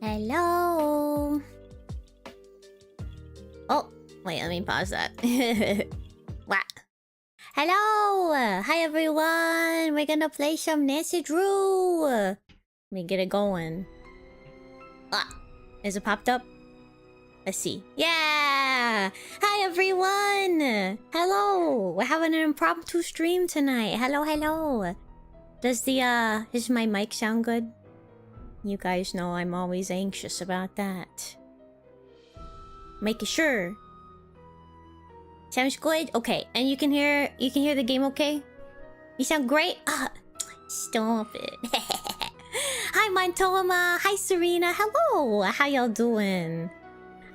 Hello. Oh, wait, let me pause that. What? Hello. Hi, everyone. We're gonna play some Nancy Drew. Let me get it going. Ah, is it popped up? Let's see. Yeah. Hi, everyone. Hello. We're having an impromptu stream tonight. Hello, hello. Does my mic sound good? You guys know I'm always anxious about that. Making sure. Sounds good? Okay. And you can hear the game okay? You sound great? Stop it. Hi Montoma. Hi Serena. Hello. How y'all doing?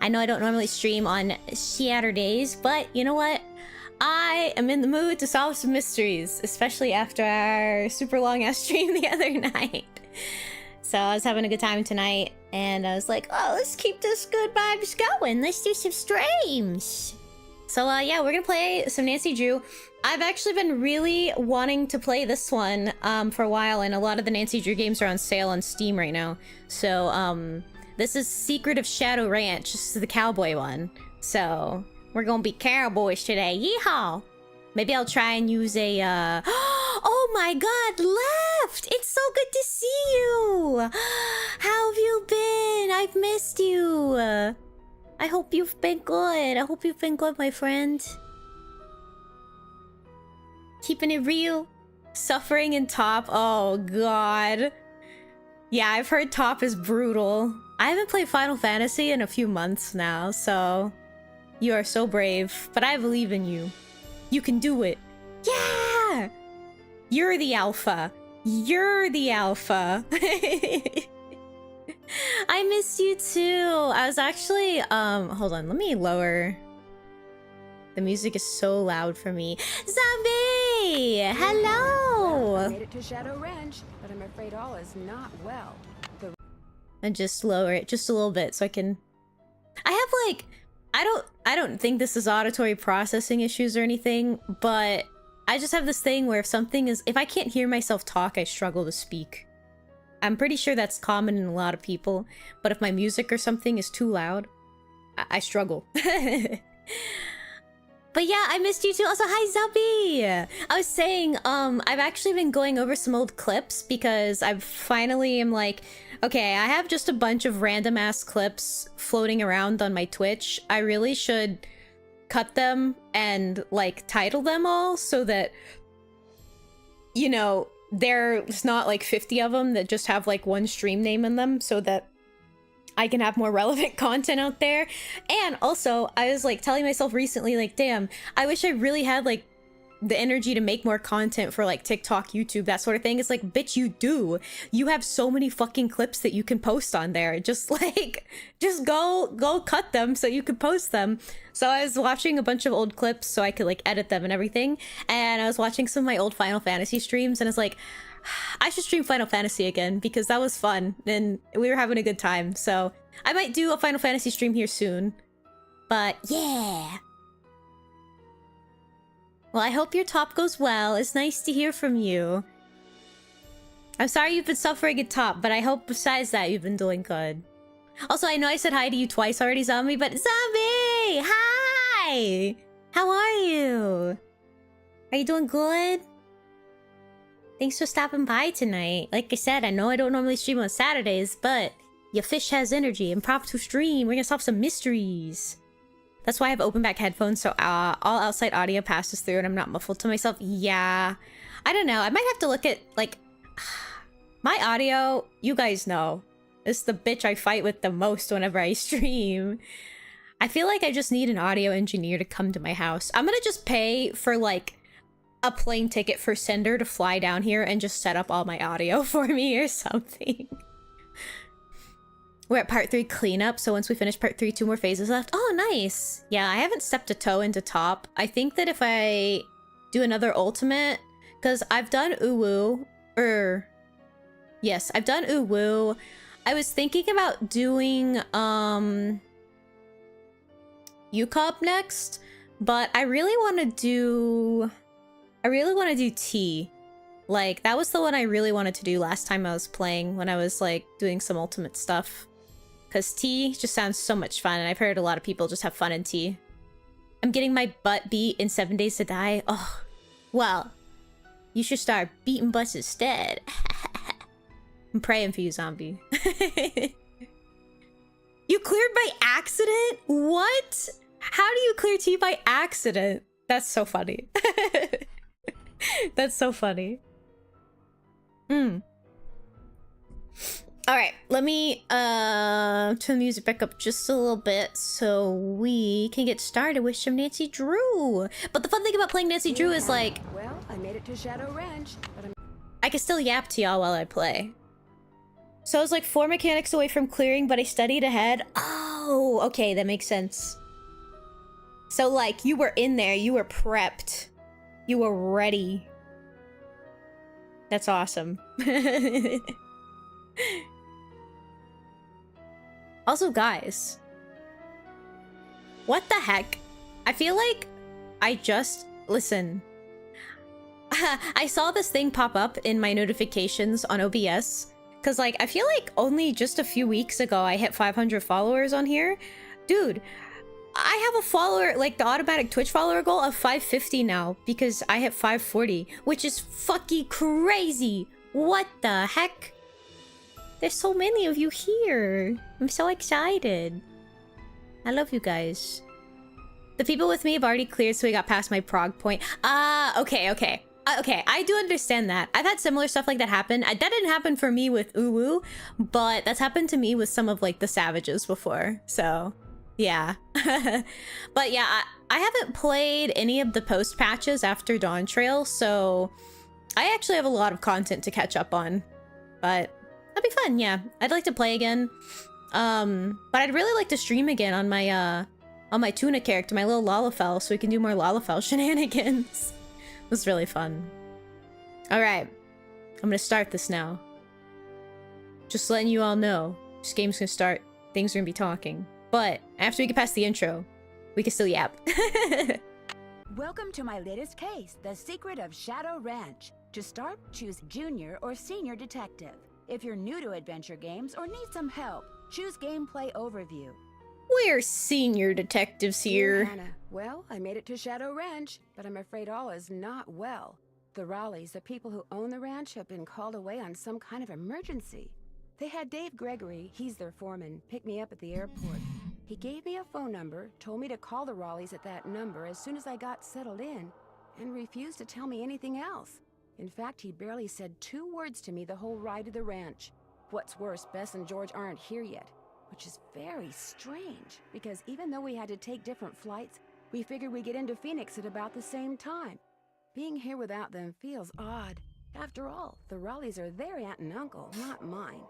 I know I don't normally stream on Saturdays, but you know what? I am in the mood to solve some mysteries, especially after our super long ass stream the other night. So I was having a good time tonight, and I was like, oh, let's keep this good vibes going. Let's do some streams. So yeah, we're gonna play some Nancy Drew. I've actually been really wanting to play this one for a while, and a lot of the Nancy Drew games are on sale on Steam right now. So this is Secret of Shadow Ranch. This is the cowboy one. So we're gonna be cowboys today. Yeehaw! Maybe I'll try and use a oh my god, Left! It's so good to see you! How have you been? I've missed you. I hope you've been good. I hope you've been good, my friend. Keeping it real. Suffering in Top. Oh god. Yeah, I've heard Top is brutal. I haven't played Final Fantasy in a few months now, so you are so brave, but I believe in you. You can do it. Yeah! You're the alpha. You're the alpha. I missed you too. I was actually, hold on, let me lower. The music is so loud for me. Zombie! Hello! I made it to Shadow Ranch, but I'm afraid all is not well. And just lower it just a little bit so I can... I have like... I don't think this is auditory processing issues or anything, but I just have this thing where if I can't hear myself talk, I struggle to speak. I'm pretty sure that's common in a lot of people, but if my music or something is too loud, I struggle. But yeah, I missed you too. Also, hi Zuppy! I was saying, I've actually been going over some old clips because I finally am like, okay, I have just a bunch of random ass clips floating around on my Twitch. I really should cut them and like title them all so that, you know, there's not like 50 of them that just have like one stream name in them, so that I can have more relevant content out there. And also, I was like telling myself recently, like, damn, I wish I really had like the energy to make more content for like TikTok, YouTube, that sort of thing. It's like, bitch, you do. You have so many fucking clips that you can post on there. Just like, just go cut them so you could post them. So I was watching a bunch of old clips so I could like edit them and everything. And I was watching some of my old Final Fantasy streams, and it's like, I should stream Final Fantasy again because that was fun and we were having a good time. So I might do a Final Fantasy stream here soon. But yeah. Well, I hope your top goes well. It's nice to hear from you. I'm sorry you've been suffering at top, but I hope besides that you've been doing good. Also, I know I said hi to you twice already, Zombie, but Zombie! Hi! How are you? Are you doing good? Thanks for stopping by tonight. Like I said, I know I don't normally stream on Saturdays, but your fish has energy. Impromptu stream. We're gonna solve some mysteries. That's why I have open back headphones, so all outside audio passes through and I'm not muffled to myself. Yeah. I don't know. I might have to look at, like... My audio, you guys know. It's the bitch I fight with the most whenever I stream. I feel like I just need an audio engineer to come to my house. I'm gonna just pay for, like, a plane ticket for Sender to fly down here and just set up all my audio for me or something. We're at part 3 cleanup, so once we finish part 3, 2 more phases left. Oh, nice! Yeah, I haven't stepped a toe into top. I think that if I do another ultimate, because I've done Uwu, yes, I've done Uwu. I was thinking about doing, Yukop next, but I really want to do T. Like, that was the one I really wanted to do last time I was playing, when I was, like, doing some ultimate stuff. because tea just sounds so much fun, and I've heard a lot of people just have fun in tea. I'm getting my butt beat in 7 Days to Die. Oh, well, you should start beating butts instead. I'm praying for you, zombie. You cleared by accident? What? How do you clear tea by accident? That's so funny. That's so funny. Alright, let me turn the music back up just a little bit so we can get started with some Nancy Drew. But the fun thing about playing Nancy Drew is like, Well, I made it to Shadow Ranch, but I can still yap to y'all while I play. So I was like 4 mechanics away from clearing, but I studied ahead. Oh, okay, that makes sense. So like you were in there, you were prepped. You were ready. That's awesome. Also, guys, what the heck? I feel like listen. I saw this thing pop up in my notifications on OBS. Because, like, I feel like only just a few weeks ago I hit 500 followers on here. Dude, I have a follower, like, the automatic Twitch follower goal of 550 now. Because I hit 540. Which is fucking crazy. What the heck? There's so many of you here. I'm so excited. I love you guys. The people with me have already cleared, so we got past my prog point. Okay. Okay, I do understand that. I've had similar stuff like that happen. That didn't happen for me with Uwu, but that's happened to me with some of, like, the Savages before. So, yeah. But yeah, I haven't played any of the post patches after Dawn Trail, so I actually have a lot of content to catch up on. But that'd be fun, yeah. I'd like to play again. But I'd really like to stream again on my Tuna character, my little Lalafell, so we can do more Lalafell shenanigans. It was really fun. Alright. I'm gonna start this now. Just letting you all know. This game's gonna start. Things are gonna be talking. But after we get past the intro, we can still yap. welcome to my latest case, The Secret of Shadow Ranch. To start, choose Junior or Senior Detective. If you're new to adventure games or need some help, choose Gameplay Overview. We're senior detectives here. Hannah, well, I made it to Shadow Ranch, but I'm afraid all is not well. The Raleighs, the people who own the ranch, have been called away on some kind of emergency. They had Dave Gregory, he's their foreman, pick me up at the airport. He gave me a phone number, told me to call the Raleighs at that number as soon as I got settled in, and refused to tell me anything else. In fact, he barely said 2 words to me the whole ride to the ranch. What's worse, Bess and George aren't here yet. Which is very strange, because even though we had to take different flights, we figured we'd get into Phoenix at about the same time. Being here without them feels odd. After all, the Raleighs are their aunt and uncle, not mine.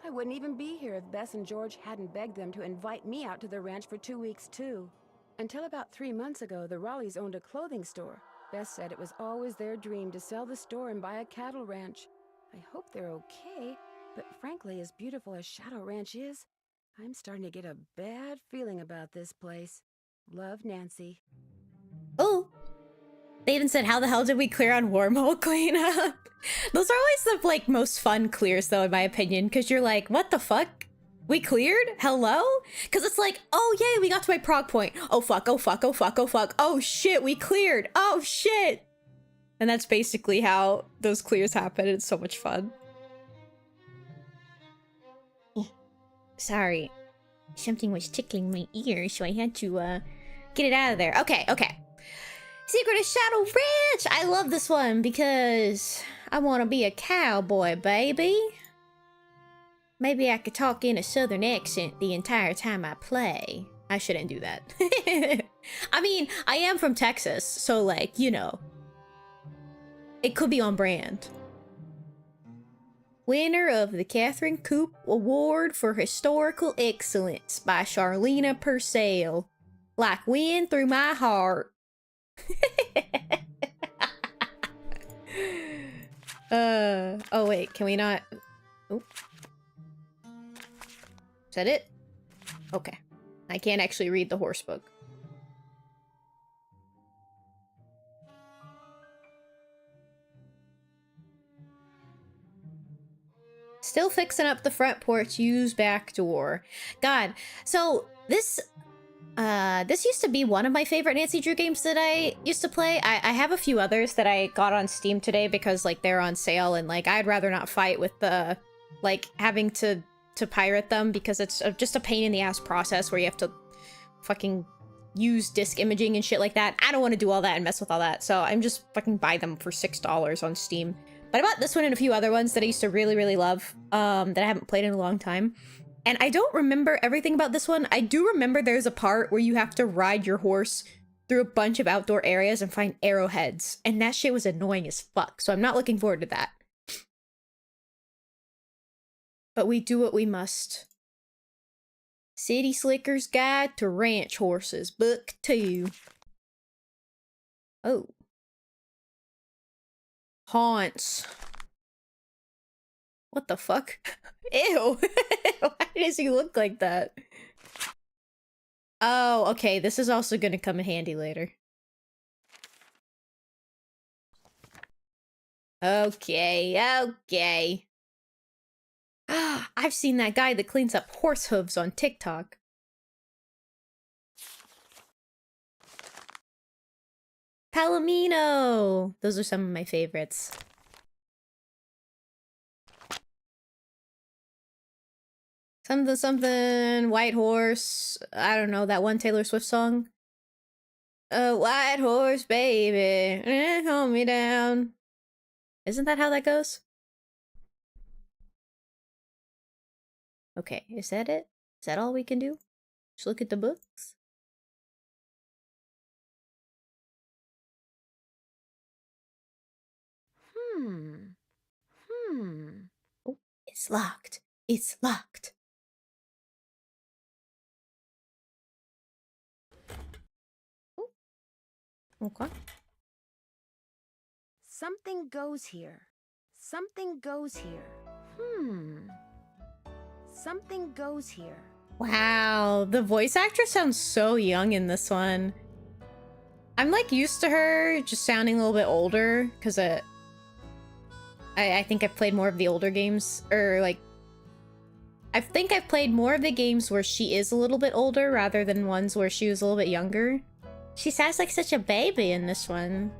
I wouldn't even be here if Bess and George hadn't begged them to invite me out to the ranch for 2 weeks too. Until about 3 months ago, the Raleighs owned a clothing store. Bess said it was always their dream to sell the store and buy a cattle ranch. I hope they're okay, but frankly, as beautiful as Shadow Ranch is, I'm starting to get a bad feeling about this place. Love, Nancy. Oh. They even said, how the hell did we clear on wormhole cleanup? Those are always the, like, most fun clears, though, in my opinion. Because you're like, what the fuck? We cleared? Hello? Because it's like, oh, yay, we got to my prog point. Oh, fuck, oh, fuck, oh, fuck, oh, fuck. Oh, shit, we cleared. Oh, shit. And that's basically how those clears happen. It's so much fun. Sorry. Something was tickling my ear, so I had to, get it out of there. Okay, okay. Secret of Shadow Ranch! I love this one because I want to be a cowboy, baby. Maybe I could talk in a southern accent the entire time I play. I shouldn't do that. I mean, I am from Texas, so, like, you know. It could be on brand. Winner of the Catherine Coop Award for Historical Excellence by Charlena Purcell. Like wind through my heart. Oh wait, can we not? Oh. Is that it? Okay. I can't actually read the horse book. Still fixing up the front porch. Use back door. God. So this used to be one of my favorite Nancy Drew games that I used to play. I have a few others that I got on Steam today because like they're on sale, and like I'd rather not fight with the like having to pirate them because it's just a pain in the ass process where you have to fucking use disc imaging and shit like that. I don't want to do all that and mess with all that, so I'm just fucking buy them for $6 on Steam. But I bought this one and a few other ones that I used to really, really love, that I haven't played in a long time. And I don't remember everything about this one. I do remember there's a part where you have to ride your horse through a bunch of outdoor areas and find arrowheads. And that shit was annoying as fuck, so I'm not looking forward to that. But we do what we must. City Slicker's Guide to Ranch Horses, Book 2. Oh. Haunts. What the fuck? Ew. Why does he look like that? Oh, okay. This is also gonna come in handy later. Okay, okay. I've seen that guy that cleans up horse hooves on TikTok. Palomino! Those are some of my favorites. Something, White Horse. I don't know, that one Taylor Swift song. A white horse, baby, hold me down. Isn't that how that goes? Okay, is that it? Is that all we can do? Just look at the books? Oh, it's locked. It's locked. Oh. Okay. Something goes here. Something goes here. Something goes here. Wow, the voice actress sounds so young in this one. I'm like used to her just sounding a little bit older because I think I've played more of the older games, or like I think I've played more of the games where she is a little bit older rather than ones where she was a little bit younger. She sounds like such a baby in this one.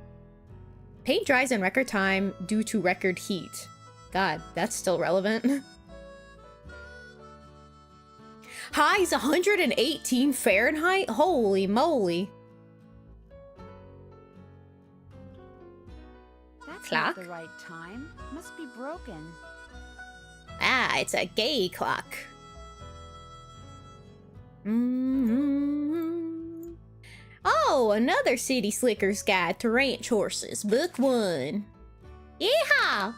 Paint dries in record time due to record heat. God, that's still relevant. Highs 118 Fahrenheit? Holy moly. That's Clock? not the right time. Must be broken. Ah, it's a gay clock. Oh, another City Slicker's Guide to Ranch Horses, Book 1. Yeehaw!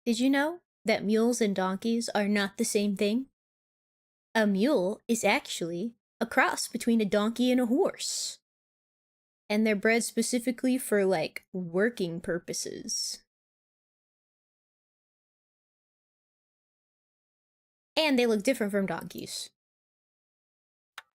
Did you know that mules and donkeys are not the same thing? A mule is actually a cross between a donkey and a horse. And they're bred specifically for, like, working purposes. And they look different from donkeys.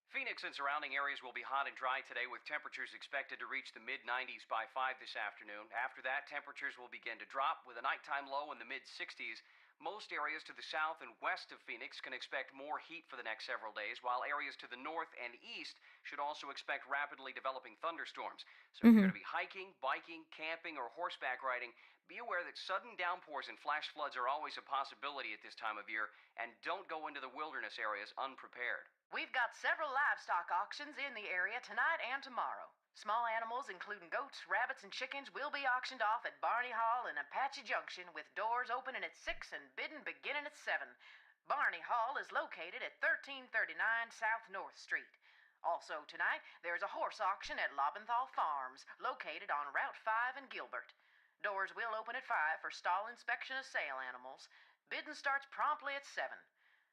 Phoenix and surrounding areas will be hot and dry today, with temperatures expected to reach the mid-90s by 5 this afternoon. After that, temperatures will begin to drop, with a nighttime low in the mid-60s. Most areas to the south and west of Phoenix can expect more heat for the next several days, while areas to the north and east should also expect rapidly developing thunderstorms. So if you're going to be hiking, biking, camping, or horseback riding, be aware that sudden downpours and flash floods are always a possibility at this time of year, and don't go into the wilderness areas unprepared. We've got several livestock auctions in the area tonight and tomorrow. Small animals, including goats, rabbits, and chickens, will be auctioned off at Barney Hall in Apache Junction, with doors opening at 6 and bidding beginning at 7. Barney Hall is located at 1339 South North Street. Also tonight, there's a horse auction at Lobenthal Farms, located on Route 5 in Gilbert. Doors will open at 5 for stall inspection of sale animals. Bidding starts promptly at 7.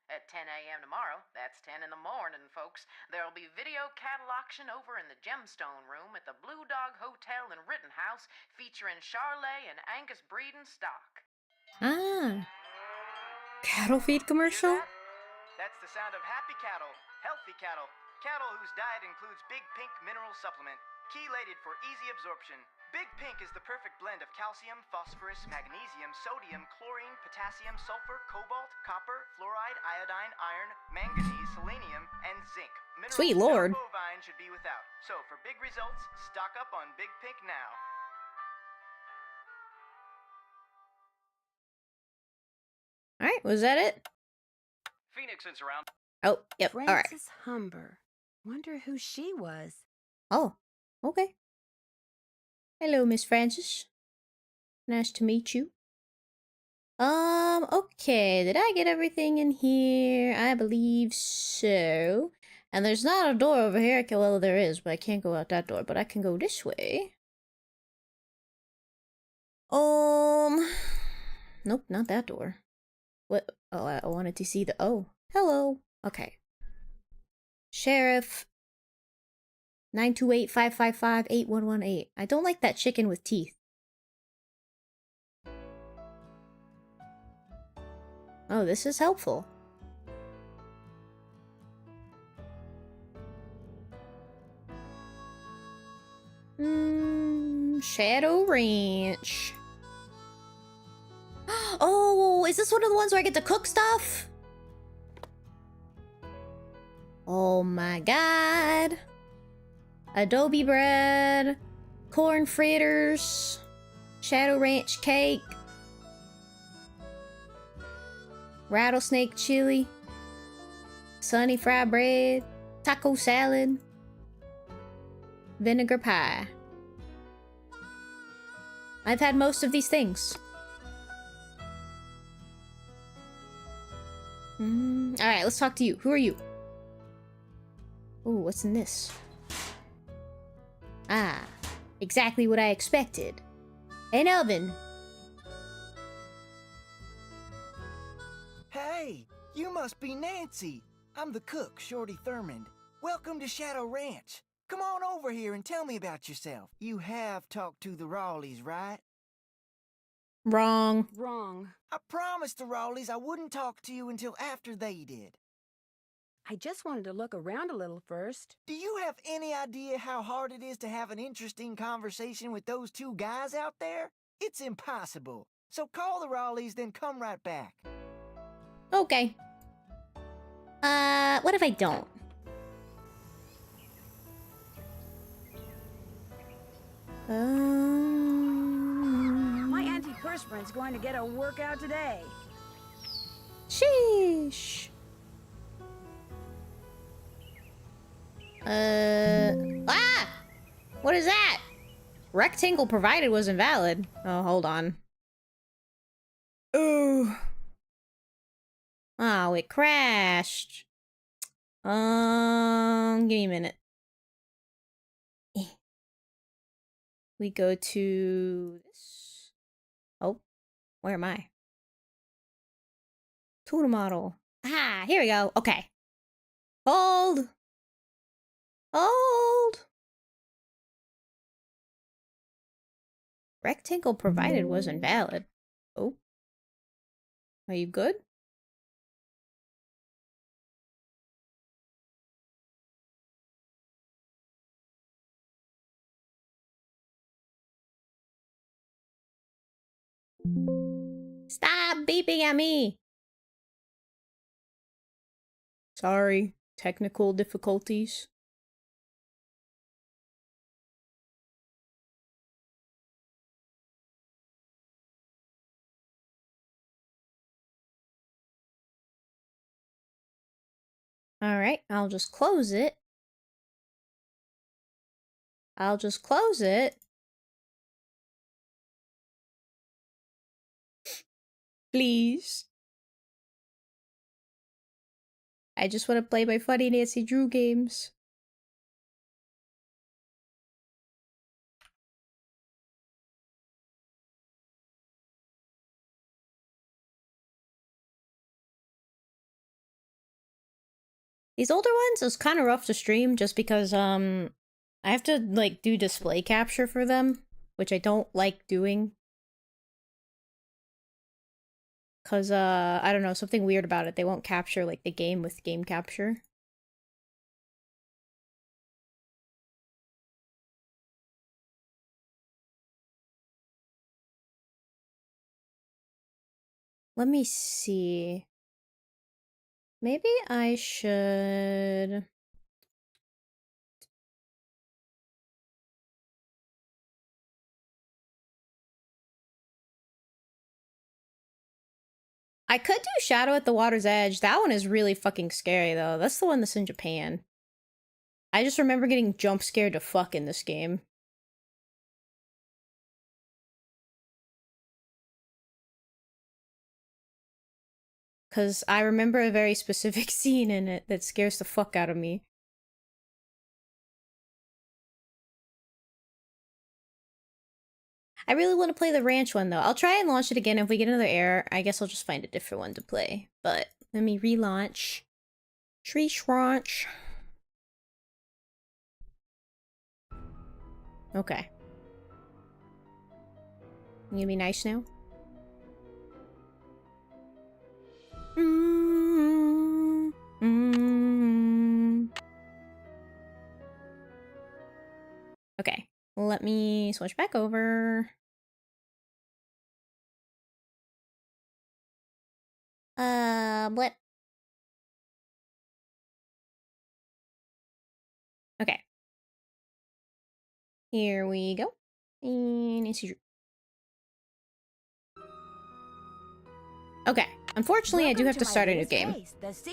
At 10 a.m. tomorrow, that's 10 in the morning, folks, there'll be video cattle auction over in the Gemstone Room at the Blue Dog Hotel in Rittenhouse featuring Charlet and Angus breeding stock. Ah. Cattle feed Hear commercial? that? That's the sound of happy cattle, healthy cattle, cattle whose diet includes Big Pink mineral supplement, chelated for easy absorption. Big Pink is the perfect blend of calcium, phosphorus, magnesium, sodium, chlorine, potassium, sulfur, cobalt, copper, fluoride, iodine, iron, manganese, selenium, and zinc. Minerals Sweet Lord. no bovine should be without. So for big results, stock up on Big Pink now. Alright, was that it? Phoenix and surround. Oh, yep, alright. Frances Humber. Wonder who she was. Oh, okay. Hello, Miss Francis. Nice to meet you. Okay. Did I get everything in here? I believe so. And there's not a door over here. Okay, well, there is, but I can't go out that door. But I can go this way. Nope, not that door. What? Oh, I wanted to see the... Oh, hello. Okay. Sheriff 928-555-8118. I don't like that chicken with teeth. Oh, this is helpful. Shadow Ranch. Oh, is this one of the ones where I get to cook stuff? Oh my god. Adobe bread, corn fritters, Shadow Ranch cake, rattlesnake chili, sunny fried bread, taco salad, vinegar pie. I've had most of these things. Alright, let's talk to you. Who are you? Ooh, what's in this? Ah, exactly what I expected. An oven. Hey, you must be Nancy. I'm the cook, Shorty Thurmond. Welcome to Shadow Ranch. Come on over here and tell me about yourself. You have talked to the Rawleys, right? Wrong. Wrong. I promised the Rawleys I wouldn't talk to you until after they did. I just wanted to look around a little first. Do you have any idea how hard it is to have an interesting conversation with those two guys out there? It's impossible. So call the Rawleys, then come right back. Okay. What if I don't? My antiperspirant's going to get a workout today. Sheesh. Ah! What is that? Rectangle provided was invalid. Oh, hold on. Ooh. Oh, it crashed. Give me a minute. We go to this. Oh, where am I? Tuna model. Ah, here we go. Okay. Hold. Hold. Rectangle provided was invalid. Oh. Are you good? Stop beeping at me. Sorry, technical difficulties. Alright, I'll just close it. I'll just close it. Please. I just want to play my funny Nancy Drew games. These older ones is kind of rough to stream just because I have to like do display capture for them, which I don't like doing. Cause I don't know, something weird about it. They won't capture like the game with game capture. Let me see. Maybe I should... I could do Shadow at the Water's Edge. That one is really fucking scary, though. That's the one that's in Japan. I just remember getting jump scared to fuck in this game. Because I remember a very specific scene in it that scares the fuck out of me. I really want to play the ranch one, though. I'll try and launch it again. If we get another error, I guess I'll just find a different one to play. But let me relaunch. Tree Ranch. Okay. You gonna be nice now? Okay, let me switch back over. What? Okay. Here we go. And it's... Okay. Unfortunately, I do have to start a new game.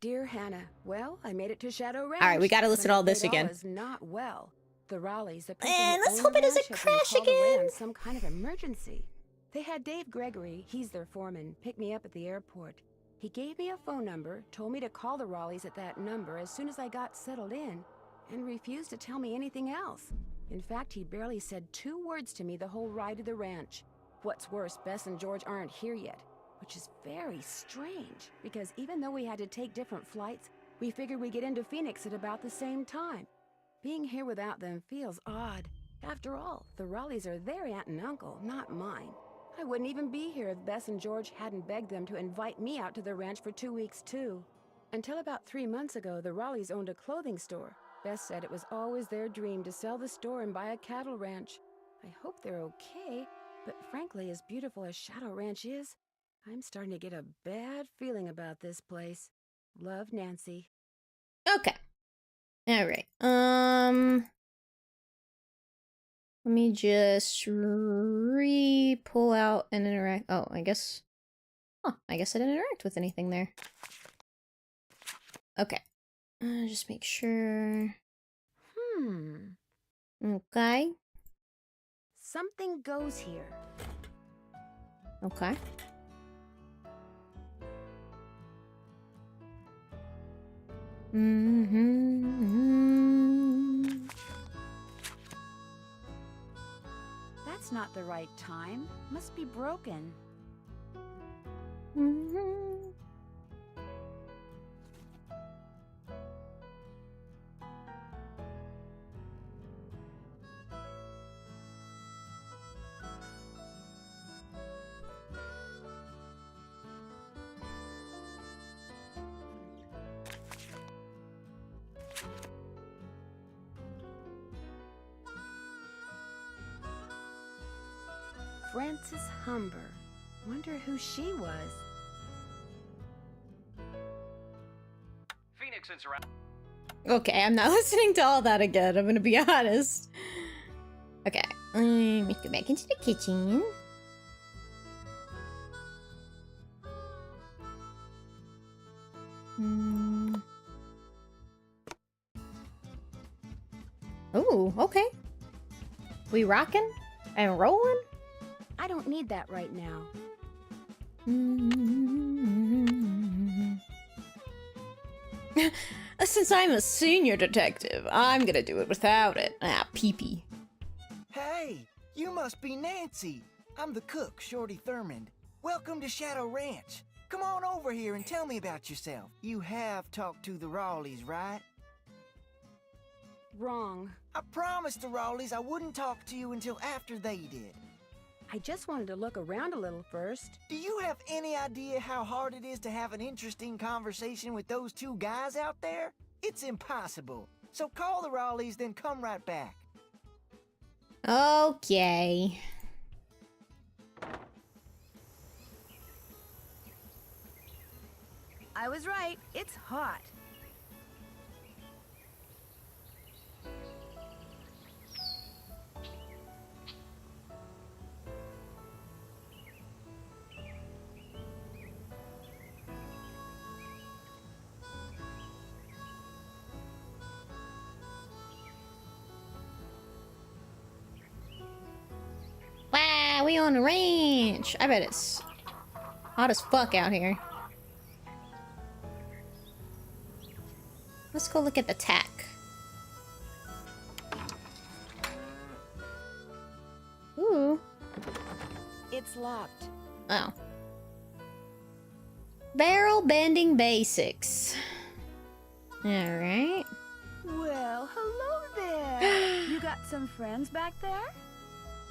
Dear Hannah, well, I made it to Shadow Ranch. All right, we gotta listen to all this again. Is not well. The Raleighs, the And let's hope it doesn't crash again. Some kind of emergency. They had Dave Gregory, he's their foreman, pick me up at the airport. He gave me a phone number, told me to call the Raleighs at that number as soon as I got settled in, and refused to tell me anything else. In fact, he barely said 2 words to me the whole ride to the ranch. What's worse, Bess and George aren't here yet, which is very strange, because even though we had to take different flights, we figured we'd get into Phoenix at about the same time. Being here without them feels odd. After all, the Raleighs are their aunt and uncle, not mine. I wouldn't even be here if Bess and George hadn't begged them to invite me out to the ranch for 2 weeks, too. Until about 3 months ago, the Raleighs owned a clothing store. Bess said it was always their dream to sell the store and buy a cattle ranch. I hope they're okay, but frankly, as beautiful as Shadow Ranch is, I'm starting to get a bad feeling about this place. Love, Nancy. Okay. Alright. Let me just pull out and interact. Oh, I guess... Oh, I guess I didn't interact with anything there. Okay. Just make sure. Okay. Something goes here. Okay. That's not the right time. Must be broken. Frances Humber. Wonder who she was. Phoenix and surround. Okay, I'm not listening to all that again, I'm gonna be honest. Okay, let's go back into the kitchen. Oh, okay. We rocking and rolling? I don't need that right now. Since I'm a senior detective, I'm gonna do it without it. Ah, pee-pee. Hey, you must be Nancy. I'm the cook, Shorty Thurmond. Welcome to Shadow Ranch. Come on over here and tell me about yourself. You have talked to the Raleighs, right? Wrong. I promised the Raleighs I wouldn't talk to you until after they did. I just wanted to look around a little first. Do you have any idea how hard it is to have an interesting conversation with those two guys out there? It's impossible. So call the Raleighs, then come right back. Okay. I was right. It's hot. Wow, we on the ranch. I bet it's hot as fuck out here. Let's go look at the tack. Ooh. It's locked. Oh. Barrel bending basics. Alright. Well, hello there. You got some friends back there?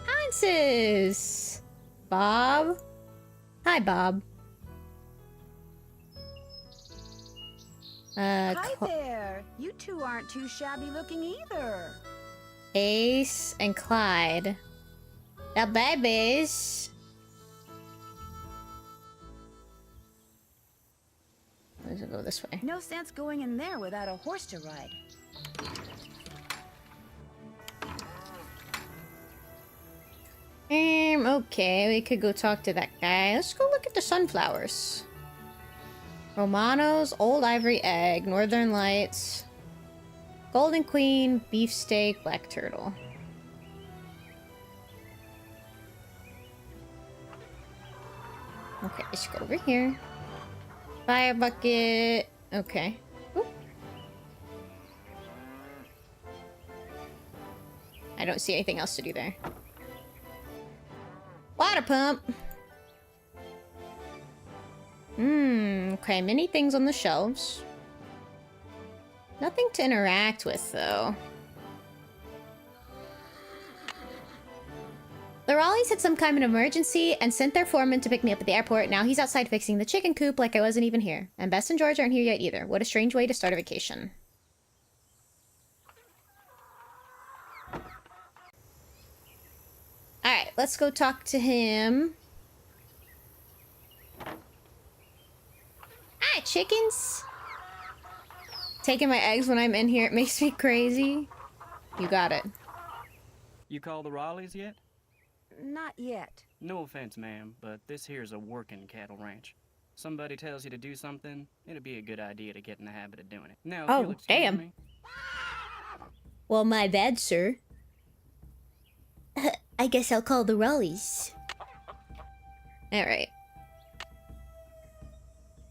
Hanses! Bob? Hi, Bob. Hi there. You two aren't too shabby looking either. Ace and Clyde. The babies. Let's go this way. No sense going in there without a horse to ride. Okay, we could go talk to that guy. Let's go look at the sunflowers. Romano's, Old Ivory Egg, Northern Lights, Golden Queen, Beefsteak, Black Turtle. Okay, let's go over here. Fire bucket. Okay. Oop. I don't see anything else to do there. Water pump. Okay, many things on the shelves. Nothing to interact with, though. The Raleighs had some kind of emergency and sent their foreman to pick me up at the airport. Now he's outside fixing the chicken coop like I wasn't even here. And Bess and George aren't here yet either. What a strange way to start a vacation. Alright, let's go talk to him. Hi, chickens! Taking my eggs when I'm in here, it makes me crazy. You got it. You call the Raleighs yet? Not yet. No offense, ma'am, but this here's a working cattle ranch. Somebody tells you to do something, it'd be a good idea to get in the habit of doing it. Now, if Oh, you'll excuse damn. me. Well, my bad, sir. I guess I'll call the Raleighs. Alright.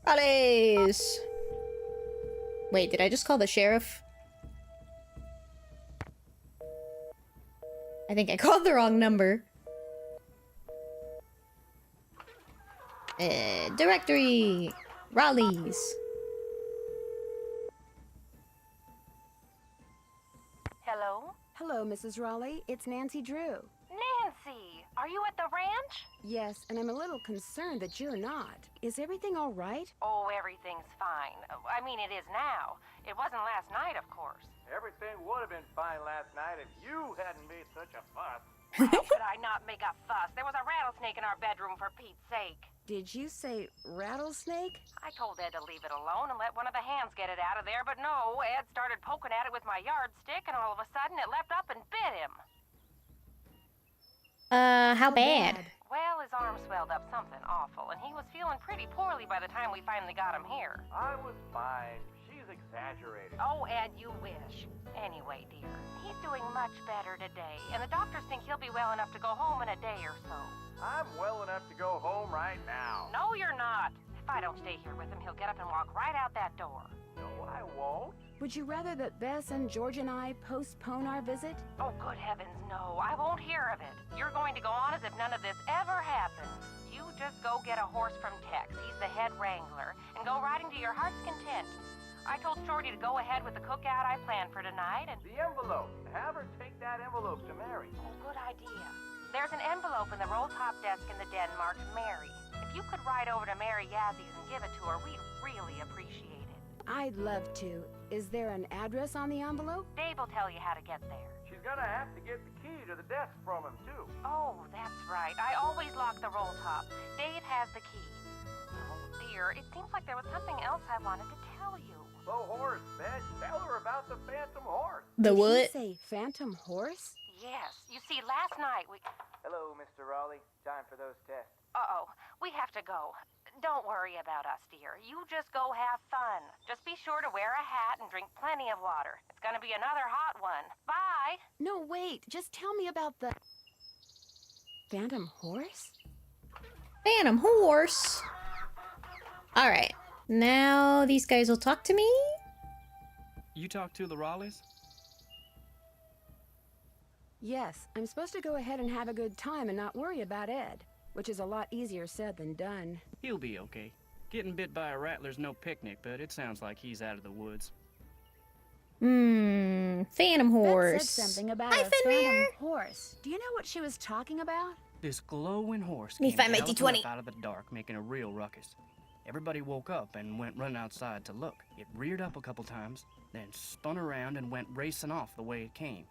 Raleighs! Wait, did I just call the sheriff? I think I called the wrong number. Directory! Raleighs! Hello? Hello, Mrs. Raleigh. It's Nancy Drew. Nancy! Are you at the ranch? Yes, and I'm a little concerned that you're not. Is everything all right? Oh, everything's fine. I mean, it is now. It wasn't last night, of course. Everything would have been fine last night if you hadn't made such a fuss. How could I not make a fuss? There was a rattlesnake in our bedroom, for Pete's sake. Did you say rattlesnake? I told Ed to leave it alone and let one of the hands get it out of there, but no, Ed started poking at it with my yardstick, and all of a sudden it leapt up and bit him. How bad? Well, his arm swelled up something awful, and he was feeling pretty poorly by the time we finally got him here. I was fine. She's exaggerating. Oh, Ed, you wish. Anyway, dear, he's doing much better today, and the doctors think he'll be well enough to go home in a day or so. I'm well enough to go home right now. No, you're not. If I don't stay here with him, he'll get up and walk right out that door. No, I won't. Would you rather that Bess and George and I postpone our visit? Oh, good heavens, no. I won't hear of it. You're going to go on as if none of this ever happened. You just go get get a horse from Tex, he's the head wrangler, and go riding to your heart's content. I told Shorty to go ahead with the cookout I planned for tonight, and... The envelope. Have her take that envelope to Mary. Oh, good idea. There's an envelope in the roll-top desk in the den marked Mary. If you could ride over to Mary Yazzy's and give it to her, we'd really appreciate it. I'd love to. Is there an address on the envelope? Dave will tell you how to get there. She's gonna have to get the key to the desk from him, too. Oh, that's right. I always lock the roll top. Dave has the key. Oh, dear. It seems like there was something else I wanted to tell you. The horse, Beth. Tell her about the phantom horse. The Did what? he say phantom horse? Yes. You see, last night we... Hello, Mr. Raleigh. Time for those tests. Uh-oh. We have to go. Don't worry about us, dear. You just go have fun. Just be sure to wear a hat and drink plenty of water. It's gonna be another hot one. Bye! No, wait. Just tell me about the... Phantom horse? Phantom horse. All right. Now these guys will talk to me. You talk to the Raleighs? Yes, I'm supposed to go ahead and have a good time and not worry about Ed, which is a lot easier said than done. He'll be okay. Getting bit by a rattler's no picnic, but it sounds like he's out of the woods. Phantom horse. Beth said something about Hi, a Fenrir. phantom horse. Do you know what she was talking about? This glowing horse Me came find my galloping D20. up out of the dark, making a real ruckus. Everybody woke up and went running outside to look. It reared up a couple times, then spun around and went racing off the way it came.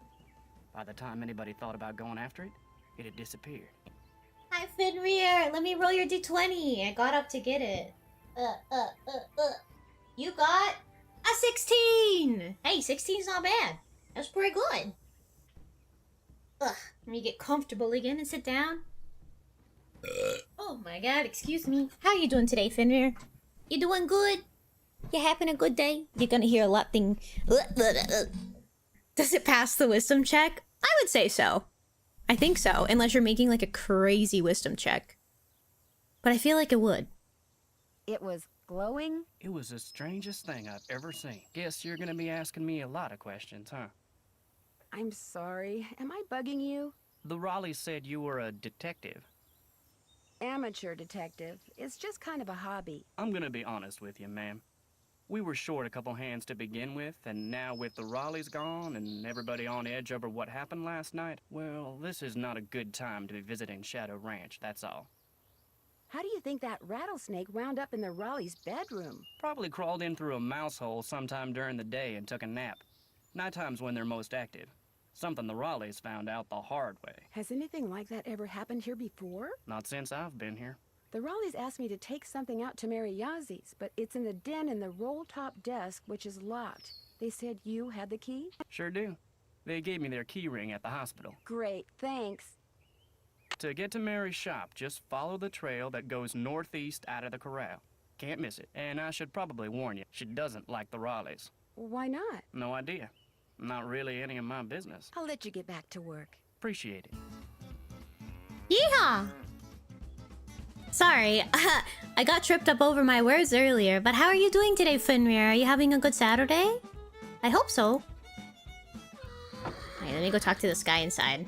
By the time anybody thought about going after it, it had disappeared. Hi, Fenrir. Let me roll your D20. I got up to get it. You got a 16. Hey, 16's not bad. That's pretty good. Let me get comfortable again and sit down. Oh my god, excuse me. How you doing today, Fenrir? You doing good? You having a good day? You're gonna hear a lot thing. Does it pass the wisdom check? I would say so. I think so, unless you're making like a crazy wisdom check. But I feel like it would. It was glowing? It was the strangest thing I've ever seen. Guess you're gonna be asking me a lot of questions, huh? I'm sorry. Am I bugging you? The Raleighs said you were a detective. Amateur detective. It's just kind of a hobby. I'm gonna be honest with you, ma'am. We were short a couple hands to begin with, and now with the Raleighs gone and everybody on edge over what happened last night, well, this is not a good time to be visiting Shadow Ranch, that's all. How do you think that rattlesnake wound up in the Raleigh's bedroom? Probably crawled in through a mouse hole sometime during the day and took a nap. Nighttime's when they're most active. Something the Raleighs found out the hard way. Has anything like that ever happened here before? Not since I've been here. The Raleighs asked me to take something out to Mary Yazzy's, but it's in the den in the roll-top desk, which is locked. They said you had the key? Sure do. They gave me their key ring at the hospital. Great, thanks. To get to Mary's shop, just follow the trail that goes northeast out of the corral. Can't miss it. And I should probably warn you, she doesn't like the Raleighs. Why not? No idea. Not really any of my business. I'll let you get back to work. Appreciate it. Yeehaw! Sorry, I got tripped up over my words earlier, but how are you doing today, Fenrir? Are you having a good Saturday? I hope so. Alright, let me go talk to this guy inside.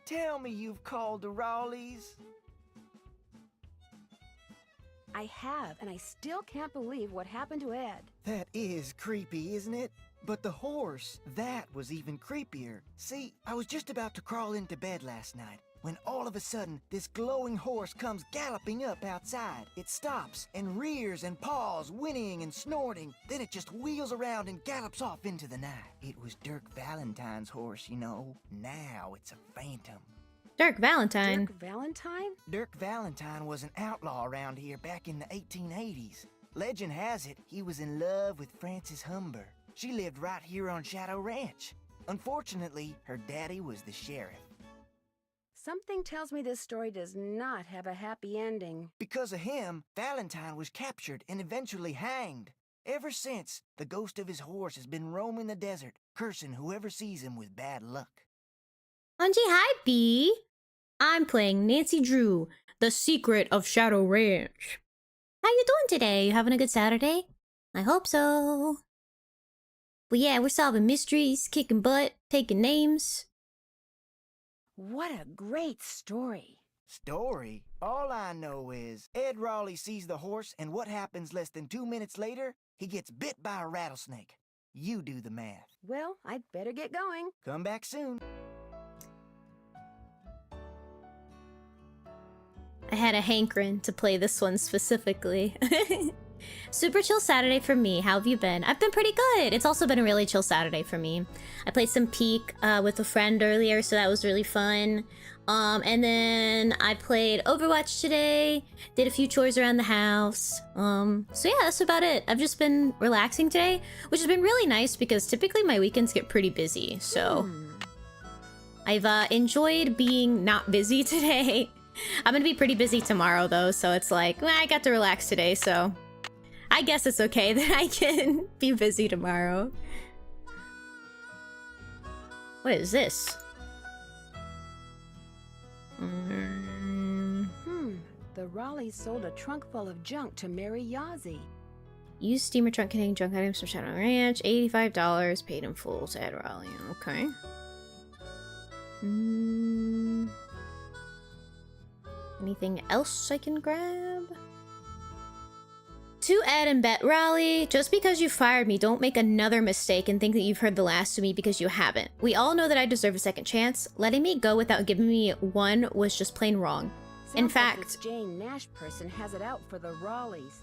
Tell me you've called the Raleighs. I have, and I still can't believe what happened to Ed. That is creepy, isn't it? But the horse, that was even creepier. See, I was just about to crawl into bed last night when all of a sudden this glowing horse comes galloping up outside. It stops and rears and paws, whinnying and snorting. Then it just wheels around and gallops off into the night. It was Dirk Valentine's horse, you know. Now it's a phantom. Dirk Valentine. Dirk Valentine? Dirk Valentine was an outlaw around here back in the 1880s. Legend has it he was in love with Frances Humber. She lived right here on Shadow Ranch. Unfortunately, her daddy was the sheriff. Something tells me this story does not have a happy ending. Because of him, Valentine was captured and eventually hanged. Ever since, the ghost of his horse has been roaming the desert, cursing whoever sees him with bad luck. Anji, hi, B. I'm playing Nancy Drew, The Secret of Shadow Ranch. How you doing today? You having a good Saturday? I hope so. But yeah, we're solving mysteries, kicking butt, taking names. What a great story. Story? All I know is Ed Raleigh sees the horse, and what happens less than 2 minutes later? He gets bit by a rattlesnake. You do the math. Well, I'd better get going. Come back soon. I had a hankering to play this one specifically. Super chill Saturday for me. How have you been? I've been pretty good. It's also been a really chill Saturday for me. I played some Peak with a friend earlier, so that was really fun. And then I played Overwatch today, did a few chores around the house. So yeah, that's about it. I've just been relaxing today, which has been really nice because typically my weekends get pretty busy. So I've enjoyed being not busy today. I'm gonna be pretty busy tomorrow though, so it's like, well, I got to relax today, so I guess it's okay that I can be busy tomorrow. What is this? The Raleighs sold a trunk full of junk to Mary Yazzie. Use steamer trunk containing junk items from Shadow Ranch. $85 paid in full to Ed Raleigh. Okay. Anything else I can grab? To Ed and Bet Raleigh, just because you fired me, don't make another mistake and think that you've heard the last of me because you haven't. We all know that I deserve a second chance. Letting me go without giving me one was just plain wrong. Sounds like this Jane Nash person has it out for the Raleighs.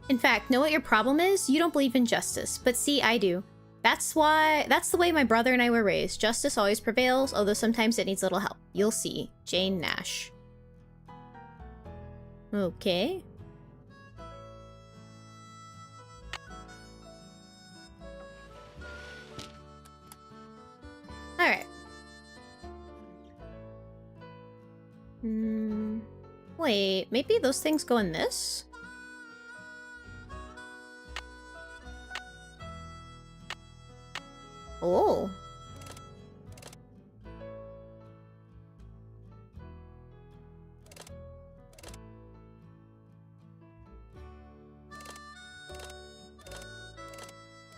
In fact, know what your problem is? You don't believe in justice, but see, I do. That's the way my brother and I were raised. Justice always prevails, although sometimes it needs a little help. You'll see. Jane Nash. Okay. Alright. Wait, maybe those things go in this? Oh.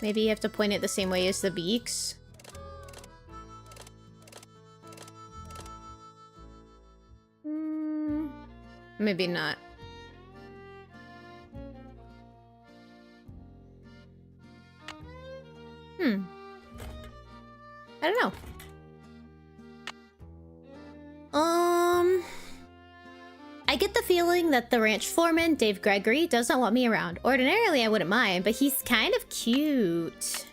Maybe you have to point it the same way as the beaks. Maybe not. I don't know. I get the feeling that the ranch foreman, Dave Gregory, does not want me around. Ordinarily, I wouldn't mind, but he's kind of cute.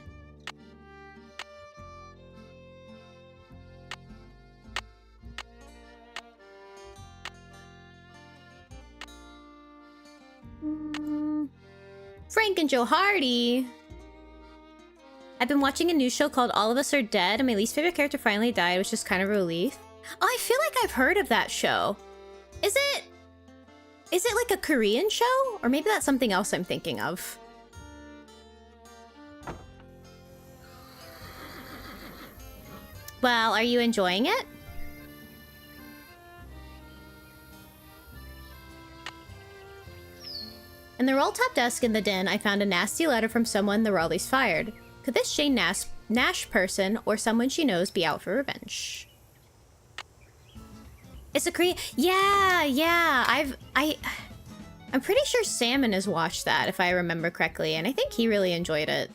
Frank and Joe Hardy. I've been watching a new show called All of Us Are Dead, and my least favorite character finally died, which is kind of a relief. Oh, I feel like I've heard of that show. Is it like a Korean show? Or maybe that's something else I'm thinking of. Well, are you enjoying it? In the roll-top desk in the den, I found a nasty letter from someone the Raleighs fired. Could this Jane Nash person, or someone she knows, be out for revenge? It's a Korean... Yeah, I'm pretty sure Salmon has watched that, if I remember correctly, and I think he really enjoyed it.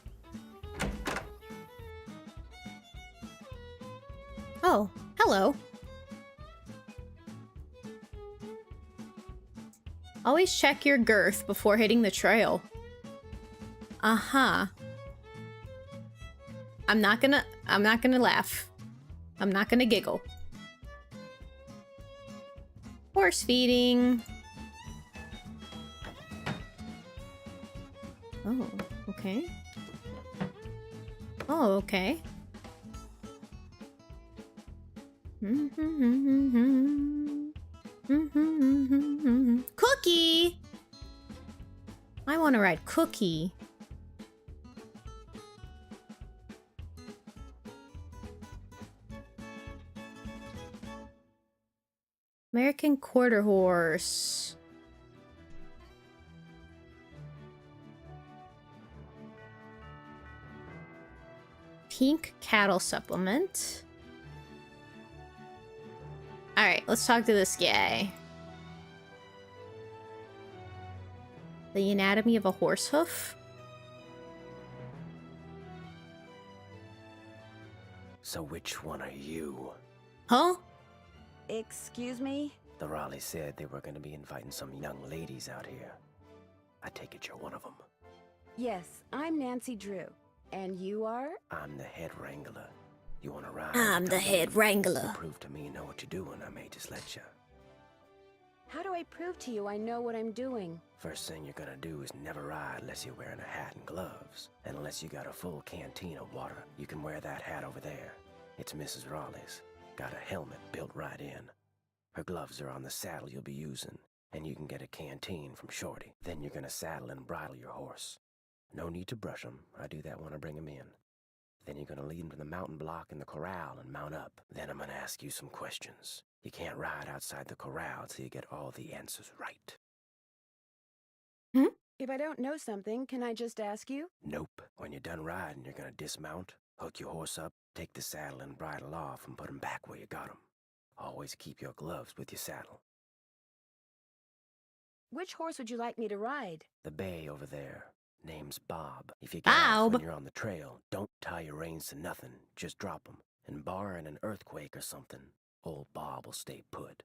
Oh, hello. Always check your girth before hitting the trail. Uh-huh. I'm not gonna laugh. I'm not gonna giggle. Horse feeding. Oh, okay. Oh, okay. Cookie! I want to ride Cookie. American Quarter Horse. Pink Cattle Supplement. Alright, let's talk to this guy. The anatomy of a horse hoof? So which one are you? Huh? Excuse me? The Raleigh said they were going to be inviting some young ladies out here. I take it you're one of them. Yes, I'm Nancy Drew. And you are? I'm the head wrangler. You want to ride? I'm the head wrangler. To prove to me you know what you're doing, I may just let you. How do I prove to you I know what I'm doing? First thing you're gonna do is never ride unless you're wearing a hat and gloves. And unless you got a full canteen of water, you can wear that hat over there. It's Mrs. Raleigh's. Got a helmet built right in. Her gloves are on the saddle you'll be using, and you can get a canteen from Shorty. Then you're gonna saddle and bridle your horse. No need to brush him. I do that when I bring him in. Then you're gonna lead him to the mountain block in the corral and mount up. Then I'm gonna ask you some questions. You can't ride outside the corral till you get all the answers right. If I don't know something, can I just ask you? Nope. When you're done riding, you're gonna dismount, hook your horse up, take the saddle and bridle off, and put him back where you got him. Always keep your gloves with your saddle. Which horse would you like me to ride? The bay over there. Name's Bob. If you get off Bob. when you're on the trail, don't tie your reins to nothing. Just drop them. And barring an earthquake or something, old Bob will stay put.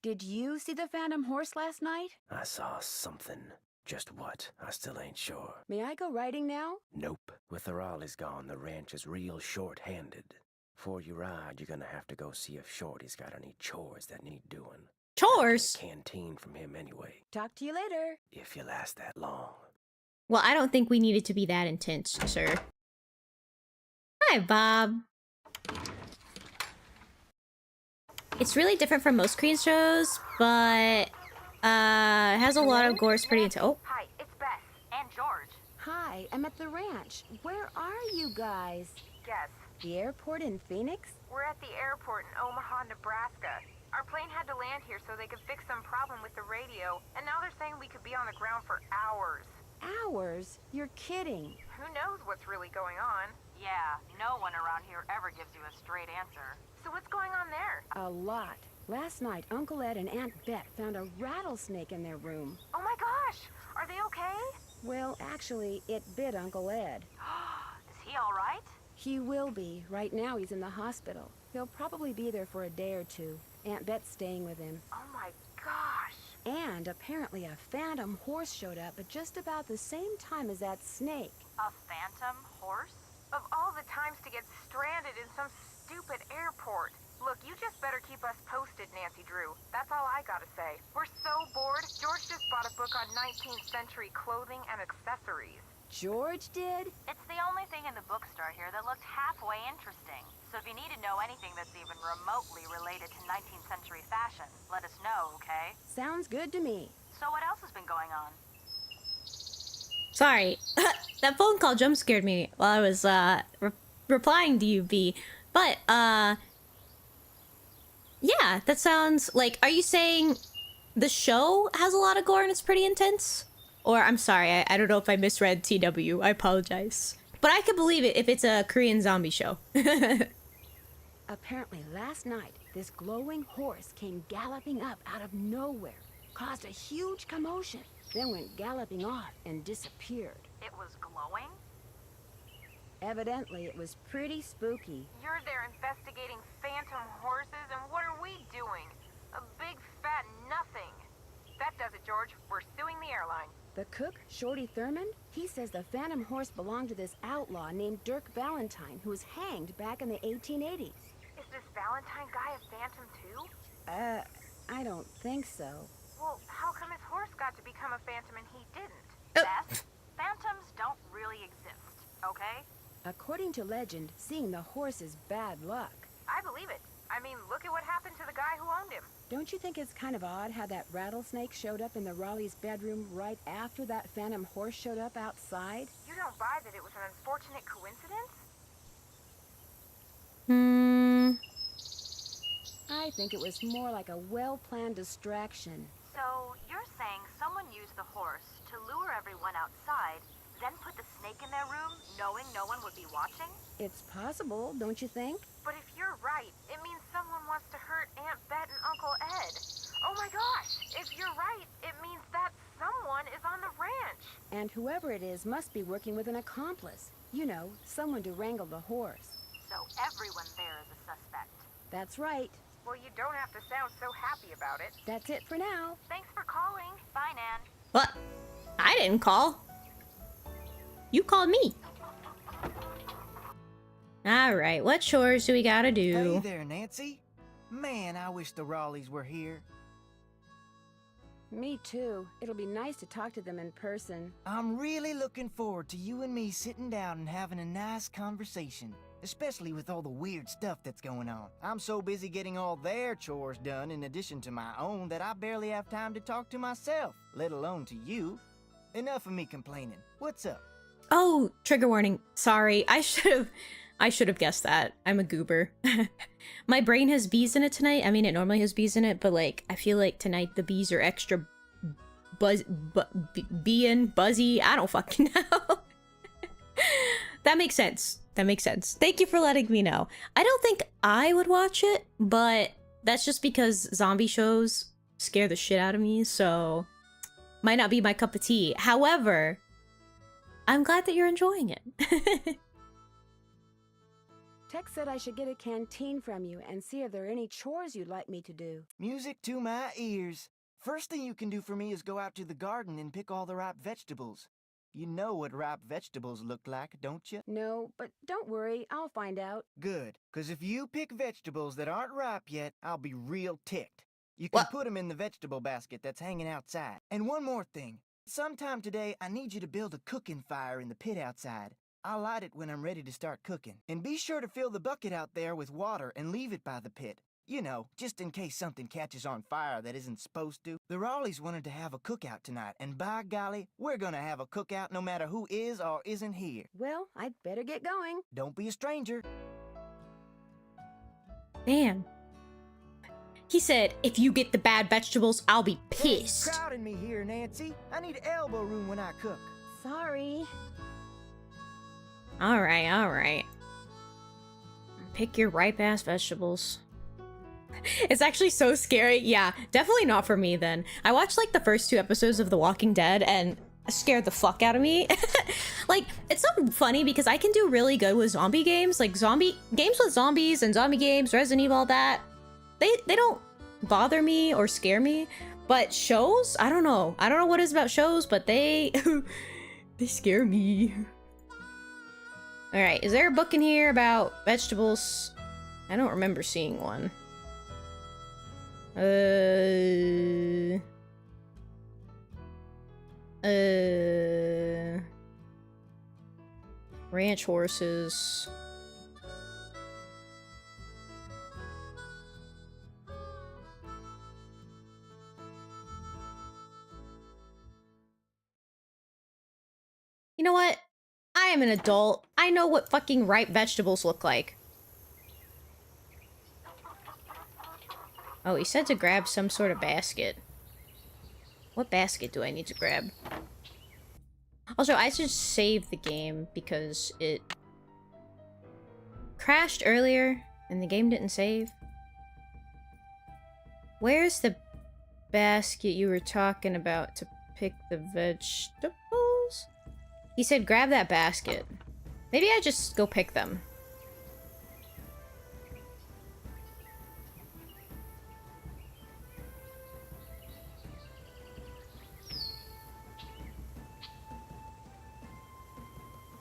Did you see the Phantom Horse last night? I saw something. Just what? I still ain't sure. May I go riding now? Nope. With the Raleighs gone, the ranch is real short-handed. Before you ride, you're gonna have to go see if Shorty's got any chores that need doing. Chores? Canteen from him anyway, Talk to you later. if you last that long. Well, I don't think we need it to be that intense, sir. Hi, Bob. It's really different from most Korean shows, but it has a lot of gore. It's pretty intense. Oh, Hi, it's Beth and George. Hi, I'm at the ranch. Where are you guys? Yes, The airport in Phoenix? we're at the airport in Omaha, Nebraska. Our plane had to land here so they could fix some problem with the radio, and now they're saying we could be on the ground for hours. Hours? You're kidding. Who knows what's really going on? Yeah, no one around here ever gives you a straight answer. So what's going on there? A lot. Last night, Uncle Ed and Aunt Bet found a rattlesnake in their room. Oh my gosh! Are they okay? Well, actually, it bit Uncle Ed. Is he alright? He will be. Right now, he's in the hospital. He'll probably be there for a day or two. Aunt Bet's staying with him. Oh my gosh! And apparently a phantom horse showed up at just about the same time as that snake. A phantom horse? Of all the times to get stranded in some stupid airport. Look, you just better keep us posted, Nancy Drew. That's all I gotta say. We're so bored. George just bought a book on 19th century clothing and accessories. George did? It's the only thing in the bookstore here that looked halfway interesting. So if you need to know anything that's even remotely related to 19th century fashion, let us know, okay? Sounds good to me. So what else has been going on? sorry. That phone call jump scared me while I was replying to you, B. But yeah, that sounds like. Are you saying the show has a lot of gore and it's pretty intense? Or I'm sorry, I don't know if I misread TW. I apologize. But I could believe it if it's a Korean zombie show. Apparently last night, this glowing horse came galloping up out of nowhere, caused a huge commotion, then went galloping off and disappeared. It was glowing? Evidently, it was pretty spooky. You're there investigating phantom horses, and what are we doing? A big fat nothing. That does it, George. We're suing the airline. The cook, Shorty Thurman, he says the phantom horse belonged to this outlaw named Dirk Valentine, who was hanged back in the 1880s. Is this Valentine guy a phantom too? I don't think so. Well, how come his horse got to become a phantom and he didn't? Oh. Beth, phantoms don't really exist, okay? According to legend, seeing the horse is bad luck. I believe it. I mean, look at what happened to the guy who owned him. Don't you think it's kind of odd how that rattlesnake showed up in the Raleigh's bedroom right after that phantom horse showed up outside? You don't buy that it was an unfortunate coincidence? I think it was more like a well-planned distraction. So, you're saying someone used the horse to lure everyone outside, then put the snake in their room, knowing no one would be watching? It's possible, don't you think? But if you're right, it means someone wants to hurt Aunt Bet and Uncle Ed. Oh my gosh! If you're right, it means that someone And whoever it is must be working with an accomplice. You know, someone to wrangle the horse. So everyone there is a suspect. That's right. Well, you don't have to sound so happy about it. That's it for now. Thanks for calling. Bye, Nan. What? I didn't call. You called me. Alright, what chores do we gotta Hey do? there, Nancy. Man, I wish the Raleighs were here. Me too. It'll be nice to talk to them in person. I'm really looking forward to you and me sitting down and having a nice conversation. Especially with all the weird stuff that's going on. I'm so busy getting all their chores done in addition to my own that I barely have time to talk to myself, let alone to you. Enough of me complaining. What's up? Oh, trigger warning. Sorry, I should have guessed that. I'm a goober. My brain has bees in it tonight. I mean, it normally has bees in it, but like, I feel like tonight the bees are extra buzzy. I don't fucking know. That makes sense. That makes sense. Thank you for letting me know. I don't think I would watch it, but that's just because zombie shows scare the shit out of me, so might not be my cup of tea. However, I'm glad that you're enjoying it. Tex said I should get a canteen from you and see if there are any chores you'd like me to do. Music to my ears. First thing you can do for me is go out to the garden and pick all the ripe vegetables. You know what ripe vegetables look like, don't you? No, but don't worry, I'll find out. Good, because if you pick vegetables that aren't ripe yet, I'll be real ticked. You can put them in the vegetable basket that's hanging outside. And one more thing. Sometime today, I need you to build a cooking fire in the pit outside. I'll light it when I'm ready to start cooking. And be sure to fill the bucket out there with water and leave it by the pit. You know, just in case something catches on fire that isn't supposed to. The Raleighs wanted to have a cookout tonight, and by golly, we're gonna have a cookout no matter who is or isn't here. Well, I'd better get going. Don't be a stranger. Damn. He said, if you get the bad vegetables, I'll be pissed. Hey, crowding me here, Nancy. I need elbow room when I cook. Sorry. Alright. Pick your ripe-ass vegetables. It's actually so scary. Yeah, definitely not for me then. I watched like the first 2 episodes of The Walking Dead and it scared the fuck out of me. Like, it's so funny because I can do really good with zombie games. Like zombie games with zombies and zombie games, Resident Evil, all that. They don't bother me or scare me. But shows? I don't know. I don't know what it is about shows, but they scare me. Alright, is there a book in here about vegetables? I don't remember seeing one. Ranch horses. You know what? I am an adult. I know what fucking ripe vegetables look like. Oh, he said to grab some sort of basket. What basket do I need to grab? Also, I should save the game because it crashed earlier and the game didn't save. Where's the basket you were talking about to pick the vegetables? He said grab that basket. Maybe I just go pick them.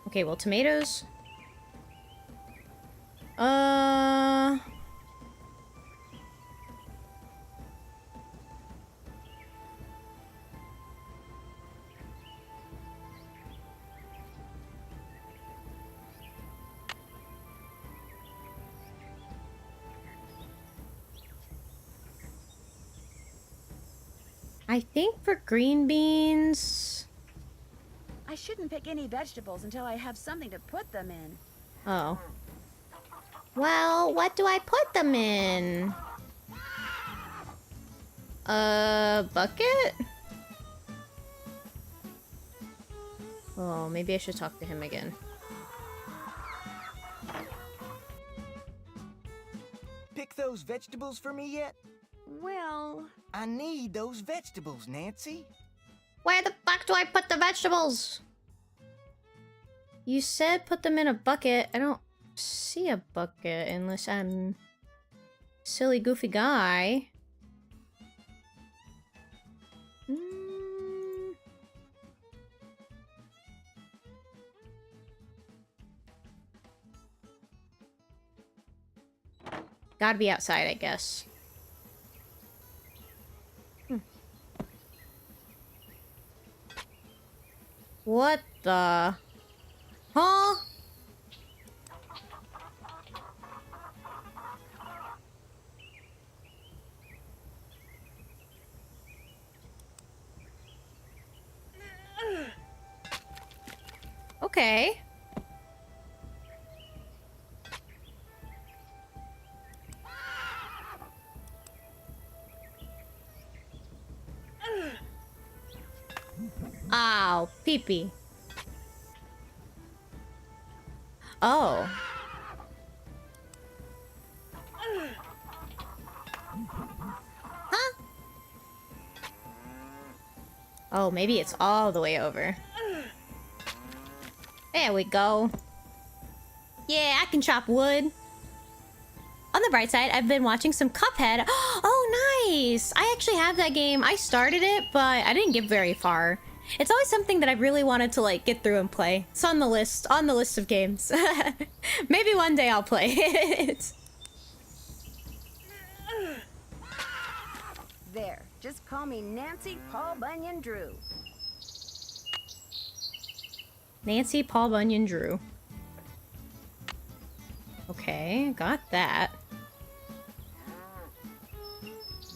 Okay, well, tomatoes. I think for green beans... I shouldn't pick any vegetables until I have something to put them in. Oh. Well, what do I put them in? A bucket? Oh, maybe I should talk to him again. Pick those vegetables for me yet? Well... I need those vegetables, Nancy. Where the fuck do I put the vegetables? You said put them in a bucket. I don't see a bucket unless I'm silly goofy guy. Gotta be outside, I guess. What the? Huh? Okay. Ow, pee-pee. Oh. Huh? Oh, maybe it's all the way over. There we go. Yeah, I can chop wood. On the bright side, I've been watching some Cuphead. Oh, nice! I actually have that game. I started it, but I didn't get very far. It's always something that I really wanted to, like, get through and play. It's on the list of games. Maybe one day I'll play it. There, just call me Nancy Paul Bunyan Drew. Nancy Paul Bunyan Drew. Okay, got that.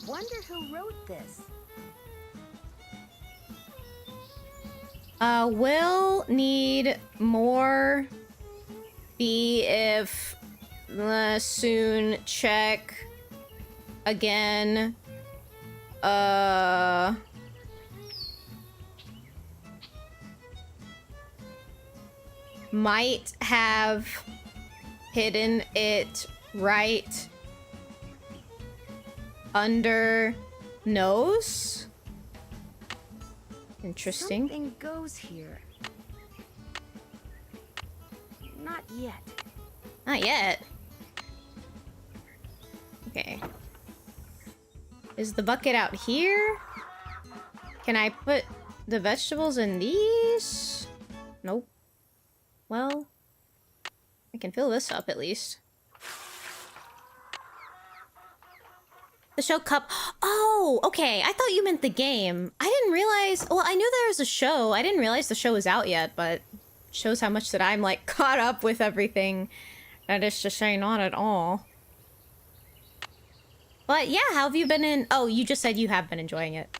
Wonder who wrote this. Will need more. Be if soon check again. Might have hidden it right under nose. Interesting. Something goes here. Not yet. Not yet. Okay. Is the bucket out here? Can I put the vegetables in these? Nope. Well, I can fill this up at least. The show Cup. Oh, okay. I thought you meant the game. I didn't realize. Well, I knew there was a show. I didn't realize the show was out yet, but shows how much that I'm like caught up with everything. That is to say, not at all. But yeah, how have you been in? Oh, you just said you have been enjoying it.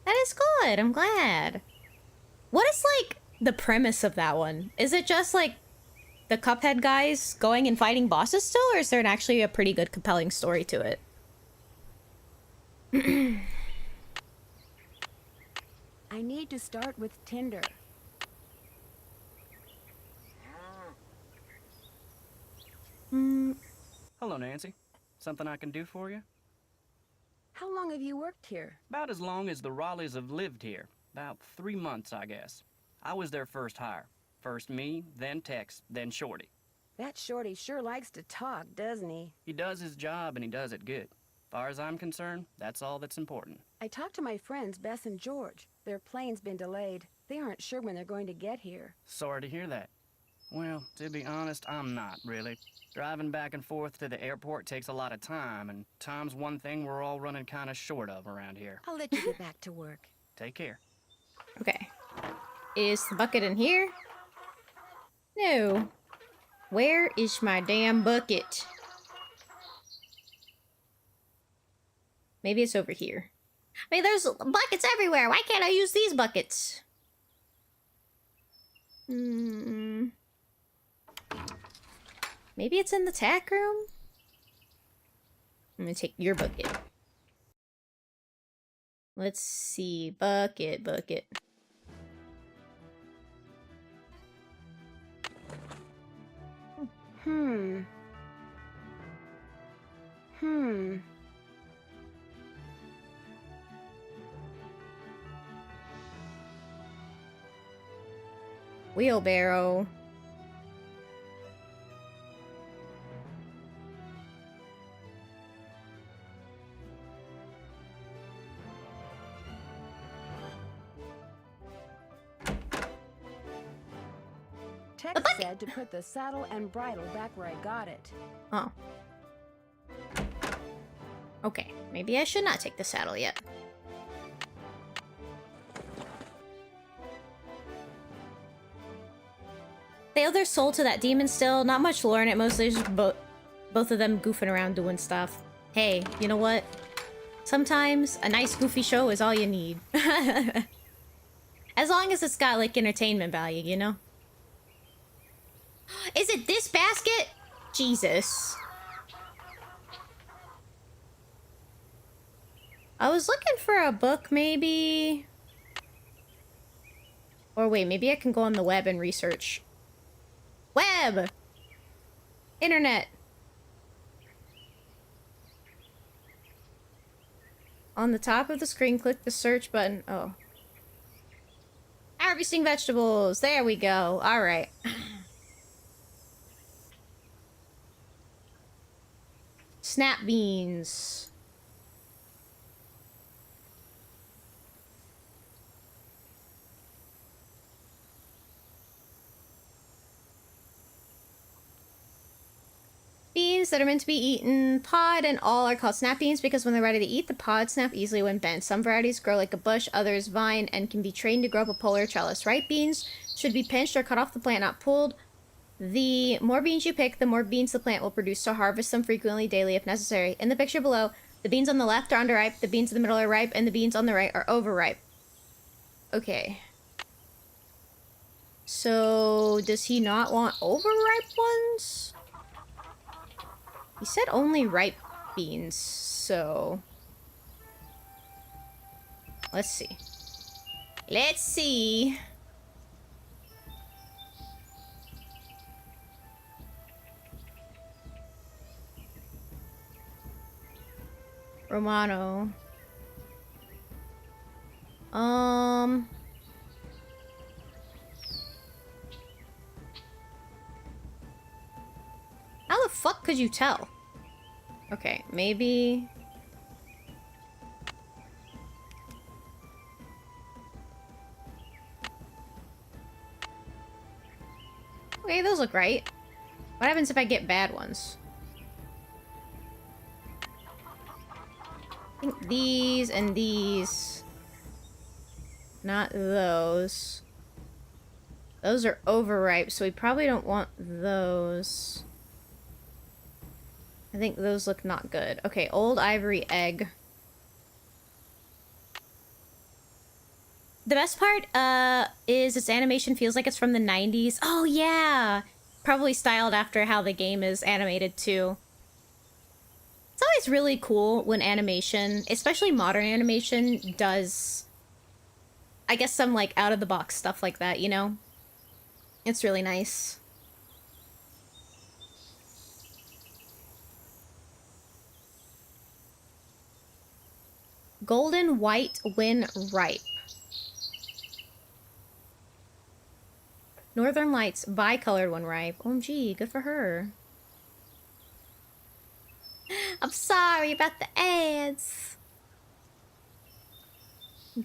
That is good. I'm glad. What is like the premise of that one? Is it just like the Cuphead guys going and fighting bosses still, or is there actually a pretty good, compelling story to it? I need to start with tinder. Hello, Nancy. Something I can do for you? How long have you worked here? About as long as the Raleighs have lived here. About 3 months, I guess. I was their first hire. First me, then Tex, then Shorty. That Shorty sure likes to talk, doesn't he? He does his job and he does it good. Far as I'm concerned, that's all that's important. I talked to my friends, Bess and George. Their plane's been delayed. They aren't sure when they're going to get here. Sorry to hear that. Well, to be honest, I'm not, really. Driving back and forth to the airport takes a lot of time, and time's one thing we're all running kind of short of around here. I'll let you get back to work. Take care. Okay. Is the bucket in here? No. Where is my damn bucket? Maybe it's over here. I mean, there's buckets everywhere. Why can't I use these buckets? Maybe it's in the tack room? I'm gonna take your bucket. Let's see. Bucket, bucket. Wheelbarrow. Tex said to put the saddle and bridle back where I got it. Oh. Okay, maybe I should not take the saddle yet. They owe their soul to that demon still. Not much lore in it, mostly just both of them goofing around doing stuff. Hey, you know what? Sometimes a nice goofy show is all you need. As long as it's got, like, entertainment value, you know? Is it this basket? Jesus. I was looking for a book, maybe. Or wait, maybe I can go on the web and research. Web! Internet. On the top of the screen, click the search button. Oh. Harvesting vegetables. There we go. Alright. Snap beans. Beans that are meant to be eaten, pod and all, are called snap beans because when they're ready to eat, the pods snap easily when bent. Some varieties grow like a bush, others vine, and can be trained to grow up a polar trellis. Ripe beans should be pinched or cut off the plant, not pulled. The more beans you pick, the more beans the plant will produce, so harvest them frequently, daily if necessary. In the picture below, the beans on the left are underripe, the beans in the middle are ripe, and the beans on the right are overripe. Okay. So, does he not want overripe ones? He said only ripe beans, so... Let's see. Let's see. Romano. How the fuck could you tell? Okay, maybe... Okay, those look right. What happens if I get bad ones? I think these and these. Not those. Those are overripe, so we probably don't want those. I think those look not good. Okay, old ivory egg. The best part, is its animation feels like it's from the 90s. Oh, yeah! Probably styled after how the game is animated, too. It's always really cool when animation, especially modern animation, does... I guess some, like, out-of-the-box stuff like that, you know? It's really nice. Golden white when ripe. Northern Lights bicolored when ripe. OMG, good for her. I'm sorry about the ads.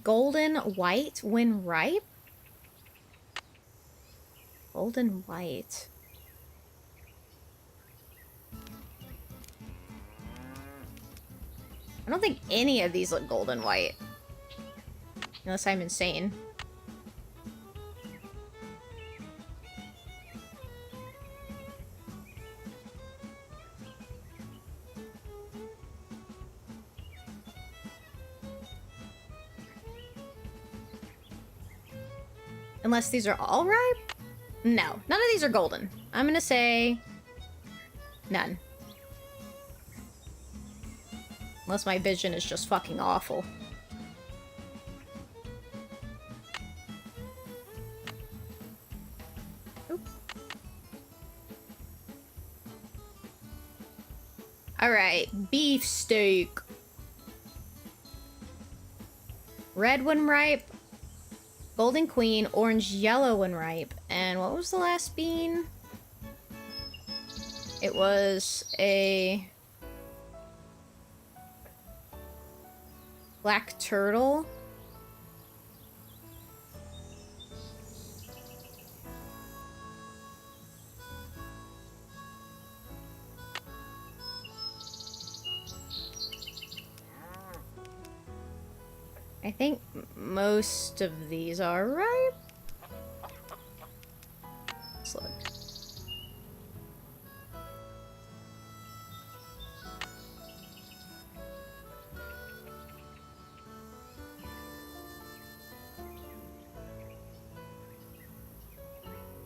Golden white when ripe? Golden white. I don't think any of these look golden white. Unless I'm insane. Unless these are all ripe? No, none of these are golden. I'm gonna say none. Unless my vision is just fucking awful. Alright, beefsteak. Red when ripe. Golden Queen, orange, yellow, and ripe. And what was the last bean? It was a black turtle. I think most of these are ripe. Let's look.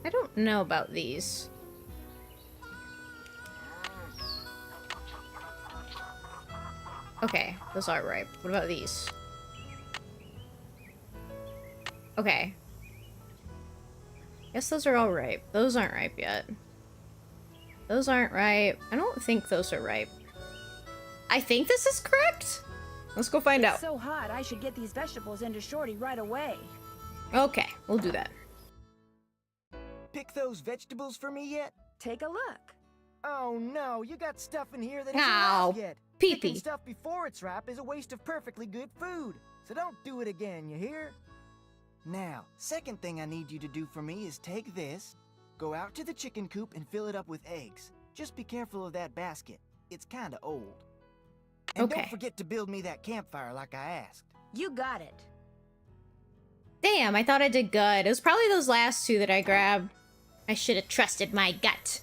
I don't know about these. Okay, those are ripe. What about these? Okay. Guess those are all ripe. Those aren't ripe yet. Those aren't ripe. I don't think those are ripe. I think this is correct. Let's go find out. It's so hot, I should get these vegetables into Shorty right away. Okay, we'll do that. Pick those vegetables for me yet? Take a look. Oh no, you got stuff in here that isn't Ow, ripe yet. pee-pee. Picking stuff before it's ripe is a waste of perfectly good food. So don't do it again, you hear? Now, second thing I need you to do for me is take this, go out to the chicken coop and fill it up with eggs. Just be careful of that basket. It's kinda old. And Okay. don't forget to build me that campfire like I asked. You got it. Damn, I thought I did good. It was probably those last two that I grabbed. I should have trusted my gut.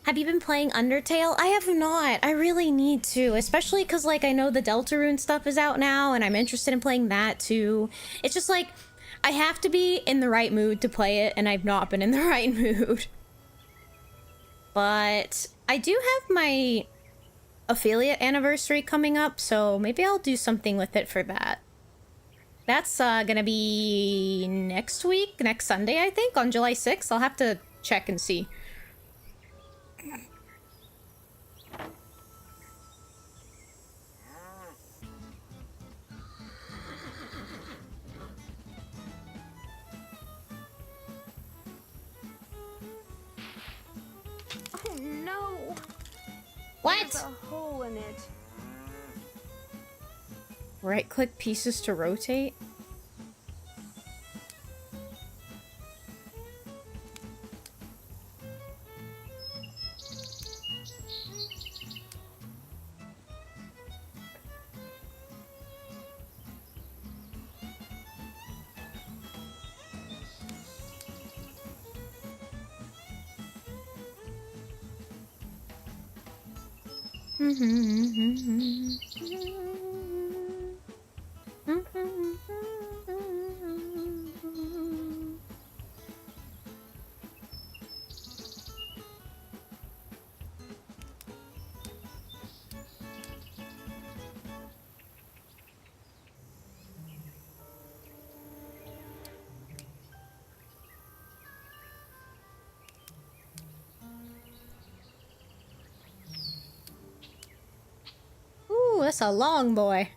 Have you been playing Undertale? I have not. I really need to, especially because, like, I know the Deltarune stuff is out now, and I'm interested in playing that, too. It's just, like, I have to be in the right mood to play it, and I've not been in the right mood. But I do have my affiliate anniversary coming up, so maybe I'll do something with it for that. That's gonna be next week, next Sunday, I think, on July 6th. I'll have to check and see. Oh no! What? There's a hole in it. Right-click pieces to rotate? Ooh, that's a long boy.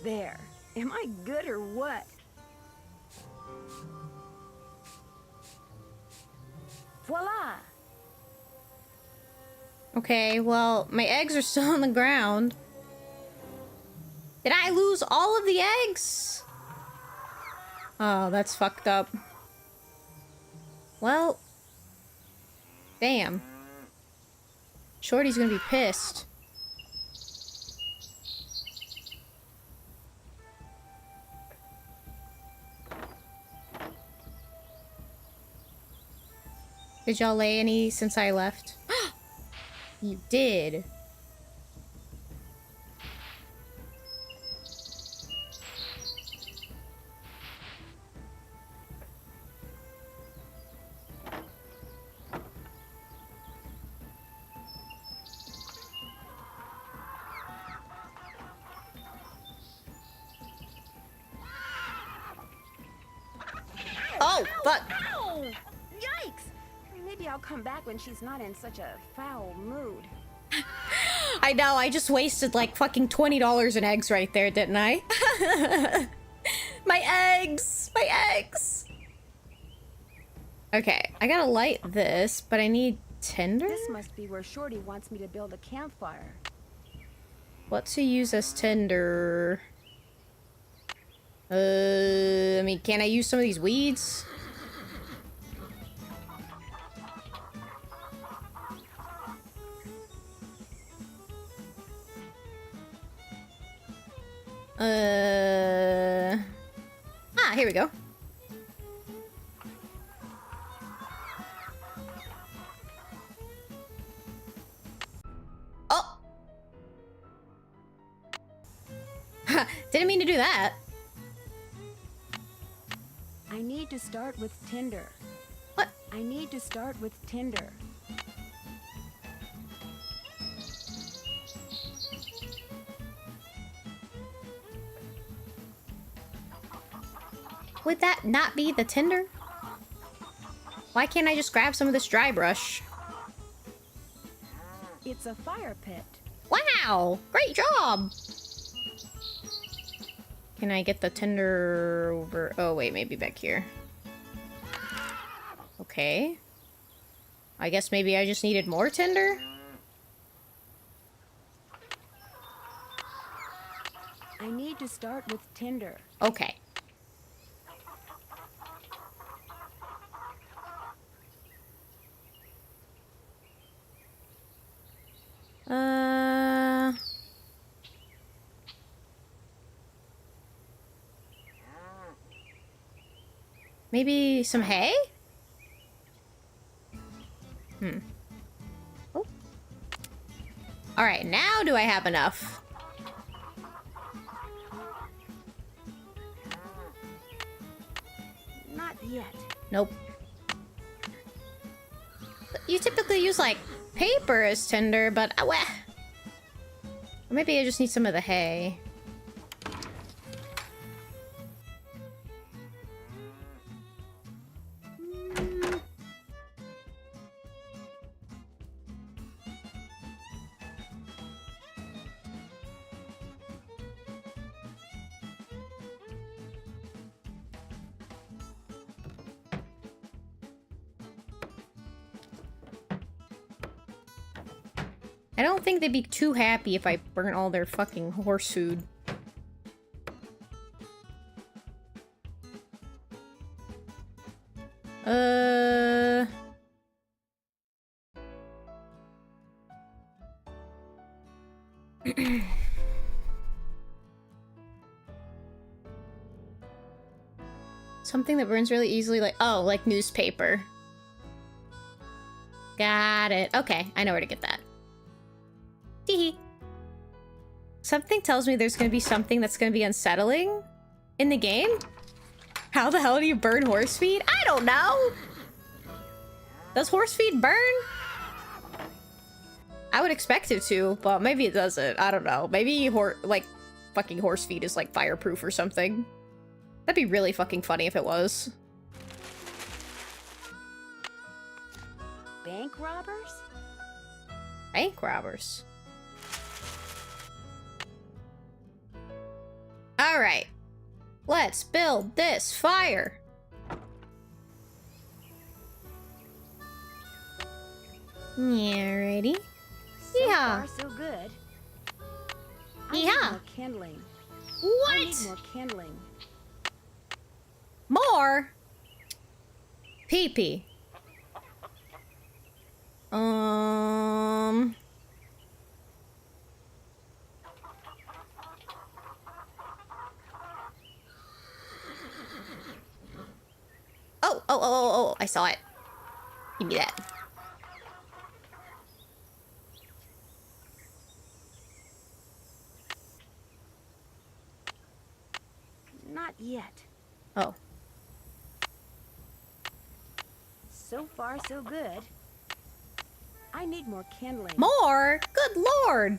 There. Am I good or what? Voila! Okay, well, my eggs are still on the ground. Did I lose all of the eggs? Oh, that's fucked up. Well, damn. Shorty's gonna be pissed. Did y'all lay any since I left? You did. Oh, fuck. Ow! Yikes! Maybe I'll come back when she's not in such a foul mood. I know, I just wasted like fucking $20 in eggs right there, didn't I? My eggs! My eggs! Okay, I gotta light this, but I need tinder? This must be where Shorty wants me to build a campfire. What to use as tinder? I mean, can I use some of these weeds? Here we go. Oh! Didn't mean to do that. I need to start with tinder. What? I need to start with tinder. Would that not be the tinder? Why can't I just grab some of this dry brush? It's a fire pit. Wow! Great job! Can I get the tinder over... Oh, wait, maybe back here. Okay. I guess maybe I just needed more tinder? I need to start with tinder. Okay. Maybe some hay? Oh. Alright, now do I have enough? Not yet. Nope. You typically use, like, paper as tinder, but... Or maybe I just need some of the hay. I don't think they'd be too happy if I burnt all their fucking horse food. Something that burns really easily, like... Oh, like newspaper. Got it. Okay, I know where to get that. Teehee. Something tells me there's gonna be something that's gonna be unsettling in the game. How the hell do you burn horse feed? I don't know! Does horse feed burn? I would expect it to, but maybe it doesn't. I don't know. Maybe like fucking horse feed is like fireproof or something. That'd be really fucking funny if it was. Bank robbers? Bank robbers. Alright. Let's build this fire. Alrighty. So Yeah. far, so good. I Yeah. need more kindling. What? I need more kindling. More? Pee-pee. Oh, I saw it. Give me that. Not yet. Oh. So far, so good. I need more kindling. More? Good lord.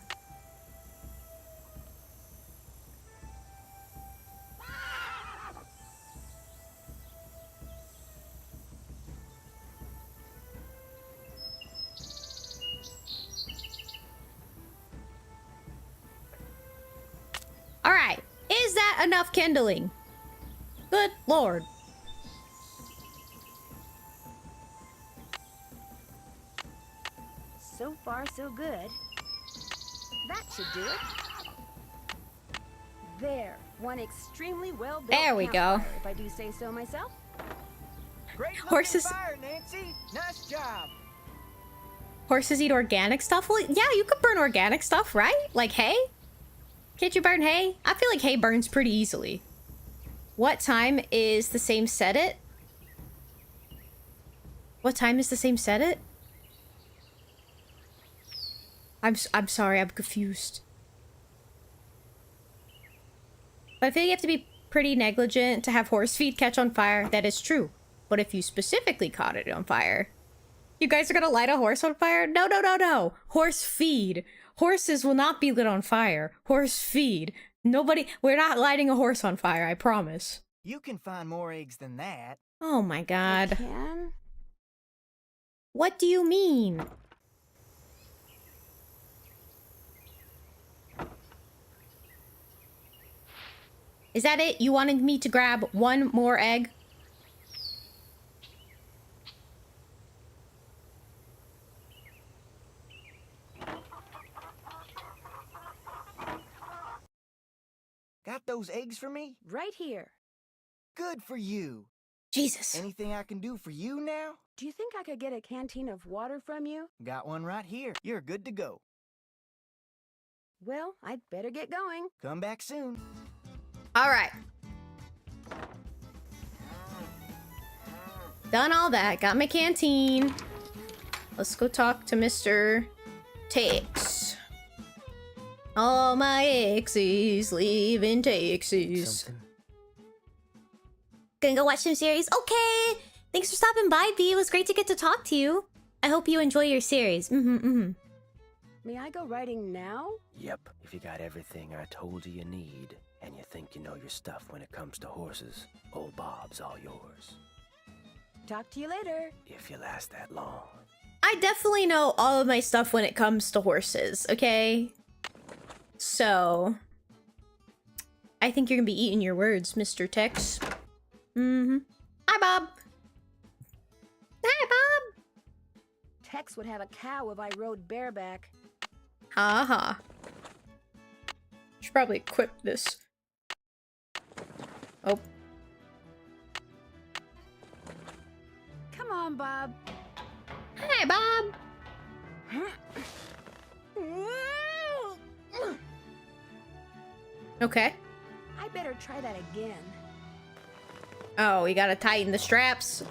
not enough kindling. Good lord. So far, so good. That should do it. There, one extremely well built. There we go. If I do say so myself. Great looking Horses- fire, Nancy. Nice job. Horses eat organic stuff? Well, yeah, you could burn organic stuff, right? Like hay? Can't you burn hay? I feel like hay burns pretty easily. What time is the same set it? What time is the same set it? I'm sorry, I'm confused. But I feel you have to be pretty negligent to have horse feed catch on fire. That is true. But if you specifically caught it on fire, you guys are gonna light a horse on fire? No, no, no, no. Horse feed. Horses will not be lit on fire. Horse feed. Nobody, we're not lighting a horse on fire, I promise. You can find more eggs than that. Oh my god. Can? What do you mean? Is that it? You wanted me to grab one more egg? Got those eggs for me? Right here. Good for you. Jesus. Anything I can do for you now? Do you think I could get a canteen of water from you? Got one right here. You're good to go. Well, I'd better get going. Come back soon. All right. Done all that. Got my canteen. Let's go talk to Mr. Tex. All my exes leaving Texas. Something? Gonna go watch some series. Okay. Thanks for stopping by, B. It was great to get to talk to you. I hope you enjoy your series. May I go riding now? Yep, if you got everything I told you need, and you think you know your stuff when it comes to horses, old Bob's all yours. Talk to you later. If you last that long. I definitely know all of my stuff when it comes to horses, okay? So, I think you're gonna be eating your words, Mr. Tex. Hi, Bob. Hi, Bob. Tex would have a cow if I rode bareback. Haha. Should probably equip this. Oh. Come on, Bob. Hi, Bob. Okay. I better try that again. Oh, we gotta tighten the straps.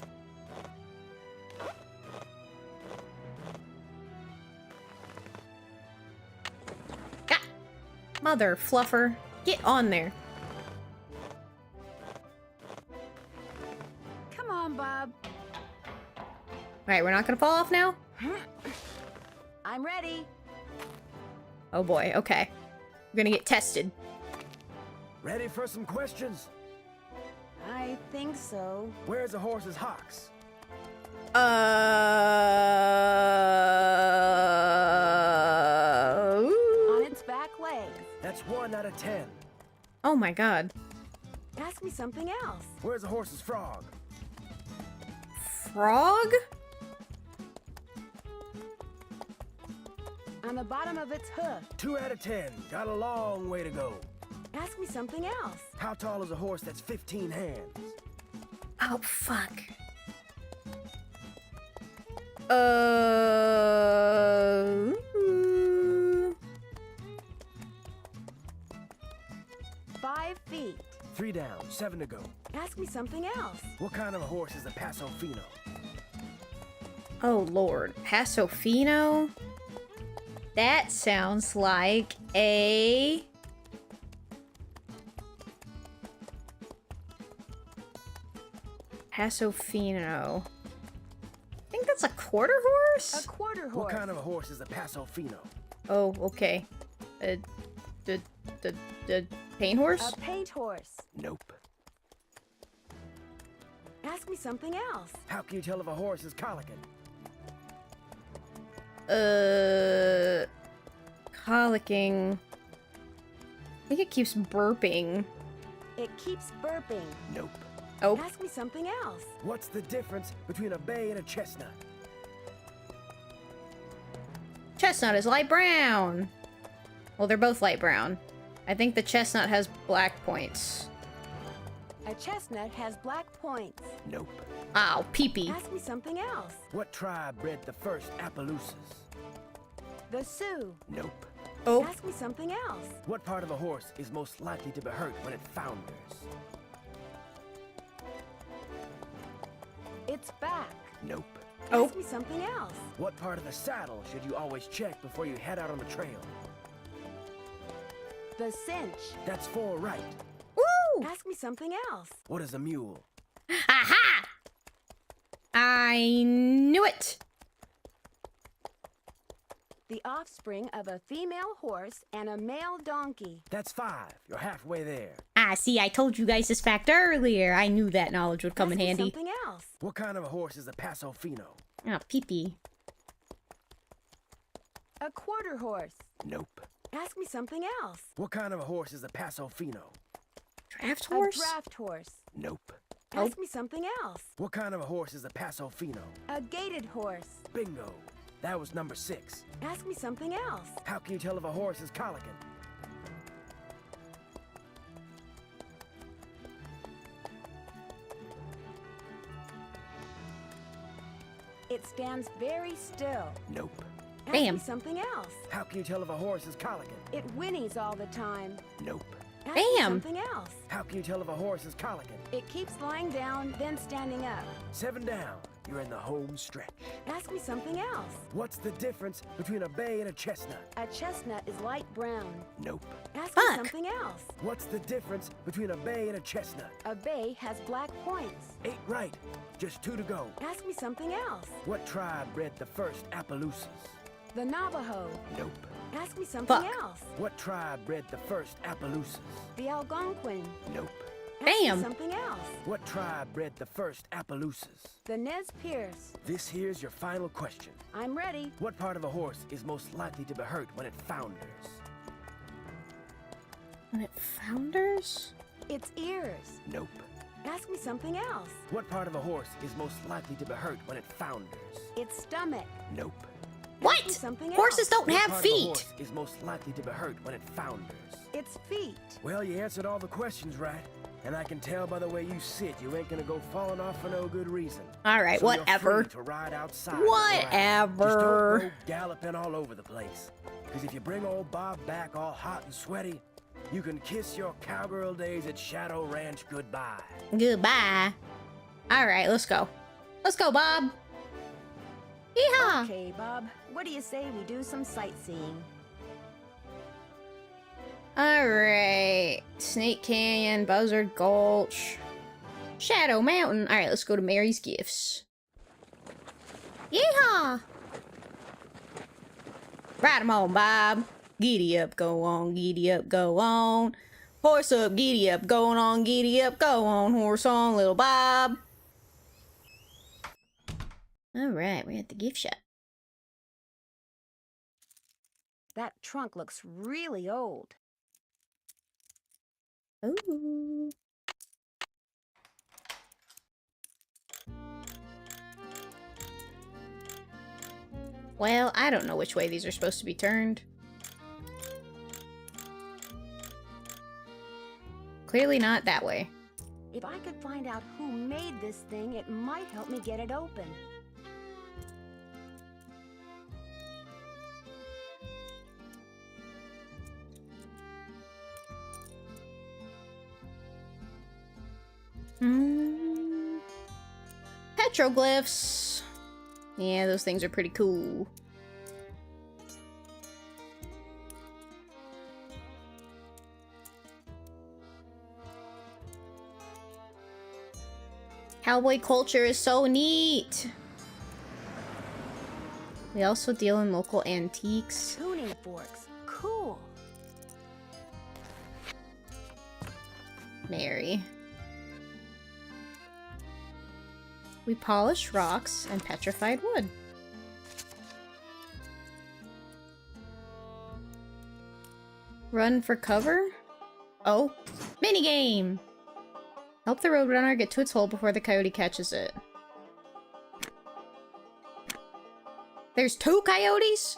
Ah. Mother fluffer. Get on there. Come on, Bob. Alright, we're not gonna fall off now? I'm ready. Oh boy, okay. We're gonna get tested. Ready for some questions? I think so. Where's the horse's hocks? On its back legs. That's 1 out of 10. Oh my god. Ask me something else. Where's the horse's frog? Frog? On the bottom of its hoof. 2 out of 10. Got a long way to go. Ask me something else. How tall is a horse that's 15 hands? Oh, fuck. 5 feet. 3 down, 7 to go. Ask me something else. What kind of a horse is a Paso Fino? Oh lord. Paso Fino? That sounds like a... Paso Fino. I think that's a quarter horse? A quarter horse. What kind of a horse is a Paso Fino? Oh, okay. The paint horse? A paint horse. Nope. Ask me something else. How can you tell if a horse is colicking? Colicking. I think it keeps burping. It keeps burping. Nope. Oh. Ask me something else. What's the difference between a bay and a chestnut? Chestnut is light brown. Well, they're both light brown. I think the chestnut has black points. A chestnut has black points. Nope. Ow, pee-pee. Ask me something else. What tribe bred the first Appaloosas? The Sioux. Nope. Oh. Ask me something else. What part of a horse is most likely to be hurt when it founders? Its back. Nope. Oh. Ask me something else. What part of the saddle should you always check before you head out on the trail? The cinch. That's 4 right. Woo! Ask me something else. What is a mule? Aha! I knew it. The offspring of a female horse and a male donkey. That's 5. You're halfway there. Ah, see, I told you guys this fact earlier. I knew that knowledge would come Ask in me handy. something else. What kind of a horse is a Paso Fino? Ah, pee-pee. A quarter horse. Nope. Ask me something else. What kind of a horse is a Paso Fino? Draft horse? A draft horse. Nope. Ask me something else. What kind of a horse is a Paso Fino? A gaited horse. Bingo. That was number 6. Ask me something else. How can you tell if a horse is colicky? It stands very still. Nope. Ask Bam. me something else. How can you tell if a horse is colicky? It whinnies all the time. Nope. Ask me Bam. something else. How can you tell if a horse is colicky? It keeps lying down, then standing up. 7 down. You're in the home stretch. Ask me something else. What's the difference between a bay and a chestnut? A chestnut is light brown. Nope. Ask Fuck. me something else. What's the difference between a bay and a chestnut? A bay has black points. 8 right. Just 2 to go. Ask me something else. What tribe bred the first Appaloosas? The Navajo. Nope. Ask me something Fuck. else. What tribe bred the first Appaloosas? The Algonquin. Nope. Ask Bam. me something else. What tribe bred the first Appaloosas? The Nez Perce. This here's your final question. I'm ready. What part of a horse is most likely to be hurt when it founders? When it founders? Its ears. Nope. Ask me something else. What part of a horse is most likely to be hurt when it founders? Its stomach. Nope. What? me something Horses else. don't What have part of a feet. horse is most likely to be hurt when it founders? Its feet. Well, you answered all the questions right. And I can tell by the way you sit, you ain't gonna go falling off for no good reason. All right, So you're whatever. free to ride outside. all right? Whatever. Just don't go galloping all over the place. Because if you bring old Bob back all hot and sweaty, you can kiss your cowgirl days at Shadow Ranch goodbye. Goodbye. All right, let's go. Let's go, Bob. Yeehaw. Okay, Bob. What do you say we do some sightseeing? All right. Snake Canyon, Buzzard Gulch, Shadow Mountain. All right, let's go to Mary's Gifts. Yeehaw. Ride 'em on, Bob. Giddy up, go on, giddy up, go on. Horse up, giddy up, going on, giddy up, go on, horse on, little Bob. All right, we're at the gift shop. That trunk looks really old. Ooh. Well, I don't know which way these are supposed to be turned. Clearly not that way. If I could find out who made this thing, it might help me get it open. Petroglyphs. Yeah, those things are pretty cool. Cowboy culture is so neat. We also deal in local antiques. Tuning forks. Cool. Mary. We polish rocks and petrified wood. Run for cover? Oh, minigame! Help the Roadrunner get to its hole before the coyote catches it. There's 2 coyotes?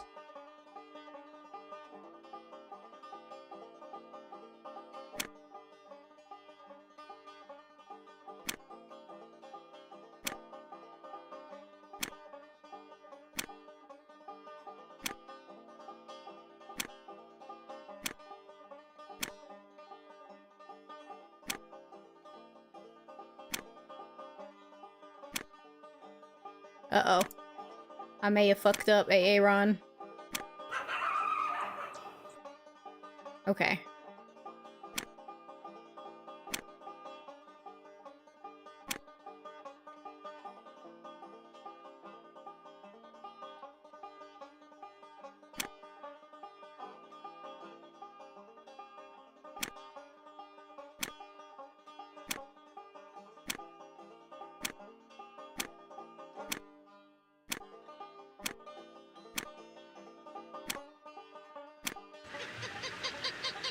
Uh-oh. I may have fucked up, Aaron. Okay.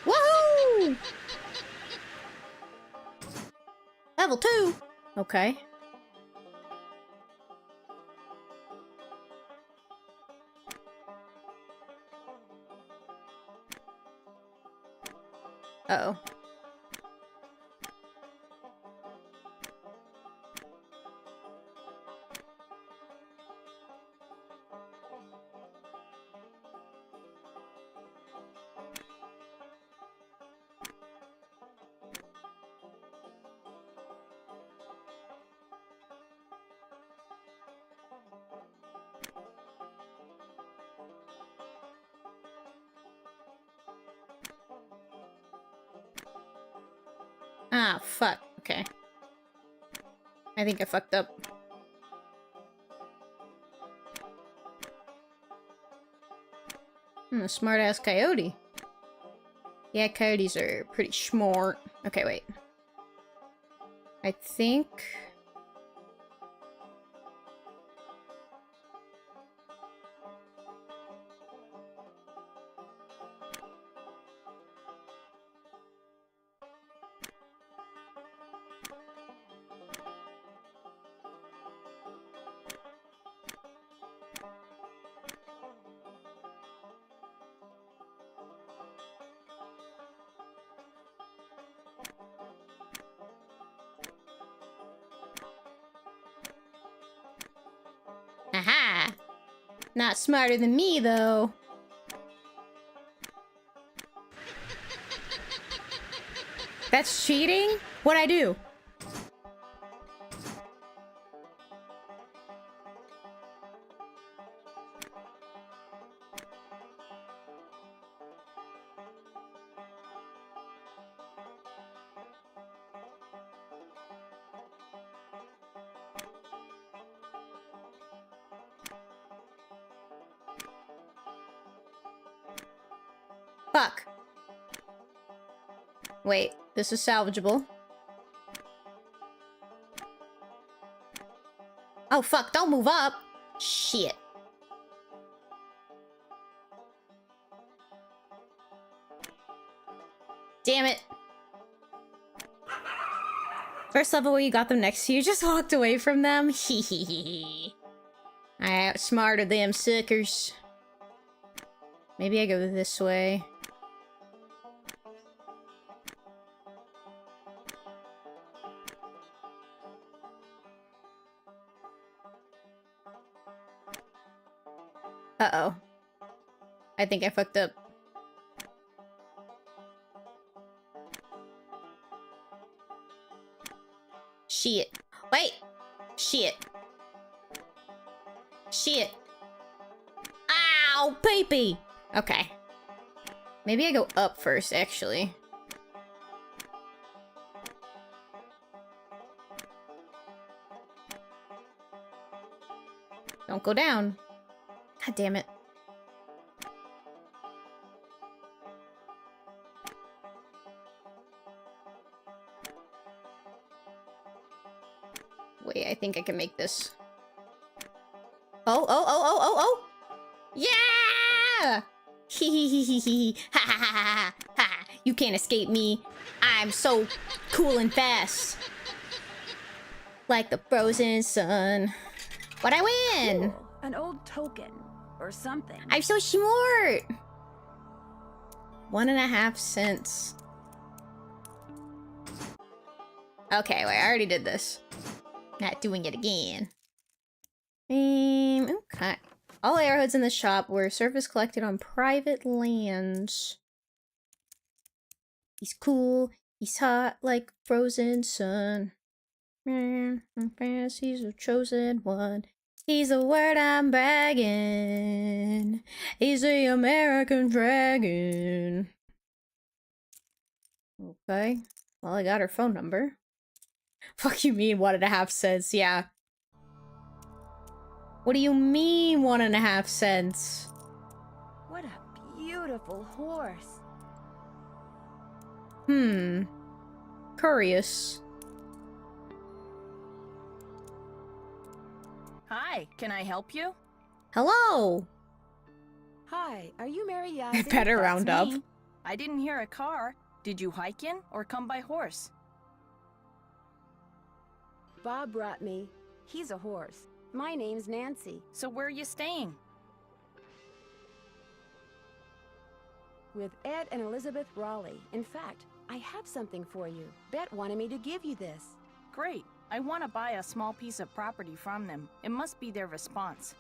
Woohoo! Level 2! Okay. Uh-oh. Ah, fuck. Okay. I think I fucked up. Smart-ass coyote. Yeah, coyotes are pretty smart. Okay, wait. I think... Aha! Not smarter than me, though. That's cheating? What'd I do? Fuck. Wait, this is salvageable. Oh fuck, don't move up! Shit. Damn it. First level where you got them next to you, just walked away from them? Hehehe. I outsmarted them suckers. Maybe I go this way. Uh-oh. I think I fucked up. Shit. Wait! Shit. Shit. Ow! Pee-pee! Okay. Maybe I go up first, actually. Don't go down. God damn it. Wait, I think I can make this. Oh, oh, oh, oh, oh, oh! Yeah! Hee hee hee hee hee. Ha ha ha ha ha. You can't escape me. I'm so cool and fast. Like the frozen sun. What I win? Cool. An old token or something. I'm so smart. 1.5 cents. Okay, wait, I already did this. Not doing it again. Okay. All arrowheads in the shop were surface collected on private lands. He's cool. He's hot like frozen sun. He's a chosen one. He's the word I'm bragging. He's the American dragon. Okay. Well, I got her phone number. Fuck you mean 1.5 cents? Yeah. What do you mean 1.5 cents? What a beautiful horse. Curious. Hi, can I help you? Hello. Hi, are you Mary Yazzie? Better round up. Me. I didn't hear a car. Did you hike in or come by horse? Bob brought me. He's a horse. My name's Nancy. So where are you staying? With Ed and Elizabeth Raleigh. In fact, I have something for you. Bet wanted me to give you this. Great. I want to buy a small piece of property from them. It must be their response.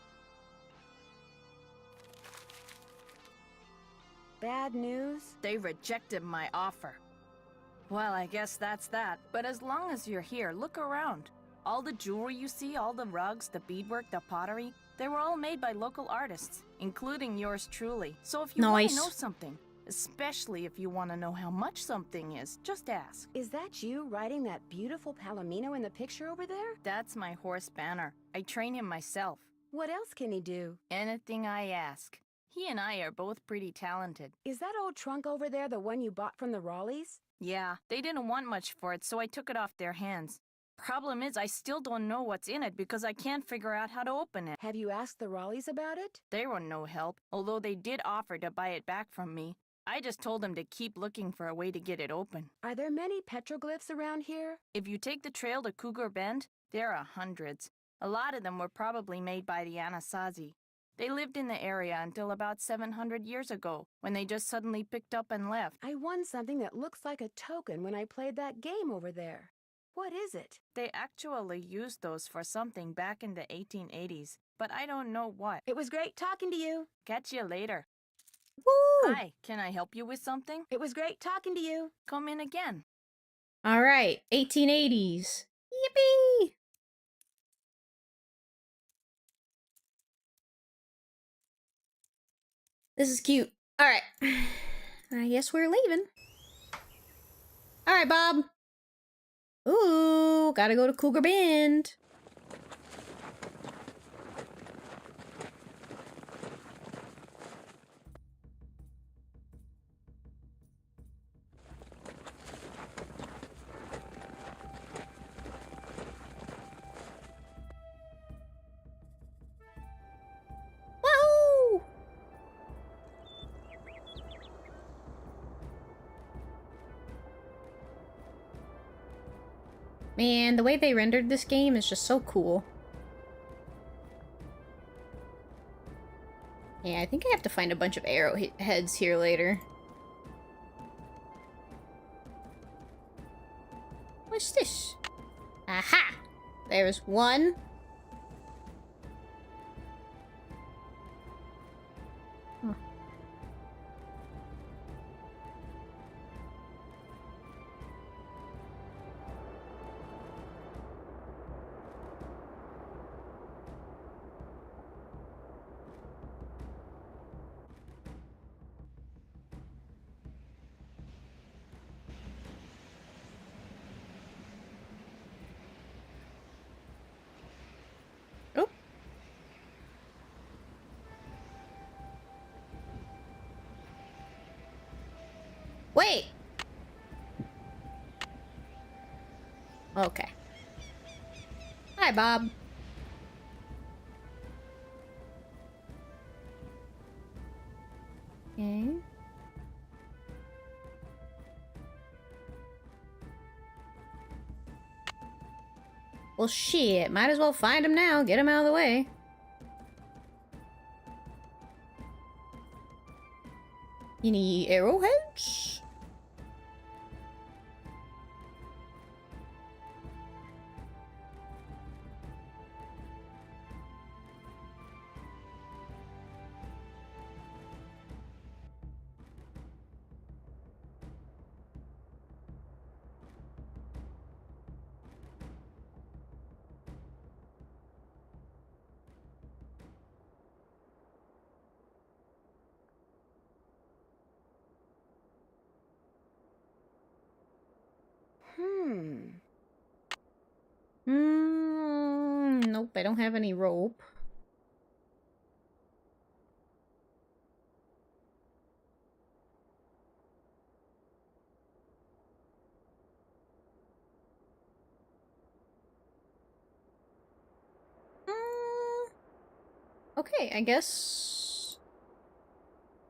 Bad news? They rejected my offer. Well, I guess that's that. But as long as you're here, look around. All the jewelry you see, all the rugs, the beadwork, the pottery, they were all made by local artists, including yours truly. So if you want to know something, especially if you want to know how much something is, just ask. Is that you riding that beautiful Palomino in the picture over there? That's my horse Banner. I train him myself. What else can he do? Anything I ask. He and I are both pretty talented. Is that old trunk over there the one you bought from the Raleighs? Yeah, they didn't want much for it, so I took it off their hands. Problem is, I still don't know what's in it because I can't figure out how to open it. Have you asked the Raleighs about it? They were no help, although they did offer to buy it back from me. I just told them to keep looking for a way to get it open. Are there many petroglyphs around here? If you take the trail to Cougar Bend, there are hundreds. A lot of them were probably made by the Anasazi. They lived in the area until about 700 years ago, when they just suddenly picked up and left. I won something that looks like a token when I played that game over there. What is it? They actually used those for something back in the 1880s, but I don't know what. It was great talking to you. Catch you later. Woo! Hi, can I help you with something? It was great talking to you. Come in again. All right, 1880s. Yippee! This is cute. All right. I guess we're leaving. All right, Bob. Ooh, gotta go to Cougar Bend. Wahoo! Man, the way they rendered this game is just so cool. Yeah, I think I have to find a bunch of arrowheads here later. What's this? Aha! There's one. Huh. Oh. Wait. Okay. Hi, Bob. Okay. Well, shit. Might as well find him now. Get him out of the way. Any arrowheads? Nope, I don't have any rope. Okay, I guess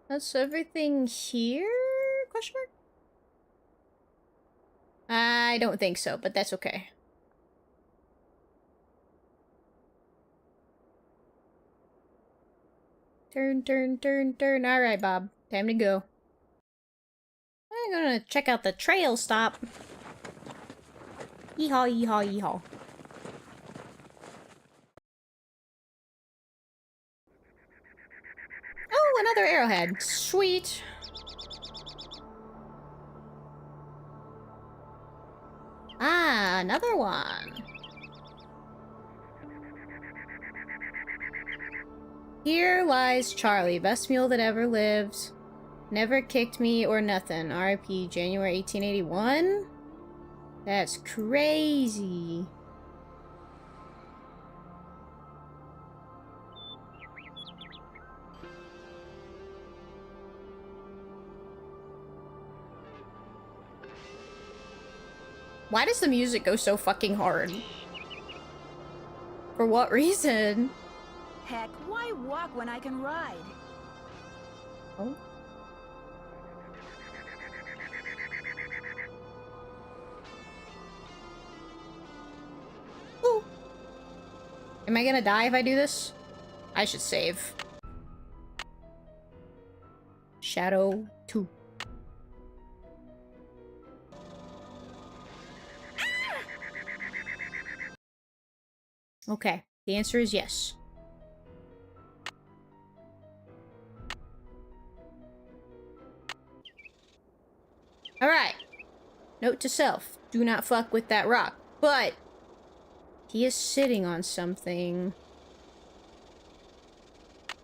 that's everything here? Question mark? I don't think so, but that's okay. Turn, turn, turn, turn. Alright, Bob. Time to go. I'm gonna check out the trail stop. Yeehaw, yeehaw, yeehaw. Oh, another arrowhead. Sweet. Ah, another one. Here lies Charlie, best mule that ever lived. Never kicked me or nothing. R.I.P. January 1881? That's crazy. Why does the music go so fucking hard? For what reason? Heck, why walk when I can ride? Oh. Ooh. Am I gonna die if I do this? I should save. Shadow 2. Okay, the answer is yes. Alright. Note to self, do not fuck with that rock. But he is sitting on something.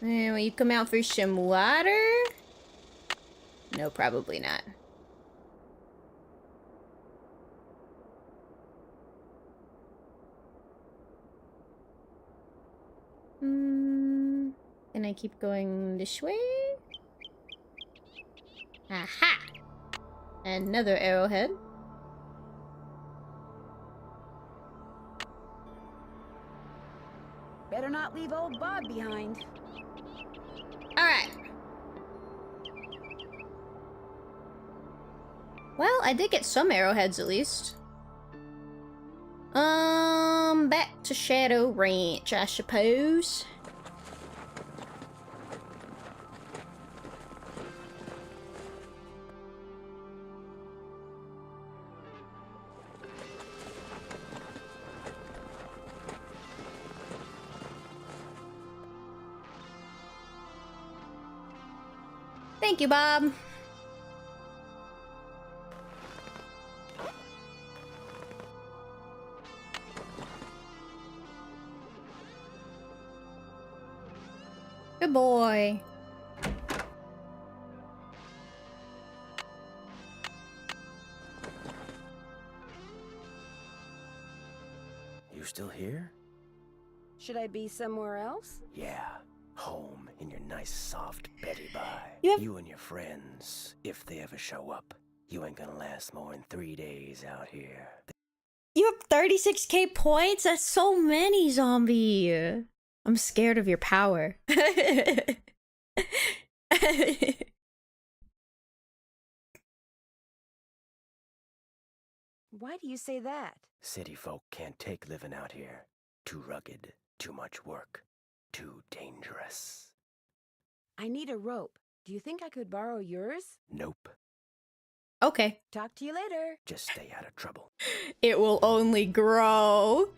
And will you come out for some water? No, probably not. Can I keep going this way? Aha! Another arrowhead. Better not leave old Bob behind. Alright. Well, I did get some arrowheads at least. Back to Shadow Ranch, I suppose. Thank you, Bob. Good boy. You still here? Should I be somewhere else? Yeah. Home in your nice soft Betty Bye. Yep. You and your friends, if they ever show up, you ain't gonna last more than 3 days out here. You have 36k points? That's so many, zombie. I'm scared of your power. Why do you say that? City folk can't take living out here. Too rugged, too much work, too dangerous. I need a rope. Do you think I could borrow yours? Nope. Okay. Talk to you later. Just stay out of trouble. It will only grow.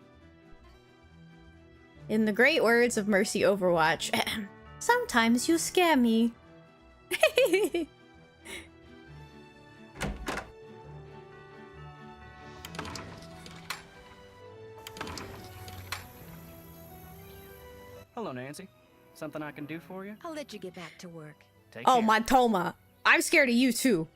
In the great words of Mercy Overwatch, sometimes you scare me. Hello, Nancy. Something I can do for you? I'll let you get back to work. Take Oh, care. my Toma. I'm scared of you too.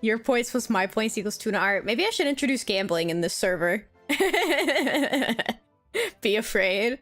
Your points plus my points equals tuna art. Maybe I should introduce gambling in this server. Be afraid.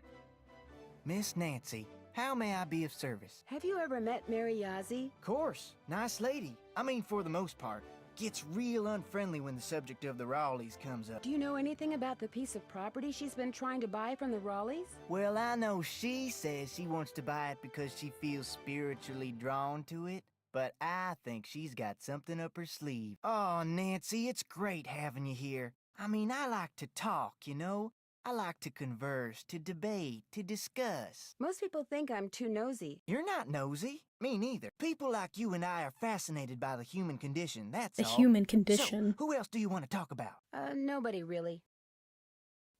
Miss Nancy, how may I be of service? Have you ever met Mary Yazzie? Course, nice lady. I mean, for the most part. Gets real unfriendly when the subject of the Raleighs comes up. Do you know anything about the piece of property she's been trying to buy from the Raleighs? Well, I know she says she wants to buy it because she feels spiritually drawn to it. But I think she's got something up her sleeve. Oh, Nancy, it's great having you here. I mean, I like to talk, you know? I like to converse, to debate, to discuss. Most people think I'm too nosy. You're not nosy. Me neither. People like you and I are fascinated by the human condition, that's The all. human condition. So, who else do you want to talk about? Nobody really.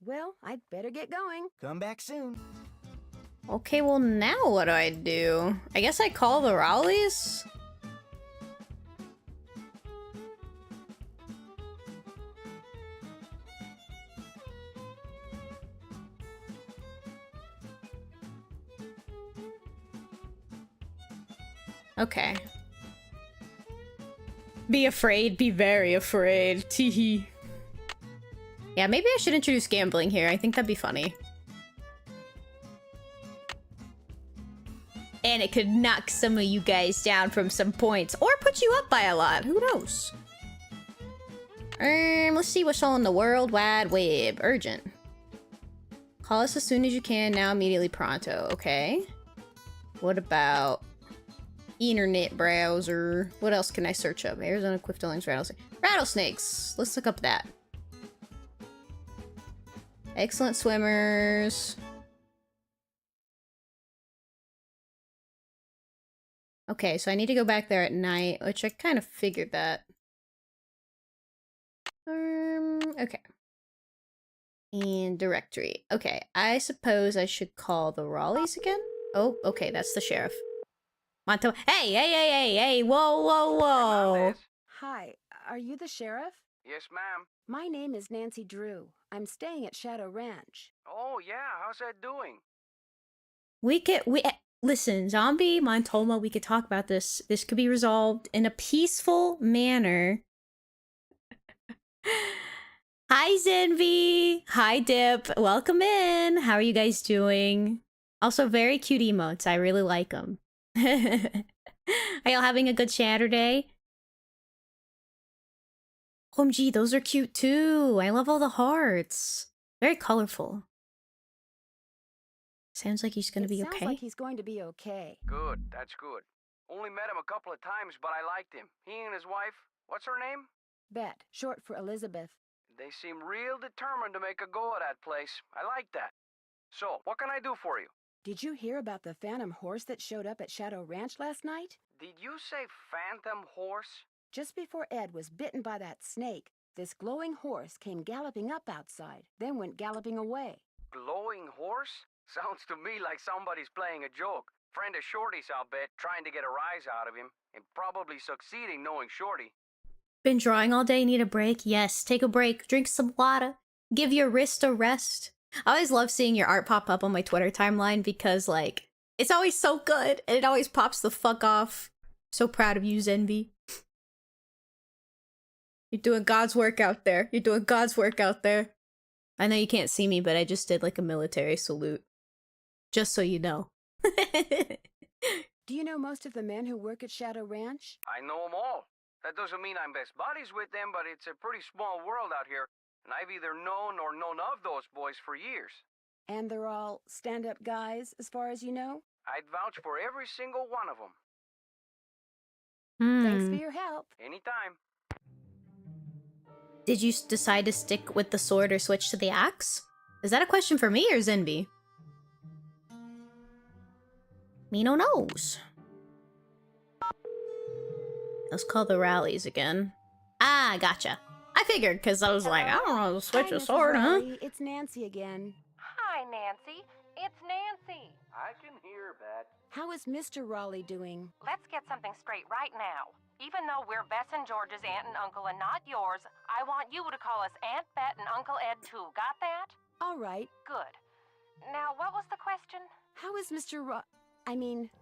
Well, I'd better get going. Come back soon. Okay, well now what do I do? I guess I call the Raleighs? Okay. Be afraid, be very afraid. Teehee. Yeah, maybe I should introduce gambling here. I think that'd be funny. And it could knock some of you guys down from some points. Or put you up by a lot. Who knows? Let's see what's on the World Wide Web. Urgent. Call us as soon as you can. Now, immediately, pronto. Okay. What about... internet browser? What else can I search up? Arizona Quiftolings rattlesnakes. Rattlesnakes! Let's look up that. Excellent swimmers. Okay, so I need to go back there at night, which I kind of figured that. Okay. And directory. Okay, I suppose I should call the Raleighs again? Oh, okay, that's the sheriff. Monto. Hey, whoa, whoa, whoa. Hi, are you the sheriff? Yes, ma'am. My name is Nancy Drew. I'm staying at Shadow Ranch. Oh, yeah, how's that doing? Listen, Zombie, Montoma, we could talk about this. This could be resolved in a peaceful manner. Hi, Zenvi. Hi, Dip. Welcome in. How are you guys doing? Also, very cute emotes. I really like them. Are y'all having a good Saturday? OMG, those are cute too. I love all the hearts. Very colorful. Sounds like he's gonna be okay. Sounds like he's going to be okay. Good, that's good. Only met him a couple of times, but I liked him. He and his wife, what's her name? Bet, short for Elizabeth. They seem real determined to make a go of that place. I like that. So, what can I do for you? Did you hear about the phantom horse that showed up at Shadow Ranch last night? Did you say phantom horse? Just before Ed was bitten by that snake, this glowing horse came galloping up outside, then went galloping away. Glowing horse? Sounds to me like somebody's playing a joke. Friend of Shorty's, I'll bet, trying to get a rise out of him, and probably succeeding knowing Shorty. Been drawing all day, need a break? Yes, take a break, drink some water, give your wrist a rest. I always love seeing your art pop up on my Twitter timeline because, like, it's always so good, and it always pops the fuck off. So proud of you, Zenvi. You're doing God's work out there. You're doing God's work out there. I know you can't see me, but I just did, like, a military salute. Just so you know. Do you know most of the men who work at Shadow Ranch? I know them all. That doesn't mean I'm best buddies with them, but it's a pretty small world out here, and I've either known or known of those boys for years. And they're all stand-up guys, as far as you know? I'd vouch for every single one of them. Thanks for Hmm. your help. Anytime. Did you decide to stick with the sword or switch to the axe? Is that a question for me or Zenby? Me no knows. Let's call the rallies again. Ah, gotcha. I figured, because I was like, I don't know how to switch Hi, a Mrs. sword, huh? Raleigh. It's Nancy again. Hi, Nancy. It's Nancy. I can hear, Bet. How is Mr. Raleigh doing? Let's get something straight right now. Even though we're Bess and George's aunt and uncle and not yours, I want you to call us Aunt Bet and Uncle Ed too. Got that? All right. Good. Now, what was the question? How is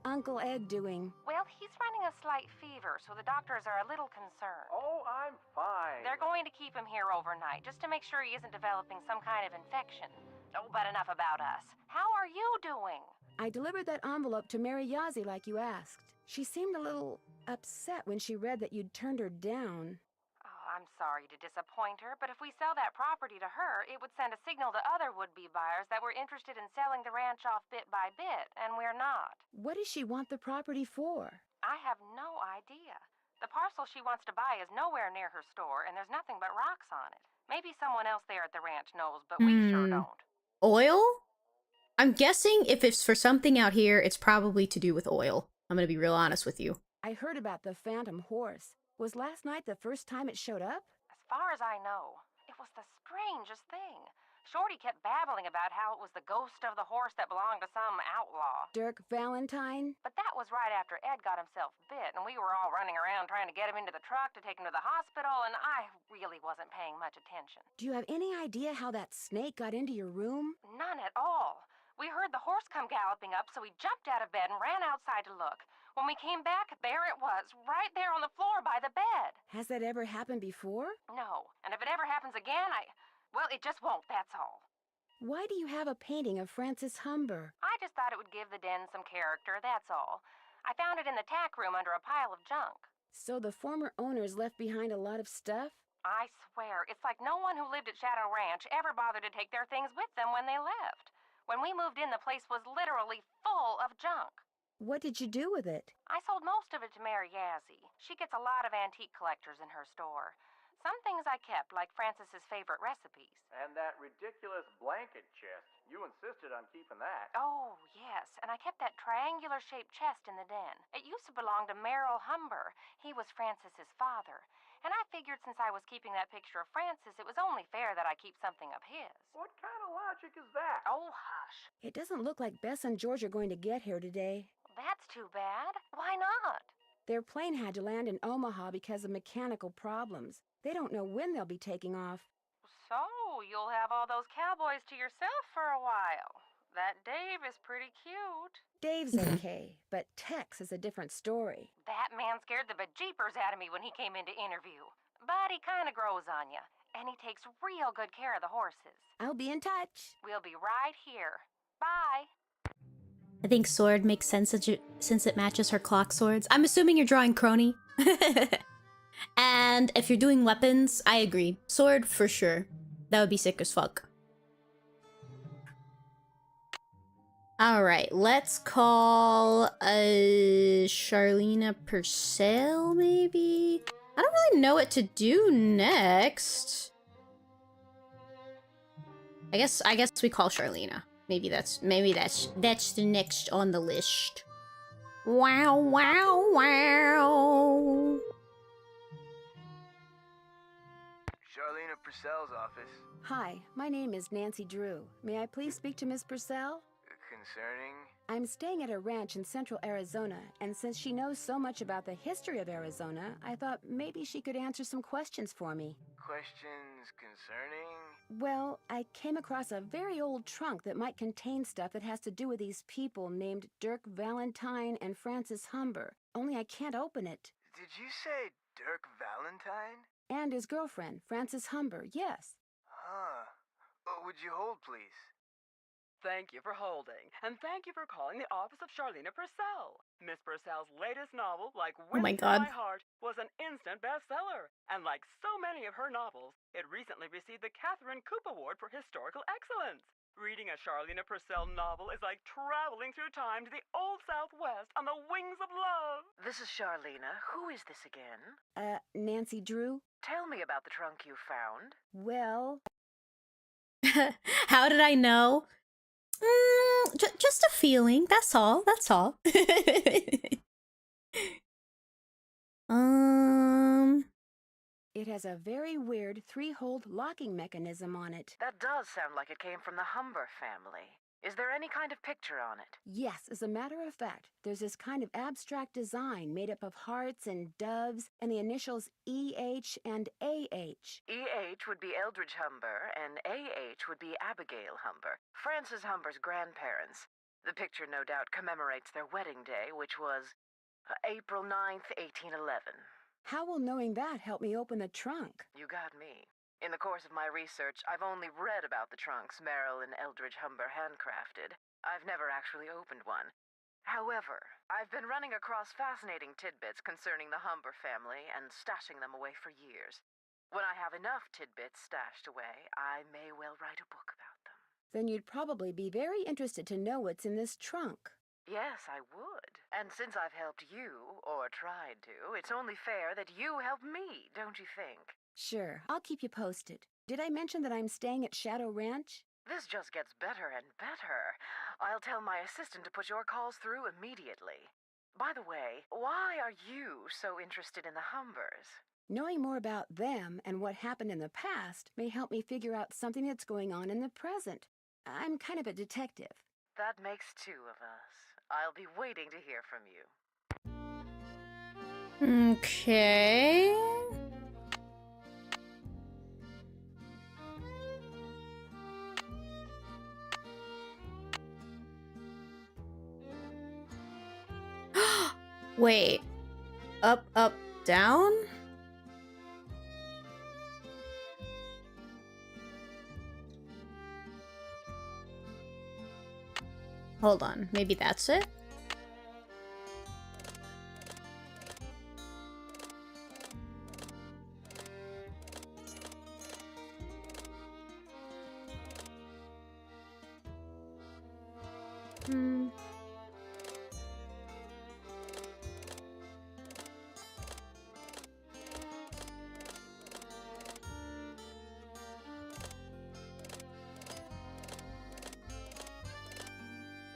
Uncle Ed doing? Well, he's running a slight fever, so the doctors are a little concerned. Oh, I'm fine. They're going to keep him here overnight, just to make sure he isn't developing some kind of infection. Oh, but enough about us. How are you doing? I delivered that envelope to Mary Yazzie like you asked. She seemed a little upset when she read that you'd turned her down. Oh, I'm sorry to disappoint her, but if we sell that property to her, it would send a signal to other would-be buyers that we're interested in selling the ranch off bit by bit, and we're not. What does she want the property for? I have no idea. The parcel she wants to buy is nowhere near her store, and there's nothing but rocks on it. Maybe someone else there at the ranch knows, but we sure don't. Oil? I'm guessing if it's for something out here, it's probably to do with oil. I'm gonna be real honest with you. I heard about the phantom horse. Was last night the first time it showed up? As far as I know, it was the strangest thing. Shorty kept babbling about how it was the ghost of the horse that belonged to some outlaw. Dirk Valentine? But that was right after Ed got himself bit, and we were all running around trying to get him into the truck to take him to the hospital, and I really wasn't paying much attention. Do you have any idea how that snake got into your room? None at all. We heard the horse come galloping up, so we jumped out of bed and ran outside to look. When we came back, there it was, right there on the floor by the bed. Has that ever happened before? No, and if it ever happens again, well, it just won't, that's all. Why do you have a painting of Francis Humber? I just thought it would give the den some character, that's all. I found it in the tack room under a pile of junk. So the former owners left behind a lot of stuff? I swear, it's like no one who lived at Shadow Ranch ever bothered to take their things with them when they left. When we moved in, the place was literally full of junk. What did you do with it? I sold most of it to Mary Yazzie. She gets a lot of antique collectors in her store. Some things I kept, like Francis's favorite recipes. And that ridiculous blanket chest. You insisted on keeping that. Oh, yes, and I kept that triangular-shaped chest in the den. It used to belong to Merrill Humber. He was Francis's father. And I figured since I was keeping that picture of Francis, it was only fair that I keep something of his. What kind of logic is that? Oh, hush. It doesn't look like Bess and George are going to get here today. That's too bad. Why not? Their plane had to land in Omaha because of mechanical problems. They don't know when they'll be taking off. So, you'll have all those cowboys to yourself for a while. That Dave is pretty cute. Dave's okay, but Tex is a different story. That man scared the bejeepers out of me when he came in to interview. But he kind of grows on you, and he takes real good care of the horses. I'll be in touch. We'll be right here. Bye. I think sword makes sense since it matches her clock swords. I'm assuming you're drawing Crony. And if you're doing weapons, I agree. Sword for sure. That would be sick as fuck. Alright, let's call Charlena Purcell, maybe? I don't really know what to do next. I guess we call Charlena. Maybe that's the next on the list. Wow, wow, wow. Charlena Purcell's office. Hi, my name is Nancy Drew. May I please speak to Miss Purcell? Concerning? I'm staying at a ranch in central Arizona, and since she knows so much about the history of Arizona, I thought maybe she could answer some questions for me. Questions concerning? Well, I came across a very old trunk that might contain stuff that has to do with these people named Dirk Valentine and Francis Humber. Only I can't open it. Did you say Dirk Valentine? And his girlfriend, Francis Humber, yes. Huh. Would you hold, please? Thank you for holding, and thank you for calling the office of Charlena Purcell. Miss Purcell's latest novel, Like Oh my Wind in God. My Heart, was an instant bestseller. And like so many of her novels, it recently received the Catherine Coop Award for Historical Excellence. Reading a Charlena Purcell novel is like traveling through time to the old Southwest on the wings of love. This is Charlena. Who is this again? Nancy Drew? Tell me about the trunk you found. Well, How did I know? Just a feeling. That's all. That's all. it has a very weird 3-hole locking mechanism on it. That does sound like it came from the Humber family. Is there any kind of picture on it? Yes, as a matter of fact, there's this kind of abstract design made up of hearts and doves and the initials EH and AH. EH would be Eldridge Humber, and AH would be Abigail Humber, Frances Humber's grandparents. The picture no doubt commemorates their wedding day, which was April 9th, 1811. How will knowing that help me open the trunk? You got me. In the course of my research, I've only read about the trunks Merrill and Eldridge Humber handcrafted. I've never actually opened one. However, I've been running across fascinating tidbits concerning the Humber family and stashing them away for years. When I have enough tidbits stashed away, I may well write a book about them. Then you'd probably be very interested to know what's in this trunk. Yes, I would. And since I've helped you, or tried to, it's only fair that you help me, don't you think? Sure, I'll keep you posted. Did I mention that I'm staying at Shadow Ranch? This just gets better and better. I'll tell my assistant to put your calls through immediately. By the way, why are you so interested in the Humbers? Knowing more about them and what happened in the past may help me figure out something that's going on in the present. I'm kind of a detective. That makes two of us. I'll be waiting to hear from you. Okay. Wait. Up, up, down? Hold on, maybe that's it?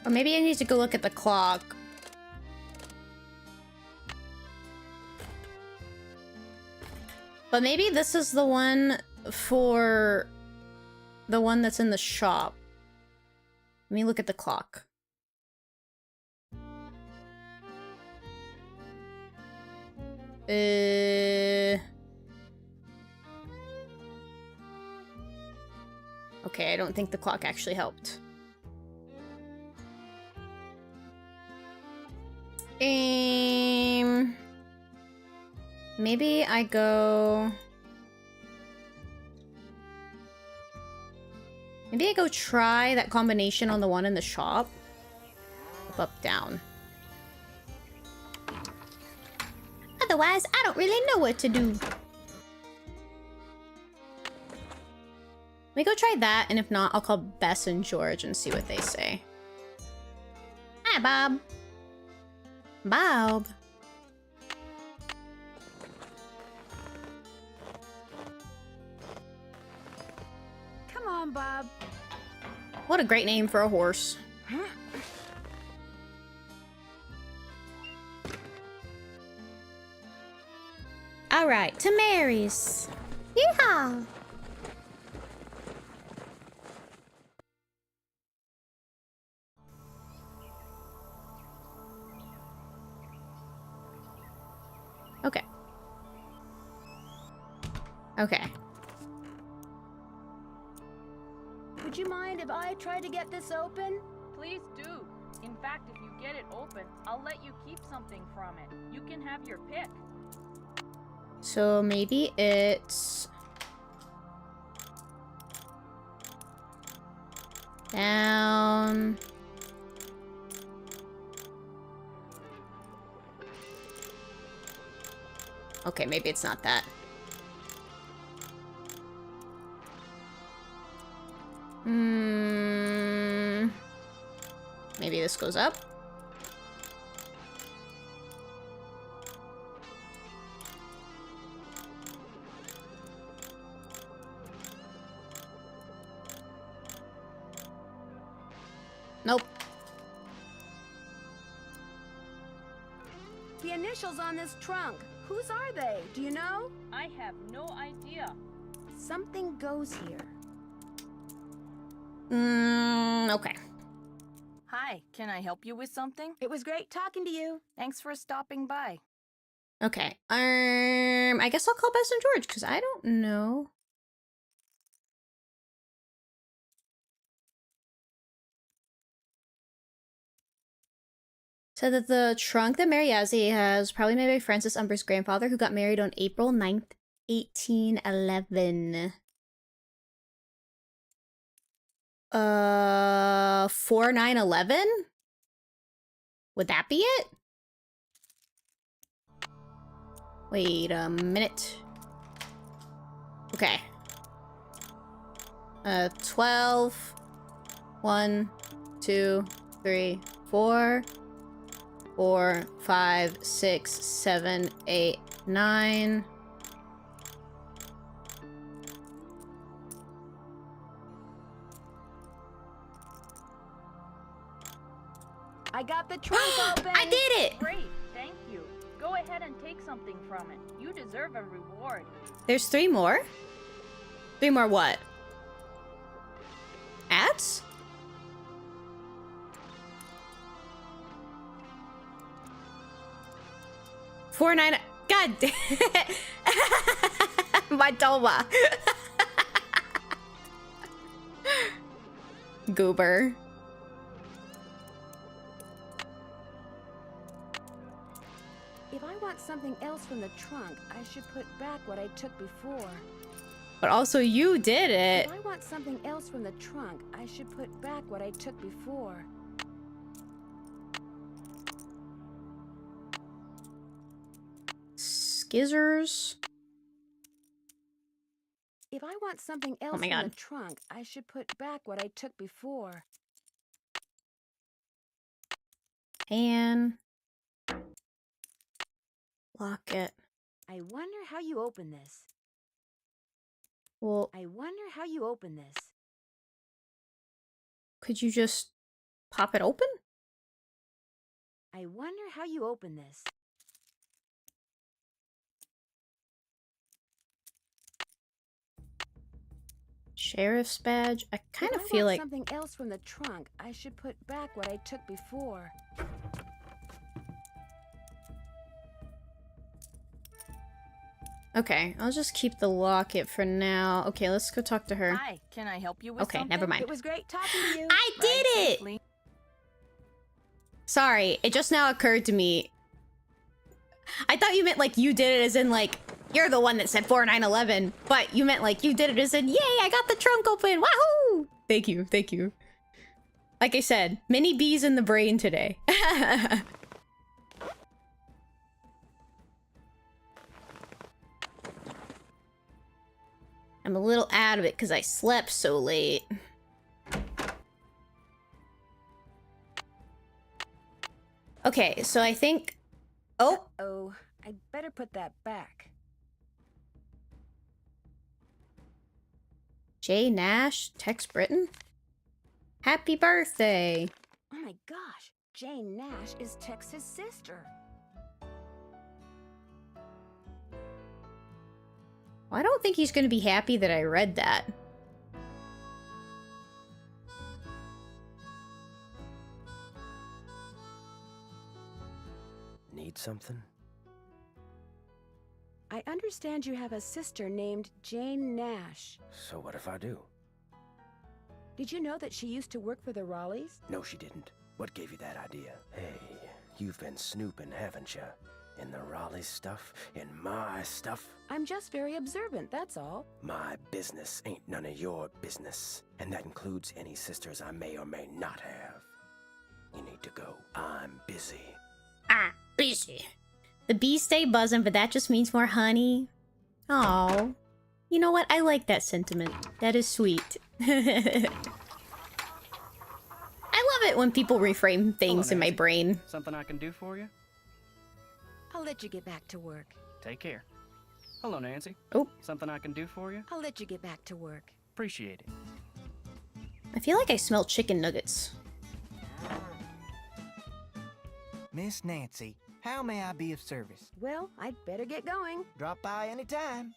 Or maybe I need to go look at the clock. But maybe this is the one for the one that's in the shop. Let me look at the clock. Okay, I don't think the clock actually helped. Maybe I go... Maybe I go try that combination on the one in the shop. Up, down. Otherwise, I don't really know what to do. Let me go try that, and if not, I'll call Bess and George and see what they say. Hi, Bob. Bob. Come on, Bob. What a great name for a horse. All right, to Mary's. Yeehaw! Okay. Okay. Would you mind if I try to get this open? Please do. In fact, if you get it open, I'll let you keep something from it. You can have your pick. So maybe it's... down... Okay, maybe it's not that. this goes up. Nope. The initials on this trunk. Whose are they? Do you know? I have no idea. Something goes here. Okay. Hi, can I help you with something? It was great talking to you. Thanks for stopping by. Okay. I guess I'll call Bess and George, because I don't know. Said that the trunk that Mary Yazzie has probably made by Francis Umber's grandfather, who got married on April 9th, 1811. 4911? Would that be it? Wait a minute. Okay. 12. 1, 2, 3, 4. 4, 5, 6, 7, 8, 9. I got the trunk open. I did it! Great, thank you. Go ahead and take something from it. You deserve a reward. There's 3 more? 3 more what? Ads? $4.99. God damn it. My Dolma. Goober. If I want something else from the trunk, I should put back what I took before. But also you did it. If I want something else from the trunk, I should put back what I took before. Skizzers. If I want something else my from God. the trunk, I should put back what I took before. And lock it. I wonder how you open this. Well, I wonder how you open this. could you just pop it open? I wonder how you open this. Sheriff's badge. I kind If of I feel want like something else from the trunk, I should put back what I took before. okay, I'll just keep the locket for now. Okay, let's go talk to her. Hi, can I help you with Okay, something? never mind. It was great talking to you. I did Ride it! safely. Sorry, it just now occurred to me. I thought you meant like you did it as in like you're the one that said 4911, but you meant like you did it as in yay, I got the trunk open. Wahoo! Thank you, thank you. Like I said, many bees in the brain today. I'm a little out of it because I slept so late. Okay, so I think... Oh! Oh, I'd better put that back. Jay Nash, Tex Britton? Happy birthday! Oh my gosh, Jane Nash is Tex's sister. Well, I don't think he's gonna be happy that I read that. Need something? I understand you have a sister named Jane Nash. So what if I do? Did you know that she used to work for the Raleighs? No, she didn't. What gave you that idea? Hey, you've been snooping, haven't you? In the Raleigh stuff? In my stuff? I'm just very observant, that's all. My business ain't none of your business. And that includes any sisters I may or may not have. You need to go. I'm busy. Ah, busy. The bees stay buzzing, but that just means more honey. Oh, you know what? I like that sentiment. That is sweet. I love it when people reframe things in my Nancy. brain. Something I can do for you? I'll let you get back to work. Take care. Hello, Nancy. Oh. Something I can do for you? I'll let you get back to work. Appreciate it. I feel like I smell chicken nuggets. Miss Nancy, how may I be of service? Well, I'd better get going. Drop by anytime.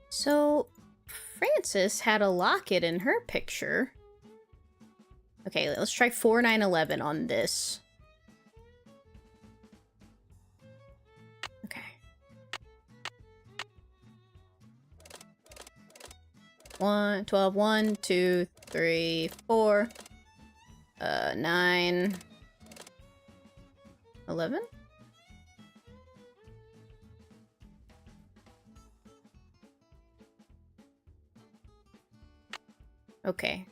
So, Frances had a locket in her picture. Okay, let's try 4911 on this. Okay. 12, 1, 2, 3, 4. 9. 11? Okay.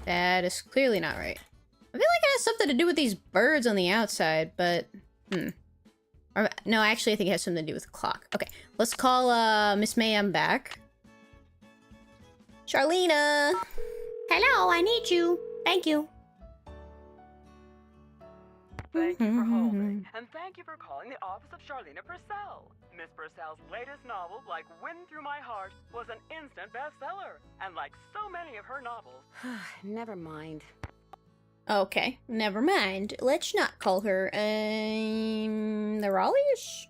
That is clearly not right. I feel like it has something to do with these birds on the outside, but... Or, no, actually, I think it has something to do with the clock. Okay, let's call, Miss Mayhem back. Charlena! Hello, I need you. Thank you. Thank you for holding, and thank you for calling the office of Charlena Purcell. Miss Purcell's latest novel, Like Wind Through My Heart, was an instant bestseller. And like so many of her novels... Never mind. Okay, never mind. Let's not call her, the Raleighs?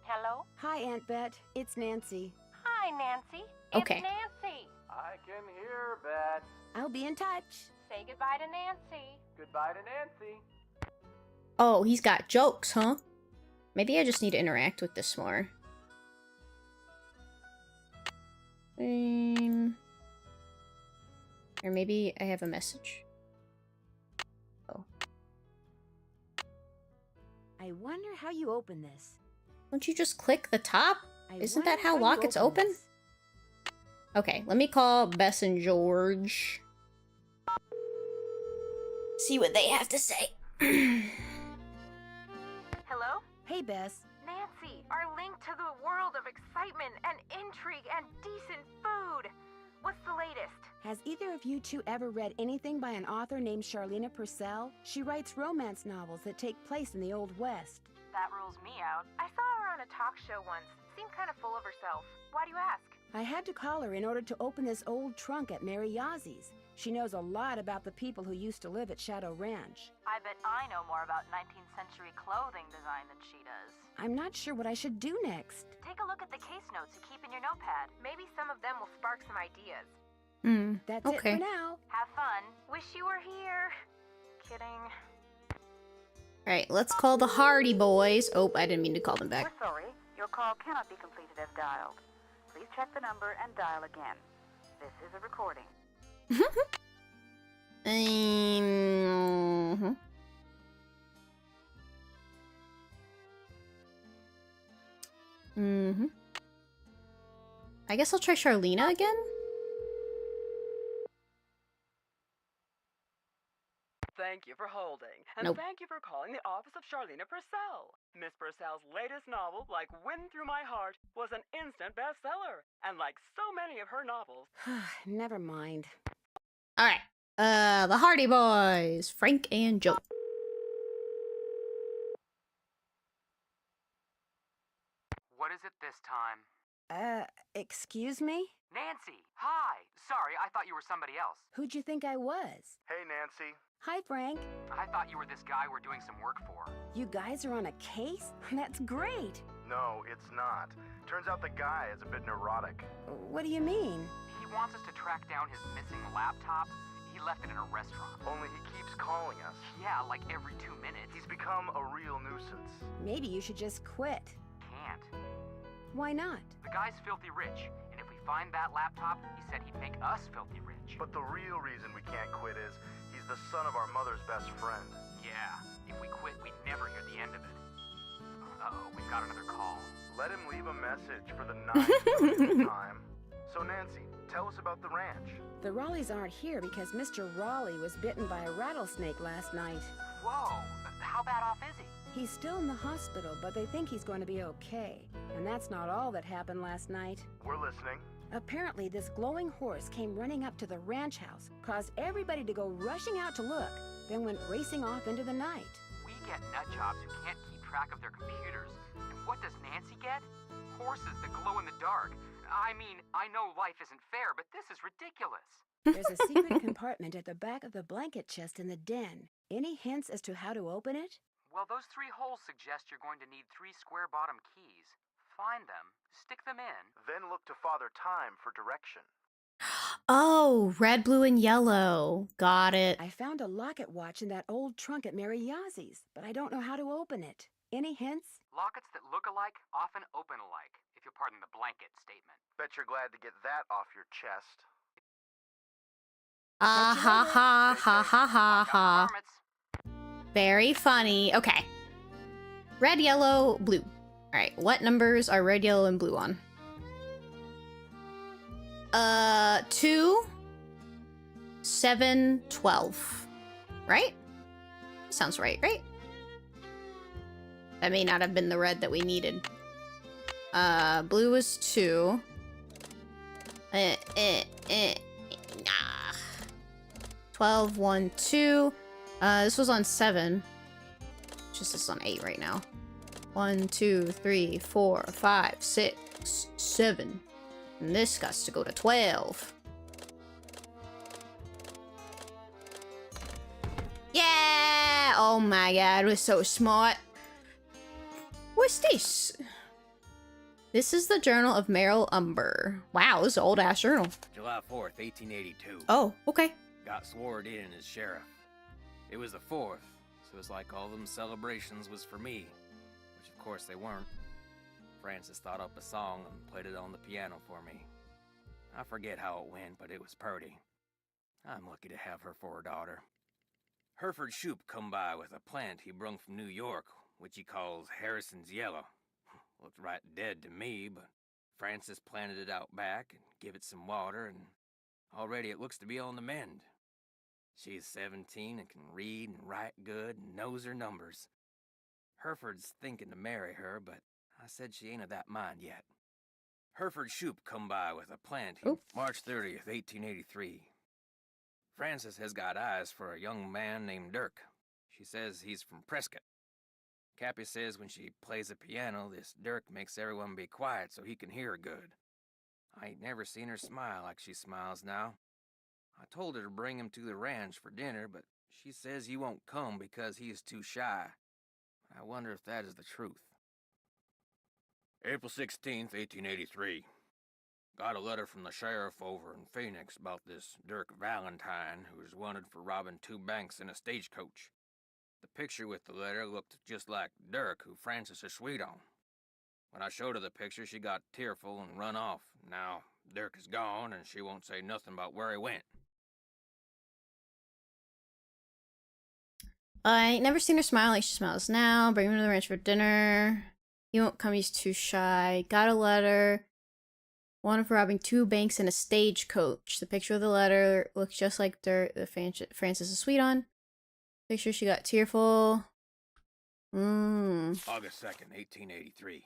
Hello? Hi, Aunt Bet. It's Nancy. Hi, Nancy. Okay. It's Nancy. I can hear, Bet. I'll be in touch. Say goodbye to Nancy. Goodbye to Nancy. Oh, he's got jokes, huh? Maybe I just need to interact with this more. Or maybe I have a message. Oh. I wonder how you open this. Don't you just click the top? Isn't that wonder how you lockets open? this. Okay, let me call Bess and George. See what they have to say. Hello? Hey, Bess. Nancy, our link to the world of excitement and intrigue and decent food. What's the latest? Has either of you two ever read anything by an author named Charlena Purcell? She writes romance novels that take place in the Old West. That rules me out. I saw her on a talk show once. Seemed kind of full of herself. Why do you ask? I had to call her in order to open this old trunk at Mary Yazzie. She knows a lot about the people who used to live at Shadow Ranch. I bet I know more about 19th century clothing design than she does. I'm not sure what I should do next. Take a look at the case notes you keep in your notepad. Maybe some of them will spark some ideas. That's okay. it for now. Have fun. Wish you were here. Kidding. Alright, let's call the Hardy Boys. Oh, I didn't mean to call them back. We're sorry. Your call cannot be completed as dialed. Please check the number and dial again. This is a recording. I guess I'll try Charlena again? Thank you for holding, and Nope. thank you for calling the office of Charlena Purcell. Miss Purcell's latest novel, Like Wind Through My Heart, was an instant bestseller. And like so many of her novels... Never mind. Alright. The Hardy Boys. Frank and Joe. What is it this time? Excuse me? Nancy, hi. Sorry, I thought you were somebody else. Who'd you think I was? Hey, Nancy. Hi, Frank. I thought you were this guy we're doing some work for. You guys are on a case? That's great. No, it's not. Turns out the guy is a bit neurotic. What do you mean? He wants us to track down his missing laptop. He left it in a restaurant. Only he keeps calling us. Yeah, like every 2 minutes. He's become a real nuisance. Maybe you should just quit. Can't. Why not? The guy's filthy rich, and if we find that laptop, he said he'd make us filthy rich. But the real reason we can't quit is he's the son of our mother's best friend. Yeah, if we quit, we'd never hear the end of it. Uh-oh, we've got another call. Let him leave a message for the 9th time. So, Nancy, tell us about the ranch. The Raleighs aren't here because Mr. Raleigh was bitten by a rattlesnake last night. Whoa, how bad off is he? He's still in the hospital, but they think he's going to be okay. And that's not all that happened last night. We're listening. Apparently, this glowing horse came running up to the ranch house, caused everybody to go rushing out to look, then went racing off into the night. We get nut jobs who can't keep track of their computers. And what does Nancy get? Horses that glow in the dark. I mean, I know life isn't fair, but this is ridiculous. There's a secret compartment at the back of the blanket chest in the den. Any hints as to how to open it? Well, those 3 holes suggest you're going to need 3 square bottom keys. Find them, stick them in. Then look to Father Time for direction. Oh, red, blue, and yellow. Got it. I found a locket watch in that old trunk at Mary Yazzie, but I don't know how to open it. Any hints? Lockets that look alike often open alike, if you'll pardon the blanket statement. Bet you're glad to get that off your chest. Ah ha ha ha ha ha ha. Very funny. Okay. Red, yellow, blue. Alright, what numbers are red, yellow, and blue on? 2, 7, 12. Right? Sounds right, right? That may not have been the red that we needed. Blue was 2. Nah. 12, 1, 2. This was on 7. Just this is on 8 right now. 1, 2, 3, 4, 5, 6, 7. And this got to go to 12. Yeah! Oh my god, we're so smart. What's this? This is the Journal of Merrill Umber. Wow, this is an old-ass journal. July 4th, 1882. Oh, okay. Got sworn in as sheriff. It was the 4th, so it's like all them celebrations was for me. Which of course they weren't. Frances thought up a song and played it on the piano for me. I forget how it went, but it was purty. I'm lucky to have her for a daughter. Hereford Shoup come by with a plant he brung from New York, which he calls Harrison's Yellow. Looked right dead to me, but Frances planted it out back and give it some water, and already it looks to be on the mend. She's 17 and can read and write good and knows her numbers. Hereford's thinking to marry her, but I said she ain't of that mind yet. Hereford Shoup come by with a plant March 30th, 1883. Frances has got eyes for a young man named Dirk. She says he's from Prescott. Cappy says when she plays the piano, this Dirk makes everyone be quiet so he can hear her good. I ain't never seen her smile like she smiles now. I told her to bring him to the ranch for dinner, but she says he won't come because he is too shy. I wonder if that is the truth. April 16th, 1883. Got a letter from the sheriff over in Phoenix about this Dirk Valentine, who is wanted for robbing 2 banks in a stagecoach. The picture with the letter looked just like Dirk, who Frances is sweet on. When I showed her the picture, she got tearful and run off. Now, Dirk is gone, and she won't say nothing about where he went. I ain't never seen her smile like she smiles now. Bring him to the ranch for dinner. He won't come, he's too shy. Got a letter. Wanted for robbing 2 banks in a stagecoach. The picture of the letter looks just like Dirk that Frances is sweet on. Picture she got tearful. August 2nd, 1883.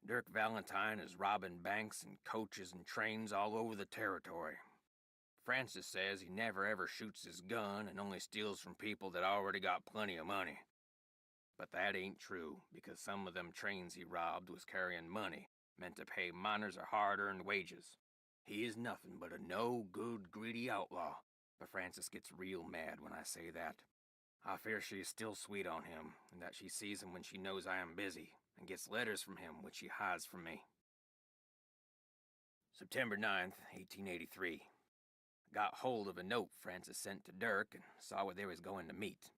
Dirk Valentine is robbing banks and coaches and trains all over the territory. Frances says he never ever shoots his gun and only steals from people that already got plenty of money. But that ain't true, because some of them trains he robbed was carrying money, meant to pay miners a hard-earned wages. He is nothing but a no-good, greedy outlaw, but Frances gets real mad when I say that. I fear she is still sweet on him, and that she sees him when she knows I am busy, and gets letters from him which she hides from me. September 9th, 1883. Got hold of a note Frances sent to Dirk and saw where they was going to meet.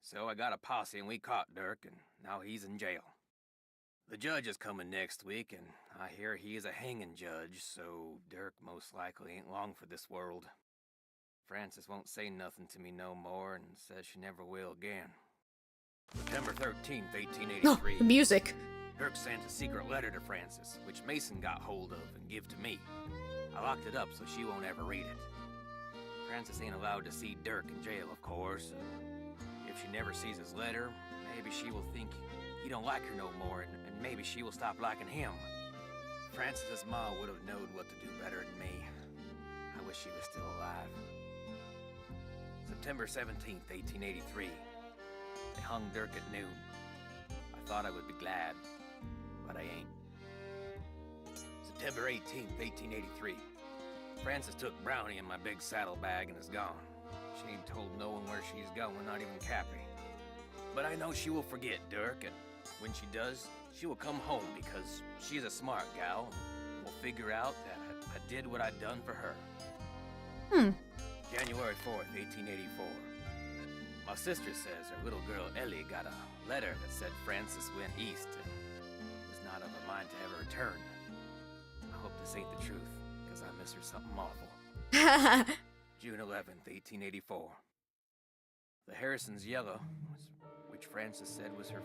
So I got a posse and we caught Dirk, and now he's in jail. The judge is coming next week, and I hear he is a hanging judge, so Dirk most likely ain't long for this world. Frances won't say nothing to me no more and says she never will again. September 13th, 1883. The music. Dirk sent a secret letter to Frances, which Mason got hold of and give to me. I locked it up so she won't ever read it. Frances ain't allowed to see Dirk in jail, of course. If she never sees his letter, maybe she will think he don't like her no more, and maybe she will stop liking him. Francis's ma would have known what to do better than me. I wish she was still alive. September 17th, 1883. They hung Dirk at noon. I thought I would be glad, but I ain't. September 18th, 1883. Francis took Brownie in my big saddlebag and is gone. She ain't told no one where she's going, not even Cappy. But I know she will forget Dirk, and when she does, she will come home because she's a smart gal and will figure out that I did what I'd done for her. January 4th, 1884. My sister says her little girl Ellie got a letter that said Francis went east and was not of a mind to ever return. I hope this ain't the truth, because I miss her something awful. June 11th, 1884. The Harrison's yellow, which Francis said was her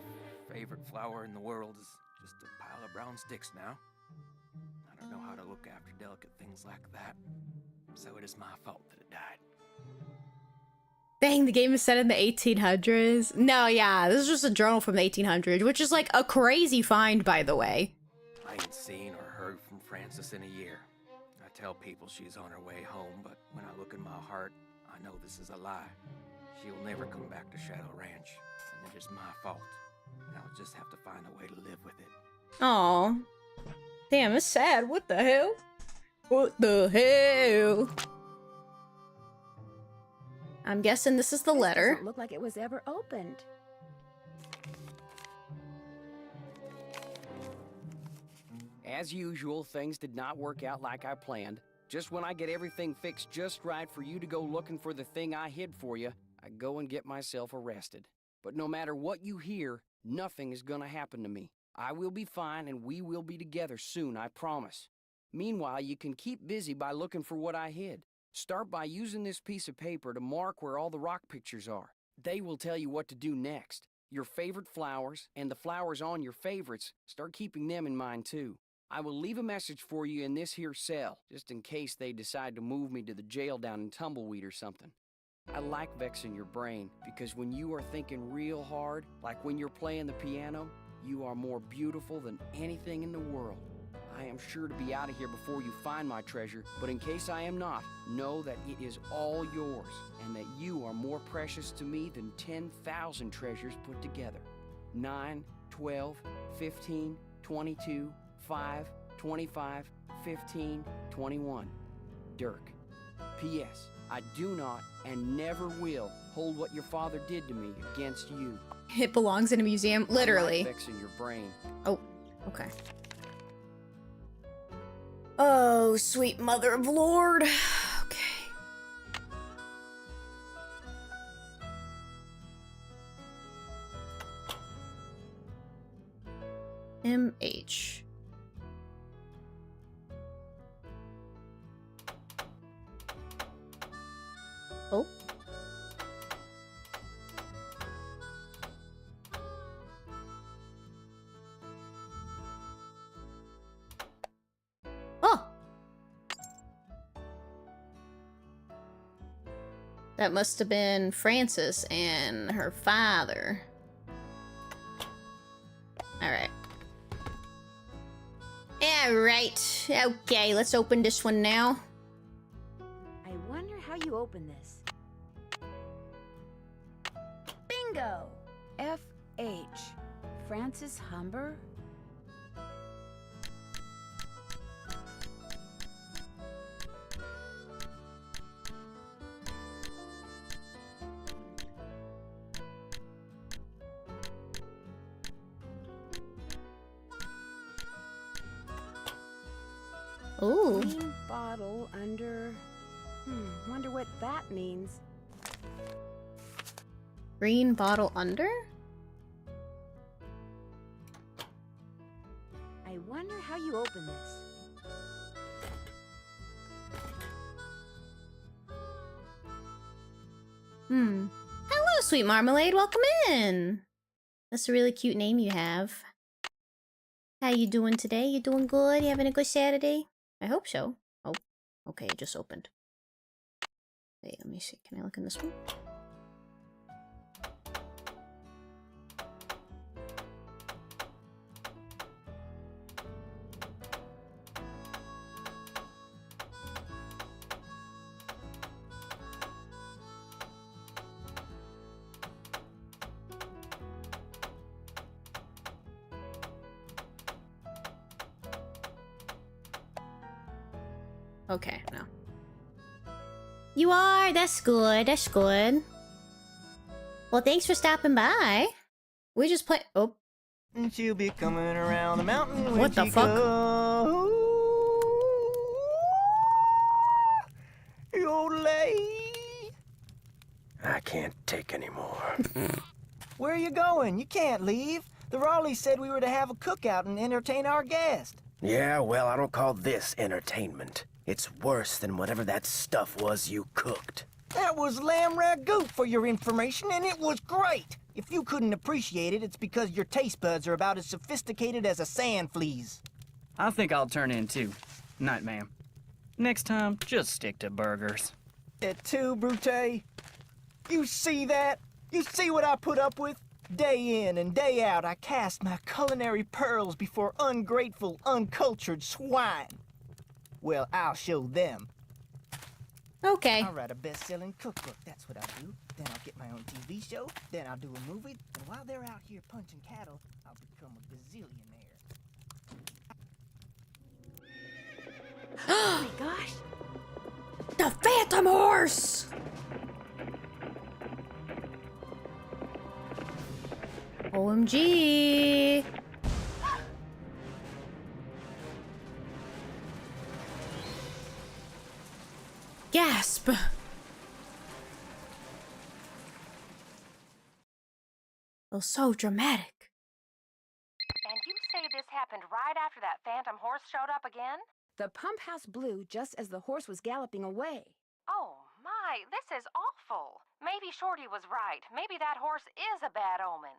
favorite flower in the world, is just a pile of brown sticks now. I don't know how to look after delicate things like that, so it is my fault that it died. Dang, the game is set in the 1800s. No, yeah, this is just a journal from the 1800s, which is like a crazy find, by the way. I ain't seen or heard from Francis in a year. I tell people she's on her way home, but when I look in my heart, I know this is a lie. She'll never come back to Shadow Ranch, and it is my fault. And I'll just have to find a way to live with it. Aw. Damn, it's sad. What the hell? What the hell? I'm guessing this is the letter. Doesn't look like it was ever opened. As usual, things did not work out like I planned. Just when I get everything fixed just right for you to go looking for the thing I hid for you, I go and get myself arrested. But no matter what you hear, nothing is gonna happen to me. I will be fine and we will be together soon, I promise. Meanwhile, you can keep busy by looking for what I hid. Start by using this piece of paper to mark where all the rock pictures are. They will tell you what to do next. Your favorite flowers, and the flowers on your favorites, start keeping them in mind too. I will leave a message for you in this here cell, just in case they decide to move me to the jail down in Tumbleweed or something. I like vexing your brain, because when you are thinking real hard, like when you're playing the piano, you are more beautiful than anything in the world. I am sure to be out of here before you find my treasure, but in case I am not, know that it is all yours, and that you are more precious to me than 10,000 treasures put together. 9, 12, 15, 22, 5, 25, 15, 21. Dirk. P.S. I do not and never will hold what your father did to me against you. It belongs in a museum, literally. I like vexing your brain. Oh, okay. Oh, sweet mother of Lord. Okay. MH. Oh. Oh. That must have been Francis and her father. Alright. Alright. Okay, let's open this one now. I wonder how you open this. Bingo! F.H. Francis Humber? Ooh. Green bottle under... wonder what that means. Green bottle under? I wonder how you open this. Hello, sweet marmalade. Welcome in. That's a really cute name you have. How you doing today? You doing good? You having a good Saturday? I hope so. Oh, okay, it just opened. Wait, let me see. Can I look in this one? Okay, no. You are? That's good. That's good. Well, thanks for stopping by. We just play. Oh. And she'll be coming around the mountain when What the she fuck? goes. Yodelay. I can't take any more. Where are you going? You can't leave. The Raleighs said we were to have a cookout and entertain our guest. Yeah, well, I don't call this entertainment. It's worse than whatever that stuff was you cooked. That was lamb ragout for your information, and it was great. If you couldn't appreciate it, it's because your taste buds are about as sophisticated as a sand flea's. I think I'll turn in too. Night, ma'am. Next time, just stick to burgers. Et tu, Brute? You see that? You see what I put up with? Day in and day out, I cast my culinary pearls before ungrateful, uncultured swine. Well, I'll show them. Okay. I'll write a best-selling cookbook, that's what I'll do. Then I'll get my own TV show, then I'll do a movie, and while they're out here punching cattle, I'll become a gazillionaire. Oh my gosh! The Phantom Horse! OMG! Gasp! And Oh, so dramatic. you say this happened right after that phantom horse showed up again? The pump house blew just as the horse was galloping away. Oh my, this is awful. Maybe Shorty was right. Maybe that horse is a bad omen.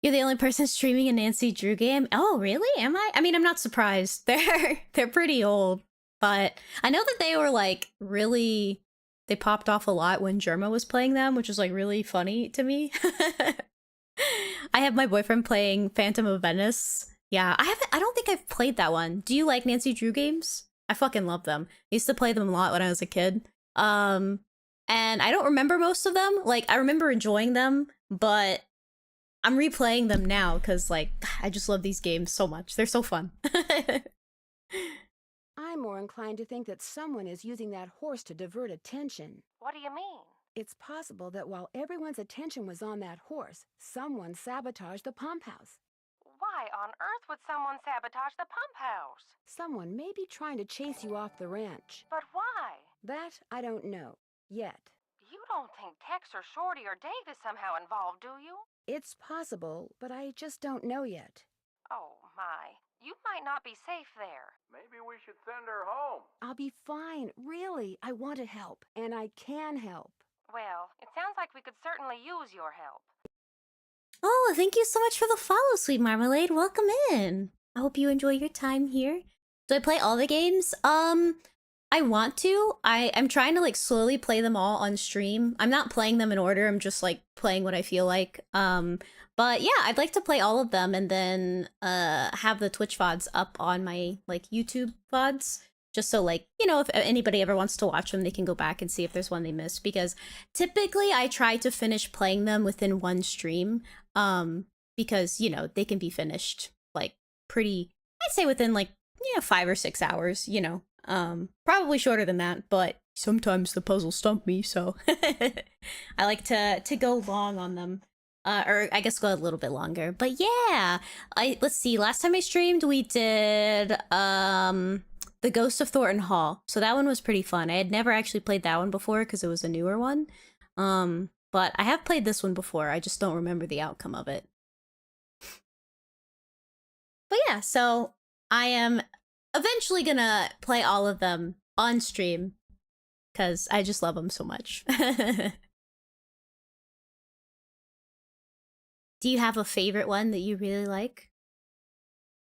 You're the only person streaming a Nancy Drew game? Oh, really? Am I? I mean, I'm not surprised. They're pretty old. But I know that they were like really, they popped off a lot when Germa was playing them, which was like really funny to me. I have my boyfriend playing Phantom of Venice. Yeah, I don't think I've played that one. Do you like Nancy Drew games? I fucking love them. I used to play them a lot when I was a kid. And I don't remember most of them. Like, I remember enjoying them, but I'm replaying them now because, like, I just love these games so much. They're so fun. I'm more inclined to think that someone is using that horse to divert attention. What do you mean? It's possible that while everyone's attention was on that horse, someone sabotaged the pump house. Why on earth would someone sabotage the pump house? Someone may be trying to chase you off the ranch. But why? That I don't know. Yet. You don't think Tex or Shorty or Dave is somehow involved, do you? It's possible, but I just don't know yet. Oh, my. You might not be safe there. Maybe we should send her home. I'll be fine. Really, I want to help, and I can help. Well, it sounds like we could certainly use your help. Oh, thank you so much for the follow, Sweet Marmalade. Welcome in. I hope you enjoy your time here. Do I play all the games? I want to. I'm trying to like slowly play them all on stream. I'm not playing them in order. I'm just like playing what I feel like. But yeah, I'd like to play all of them and then have the Twitch VODs up on my like YouTube VODs. Just so like, you know, if anybody ever wants to watch them, they can go back and see if there's one they missed. Because typically I try to finish playing them within one stream. Because, you know, they can be finished like pretty, I'd say within like, 5 or 6 hours, you know. Probably shorter than that, but sometimes the puzzles stump me, so I like to go long on them. Or I guess go a little bit longer. But yeah, let's see, last time I streamed we did The Ghost of Thornton Hall. So that one was pretty fun. I had never actually played that one before because it was a newer one. But I have played this one before. I just don't remember the outcome of it. But yeah, so I am eventually gonna play all of them on stream because I just love them so much. Do you have a favorite one that you really like?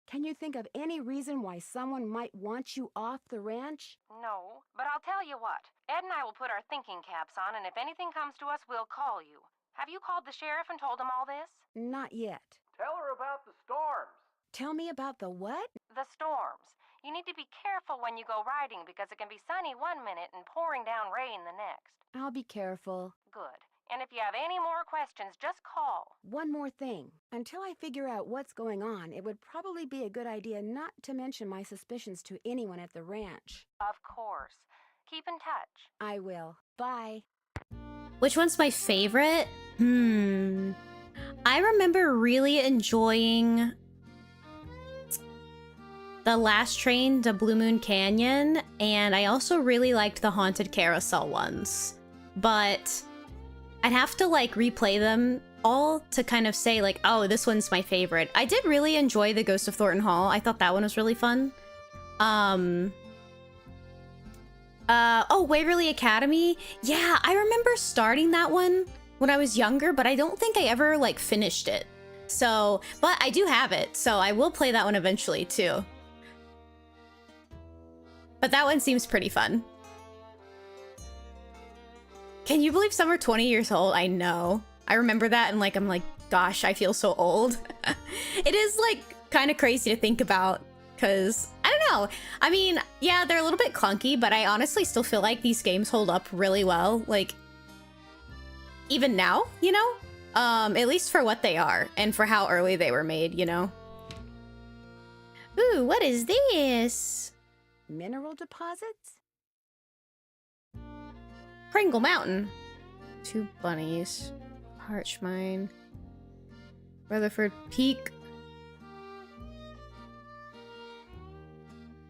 Can you think of any reason why someone might want you off the ranch? No, but I'll tell you what. Ed and I will put our thinking caps on, and if anything comes to us, we'll call you. Have you called the sheriff and told him all this? Not yet. Tell her about the storms. Tell me about the what? The storms. You need to be careful when you go riding because it can be sunny one minute and pouring down rain the next. I'll be careful. Good. And if you have any more questions, just call. One more thing. Until I figure out what's going on, it would probably be a good idea not to mention my suspicions to anyone at the ranch. Of course. Keep in touch. I will. Bye. Which one's my favorite? I remember really enjoying the last train to Blue Moon Canyon, and I also really liked the Haunted Carousel ones. But I'd have to like replay them all to kind of say like, oh, this one's my favorite. I did really enjoy the Ghost of Thornton Hall. I thought that one was really fun. Oh, Waverly Academy. Yeah, I remember starting that one when I was younger, but I don't think I ever like finished it. So, but I do have it, so I will play that one eventually too. But that one seems pretty fun. Can you believe some are 20 years old? I know. I remember that and like, I'm like, gosh, I feel so old. It is like kind of crazy to think about because I don't know. I mean, yeah, they're a little bit clunky, but I honestly still feel like these games hold up really well. Like even now, you know, at least for what they are and for how early they were made, you know. Ooh, what is this? Mineral deposits? Pringle Mountain. 2 bunnies. Parch Mine. Rutherford Peak.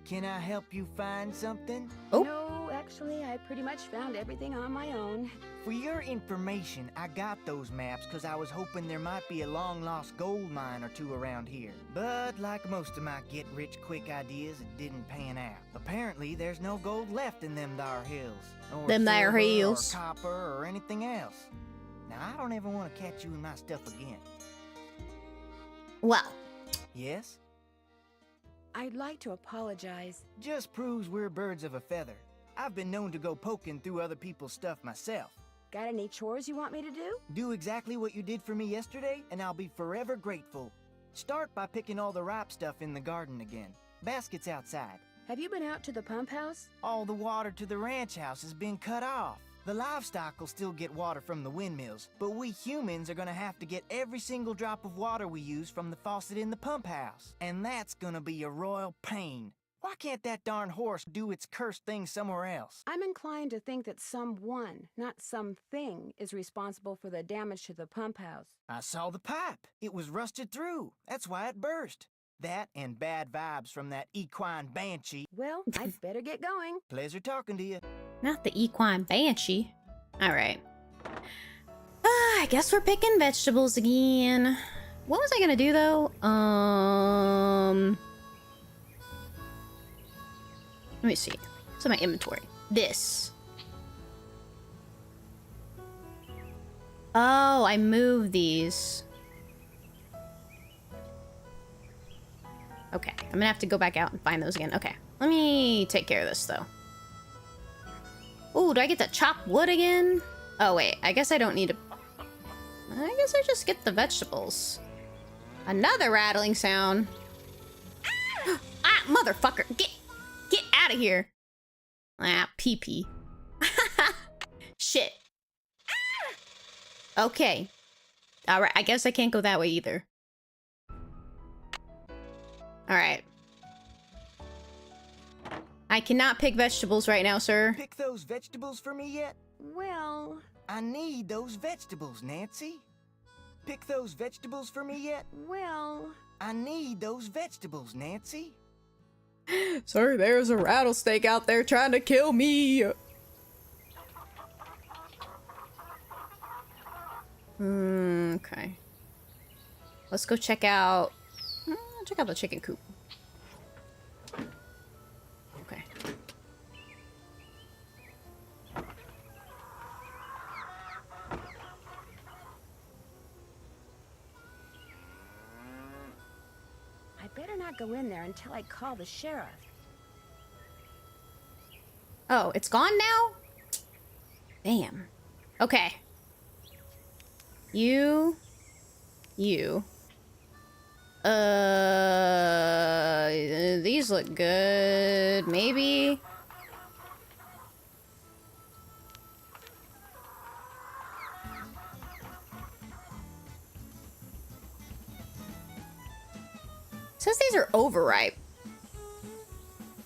Can I help you find something? Oh. No, actually, I pretty much found everything on my own. For your information, I got those maps because I was hoping there might be a long-lost gold mine or two around here. But like most of my get-rich-quick ideas, it didn't pan out. Apparently, there's no gold left in them there hills. Or Them there silver hills. Or copper or anything else. Now, I don't ever want to catch you in my stuff again. Well. Yes? I'd like to apologize. Just proves we're birds of a feather. I've been known to go poking through other people's stuff myself. Got any chores you want me to do? Do exactly what you did for me yesterday, and I'll be forever grateful. Start by picking all the ripe stuff in the garden again. Baskets outside. Have you been out to the pump house? All the water to the ranch house has been cut off. The livestock will still get water from the windmills, but we humans are gonna have to get every single drop of water we use from the faucet in the pump house. And that's gonna be a royal pain. Why can't that darn horse do its cursed thing somewhere else? I'm inclined to think that someone, not something, is responsible for the damage to the pump house. I saw the pipe. It was rusted through. That's why it burst. That and bad vibes from that equine banshee. Well, I'd better get going. Pleasure talking to you. Not the equine banshee. Alright. I guess we're picking vegetables again. What was I gonna do though? Let me see. What's in my inventory? This. Oh, I moved these. Okay, I'm gonna have to go back out and find those again. Okay, let me take care of this though. Ooh, do I get to chop wood again? Oh wait, I guess I don't need to... I guess I just get the vegetables. Another rattling sound. Ah, motherfucker! Get out of here! Ah, pee-pee. Shit. Okay. Alright, I guess I can't go that way either. Alright. I cannot pick vegetables right now, sir. Pick those vegetables for me yet? Well... I need those vegetables, Nancy. Pick those vegetables for me yet? Well... I need those vegetables, Nancy. Sir, there's a rattlesnake out there trying to kill me. Okay. Let's go check out... check out the chicken coop. Okay. I better not go in there until I call the sheriff. Oh, it's gone now? Damn. Okay. You. These look good. Maybe. says these are overripe.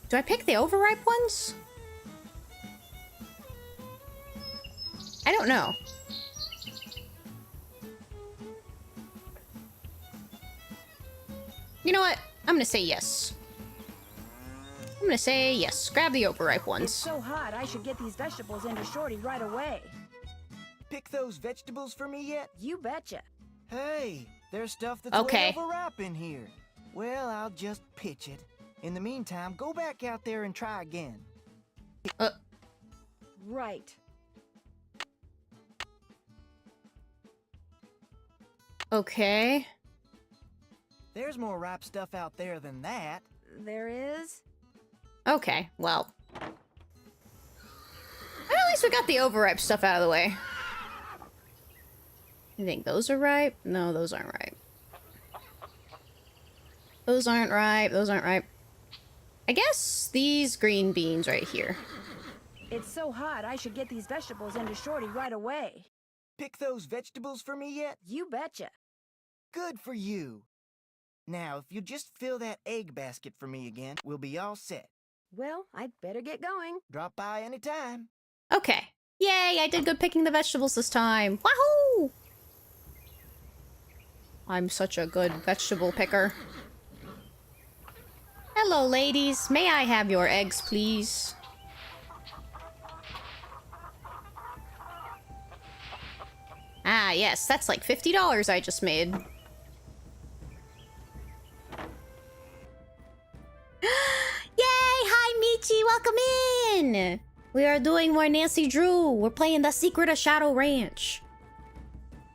Do I pick the overripe ones? I don't know. You know what? I'm gonna say yes. I'm gonna say yes. Grab the overripe ones. It's so hot, I should get these vegetables into Shorty right away. Pick those vegetables for me yet? You betcha. Hey, there's stuff that's Okay. way overripe in here. Well, I'll just pitch it. In the meantime, go back out there and try again. Right. Okay. There's more ripe stuff out there than that. There is? Okay, well. At least we got the overripe stuff out of the way. You think those are ripe? No, those aren't ripe. Those aren't ripe. Those aren't ripe. I guess these green beans right here. It's so hot, I should get these vegetables into Shorty right away. Pick those vegetables for me yet? You betcha. Good for you. Now, if you just fill that egg basket for me again, we'll be all set. Well, I'd better get going. Drop by anytime. Okay. Yay, I did good picking the vegetables this time. Wahoo! I'm such a good vegetable picker. Hello, ladies. May I have your eggs, please? Ah, yes, that's like $50 I just made. Yay! Hi, Michi! Welcome in! We are doing more Nancy Drew. We're playing The Secret of Shadow Ranch.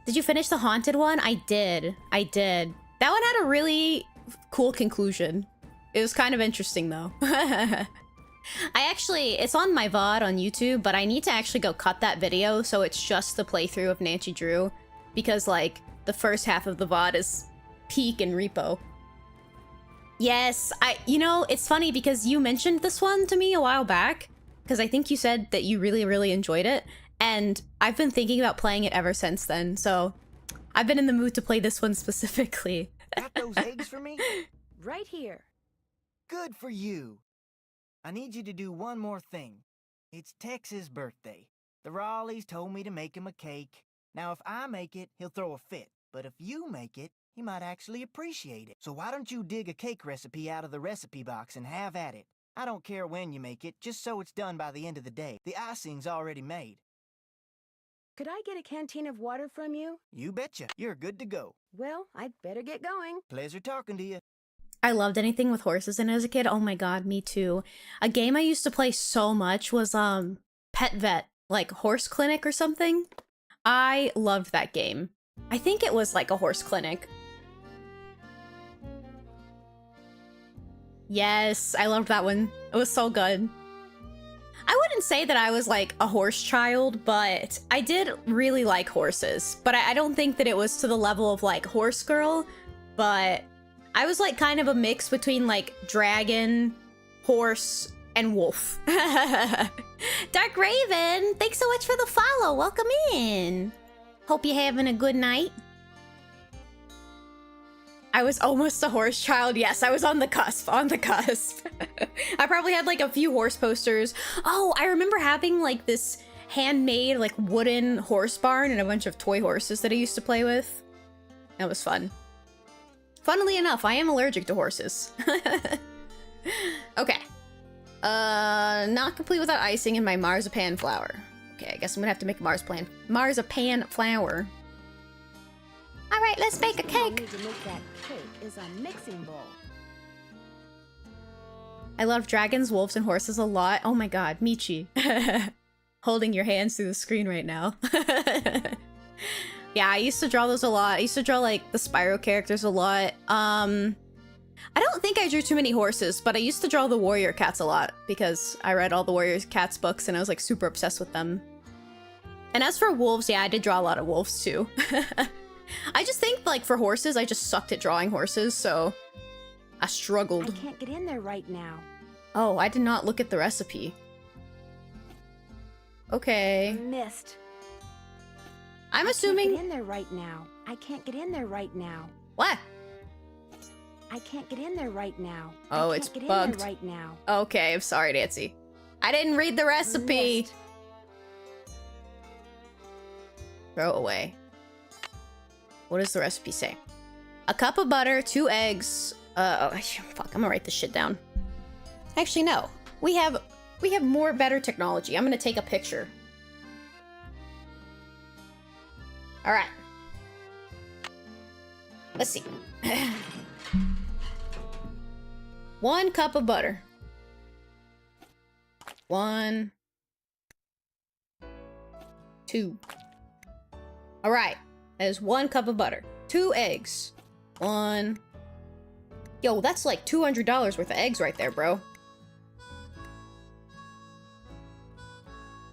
Did you finish the haunted one? I did. I did. That one had a really cool conclusion. It was kind of interesting, though. It's on my VOD on YouTube, but I need to actually go cut that video, so it's just the playthrough of Nancy Drew. Because, like, the first half of the VOD is peak and repo. Yes, you know, it's funny because you mentioned this one to me a while back. Because I think you said that you really, really enjoyed it. And I've been thinking about playing it ever since then, so I've been in the mood to play this one specifically. Got those eggs for me? Right here. Good for you. I need you to do one more thing. It's Tex's birthday. The Raleighs told me to make him a cake. Now, if I make it, he'll throw a fit. But if you make it, he might actually appreciate it. So why don't you dig a cake recipe out of the recipe box and have at it? I don't care when you make it, just so it's done by the end of the day. The icing's already made. Could I get a canteen of water from you? You betcha. You're good to go. Well, I'd better get going. Pleasure talking to you. I loved anything with horses in it as a kid. Oh my god, me too. A game I used to play so much was Pet Vet, like Horse Clinic or something. I loved that game. I think it was like a horse clinic. Yes, I loved that one. It was so good. I wouldn't say that I was like a horse child, but I did really like horses. But I don't think that it was to the level of like Horse Girl, but I was like kind of a mix between like dragon, horse, and wolf. Dark Raven, thanks so much for the follow. Welcome in. Hope you're having a good night. I was almost a horse child. Yes, I was on the cusp, I probably had like a few horse posters. Oh, I remember having like this handmade like wooden horse barn and a bunch of toy horses that I used to play with. That was fun. Funnily enough, I am allergic to horses. Okay. Not complete without icing in my marzipan flour. Okay, I guess I'm gonna have to make a marzipan flour. All right, let's bake a cake. Need to make that cake is a mixing bowl. I love dragons, wolves, and horses a lot. Oh my god, Michi. Holding your hands through the screen right now. Yeah, I used to draw those a lot. I used to draw like the Spyro characters a lot. I don't think I drew too many horses, but I used to draw the warrior cats a lot because I read all the warrior cats books and I was like super obsessed with them. And as for wolves, yeah, I did draw a lot of wolves too. I just think like for horses, I just sucked at drawing horses, so I struggled. I can't get in there right now. Oh, I did not look at the recipe. Okay. Missed. I'm assuming... I can't get in there right now. I can't get in there right now. What? I can't get in there right now. Oh, I it's can't get bugged. in there right now. Okay, I'm sorry, Nancy. I didn't read the recipe. Missed. Throw away. What does the recipe say? A cup of butter, 2 eggs. Fuck, I'm gonna write this shit down. Actually, no. We have more better technology. I'm gonna take a picture. All right. Let's see. 1 cup of butter. 1, 2. All right. That is 1 cup of butter. 2 eggs. 1. Yo, that's like $200 worth of eggs right there, bro.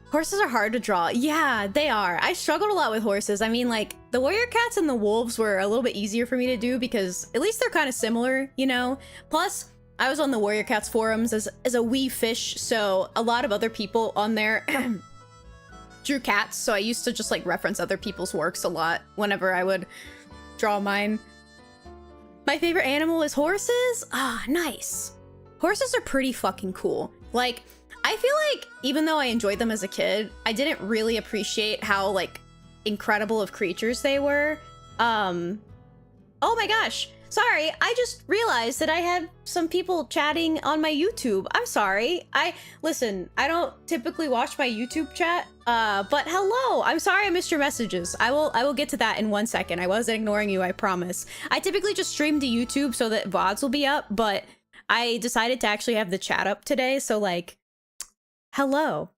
Horses are hard to draw. Yeah, they are. I struggled a lot with horses. I mean, like, the warrior cats and the wolves were a little bit easier for me to do because at least they're kind of similar, you know? Plus, I was on the warrior cats forums as a wee fish, so a lot of other people on there drew cats, so I used to just, like, reference other people's works a lot whenever I would draw mine. My favorite animal is horses? Ah, nice. Horses are pretty fucking cool. Like, I feel like even though I enjoyed them as a kid, I didn't really appreciate how, like, incredible of creatures they were. Oh my gosh. Sorry, I just realized that I had some people chatting on my YouTube. I'm sorry. Listen, I don't typically watch my YouTube chat, but hello. I'm sorry I missed your messages. I will get to that in 1 second. I wasn't ignoring you, I promise. I typically just stream to YouTube so that VODs will be up, but I decided to actually have the chat up today, so like, hello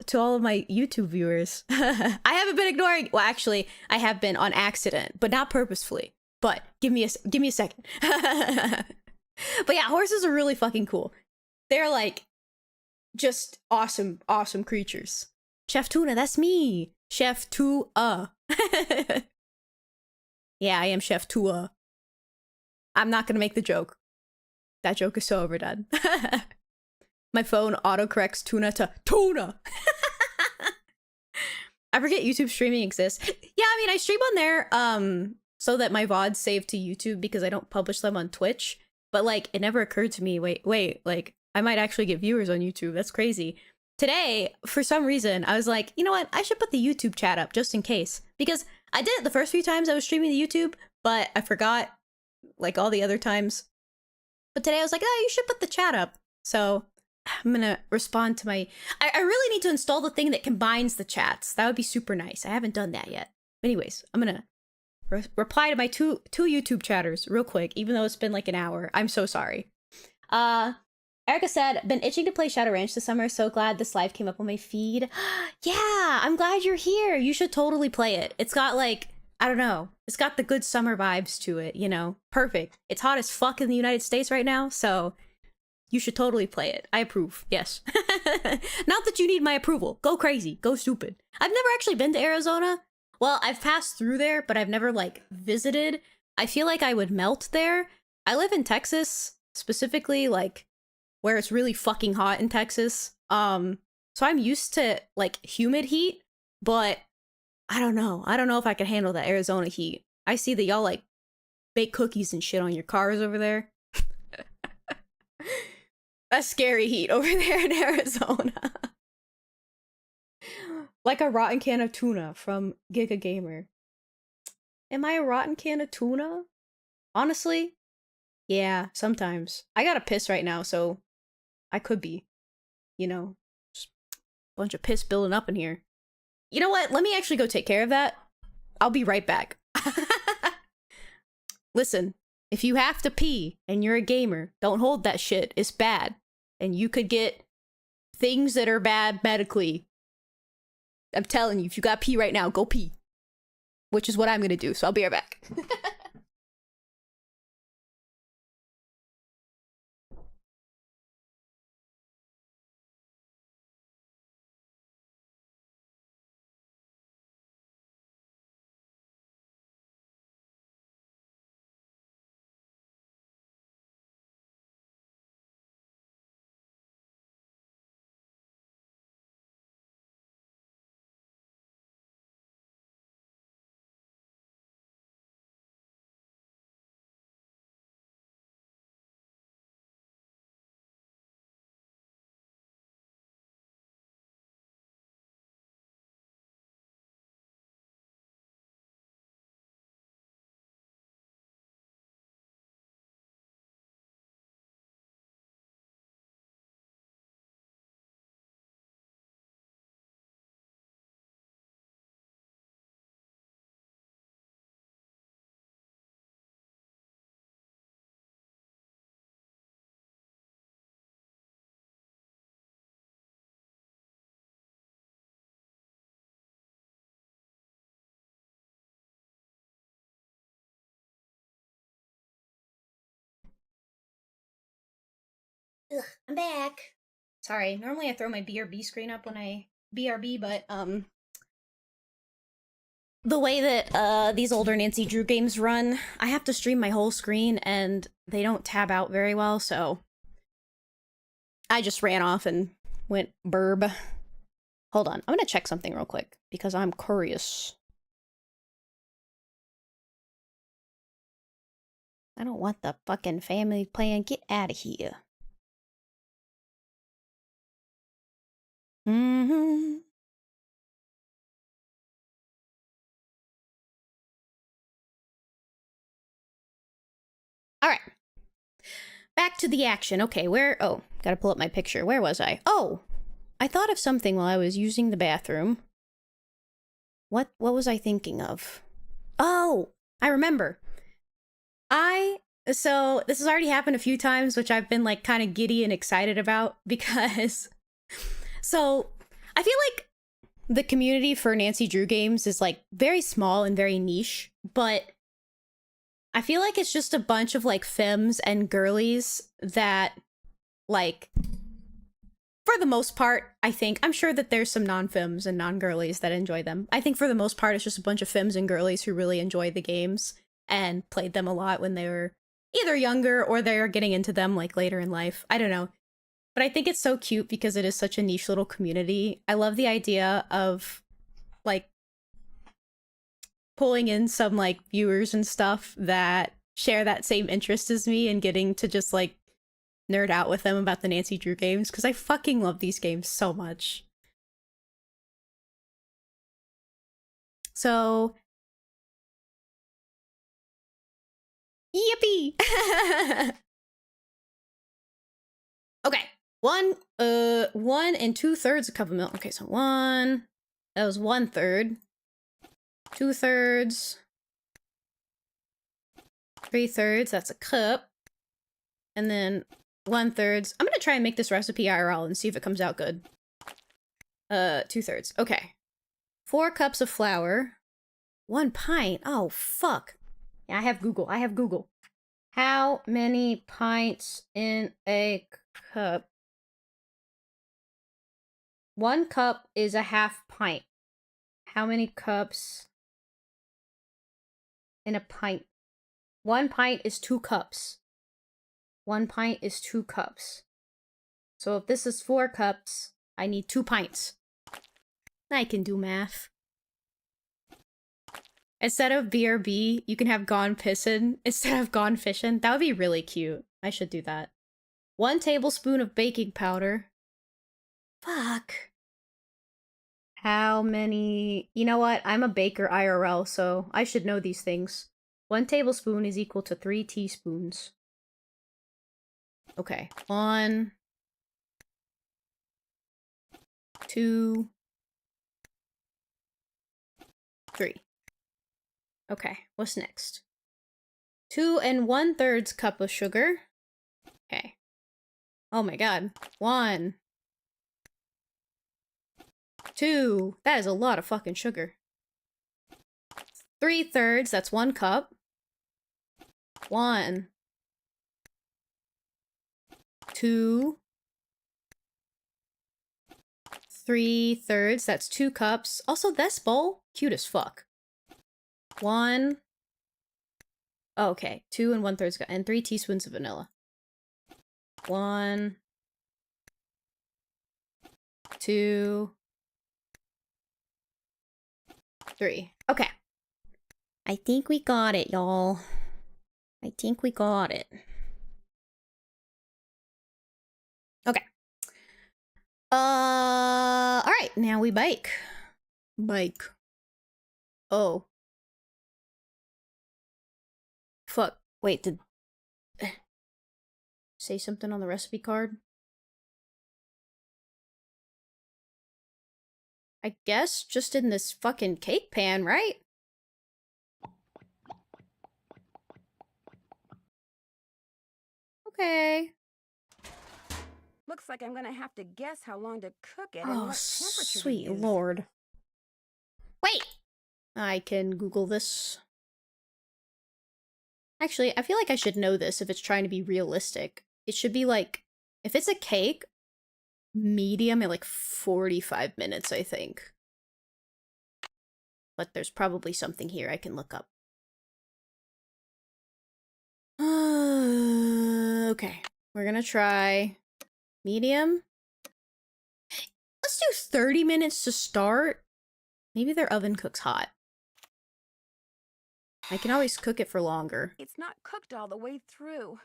to all of my YouTube viewers. I haven't been ignoring, well, actually, I have been on accident, but not purposefully. But give me a second. But yeah, horses are really fucking cool. They're like just awesome creatures. Chef Tuna, that's me. Chef Tua. Yeah, I am Chef Tua. I'm not gonna make the joke. That joke is so overdone. My phone autocorrects tuna to tuna. I forget YouTube streaming exists. Yeah, I mean, I stream on there so that my VODs save to YouTube because I don't publish them on Twitch. But like, it never occurred to me, wait, like, I might actually get viewers on YouTube. That's crazy. Today, for some reason, I was like, you know what? I should put the YouTube chat up just in case. Because I did it the first few times I was streaming to YouTube, but I forgot like all the other times. But today I was like, oh, you should put the chat up. So I'm gonna respond to my... I really need to install the thing that combines the chats. That would be super nice. I haven't done that yet. Anyways, I'm gonna reply to my two YouTube chatters real quick, even though it's been like an hour. I'm so sorry. Erica said, been itching to play Shadow Ranch this summer. So glad this live came up on my feed. Yeah, I'm glad you're here. You should totally play it. It's got like, I don't know. It's got the good summer vibes to it, you know? Perfect. It's hot as fuck in the United States right now, so you should totally play it. I approve. Yes. Not that you need my approval. Go crazy. Go stupid. I've never actually been to Arizona. Well, I've passed through there, but I've never, like, visited. I feel like I would melt there. I live in Texas, specifically, like, where it's really fucking hot in Texas. So I'm used to, like, humid heat, but I don't know. I don't know if I can handle the Arizona heat. I see that y'all, like, bake cookies and shit on your cars over there. That's scary heat over there in Arizona. Like a rotten can of tuna from Giga Gamer. Am I a rotten can of tuna? Honestly? Yeah, sometimes. I gotta piss right now, so I could be. You know, just a bunch of piss building up in here. You know what? Let me actually go take care of that. I'll be right back. Listen, if you have to pee and you're a gamer, don't hold that shit. It's bad. And you could get things that are bad medically. I'm telling you, if you got pee right now, go pee. Which is what I'm gonna do, so I'll be right back. Ugh, I'm back. Sorry, normally I throw my BRB screen up when I BRB, but the way that these older Nancy Drew games run, I have to stream my whole screen and they don't tab out very well, so I just ran off and went burb. Hold on, I'm gonna check something real quick because I'm curious. I don't want the fucking family plan. Get out of here. Mm-hmm. All right. Back to the action. Okay, oh, gotta pull up my picture. Where was I? Oh, I thought of something while I was using the bathroom. What was I thinking of? Oh, I remember. So this has already happened a few times, which I've been like kind of giddy and excited about because so I feel like the community for Nancy Drew games is like very small and very niche, but I feel like it's just a bunch of like femmes and girlies that like, for the most part, I'm sure that there's some non-femmes and non-girlies that enjoy them. I think for the most part, it's just a bunch of femmes and girlies who really enjoy the games and played them a lot when they were either younger or they're getting into them like later in life. I don't know. But I think it's so cute because it is such a niche little community. I love the idea of like pulling in some like viewers and stuff that share that same interest as me and getting to just like nerd out with them about the Nancy Drew games because I fucking love these games so much. So yippee! Okay, 1 2/3 a cup of milk. Okay, so that was 1/3, 2/3, 3/3. That's a cup, and then 1/3. I'm gonna try and make this recipe IRL and see if it comes out good. 2/3. Okay, 4 cups of flour, 1 pint. Oh fuck. Yeah, I have Google. How many pints in a cup? 1 cup is a half pint. How many cups in a pint? 1 pint is 2 cups. 1 pint is 2 cups. So if this is 4 cups, I need 2 pints. I can do math. Instead of BRB, you can have gone pissin' instead of gone fishin'. That would be really cute. I should do that. 1 tablespoon of baking powder. Fuck. How many... You know what? I'm a baker IRL, so I should know these things. 1 tablespoon is equal to 3 teaspoons. Okay. 1, 2, 3. Okay, what's next? 2 1/3 cup of sugar. Okay. Oh my god. 1, 2. That is a lot of fucking sugar. 3/3, that's 1 cup. 1, 2, 3/3, that's 2 cups. Also, this bowl, cute as fuck. 1. Oh, okay, 2 1/3 and 3 teaspoons of vanilla. 1, 2, 3. Okay. I think we got it, y'all. I think we got it. Okay. Alright, now we bake. Bake. Oh. Fuck. Wait, did... say something on the recipe card? I guess just in this fucking cake pan, right? Okay. Looks like I'm gonna have to guess how long to cook it and Oh, what temperature to sweet use. lord. Wait! I can Google this. Actually, I feel like I should know this if it's trying to be realistic. It should be like If it's a cake, medium in like 45 minutes, I think. But there's probably something here I can look up. Okay, we're gonna try medium. Let's do 30 minutes to start. Maybe their oven cooks hot. I can always cook it for longer. It's not cooked all the way through.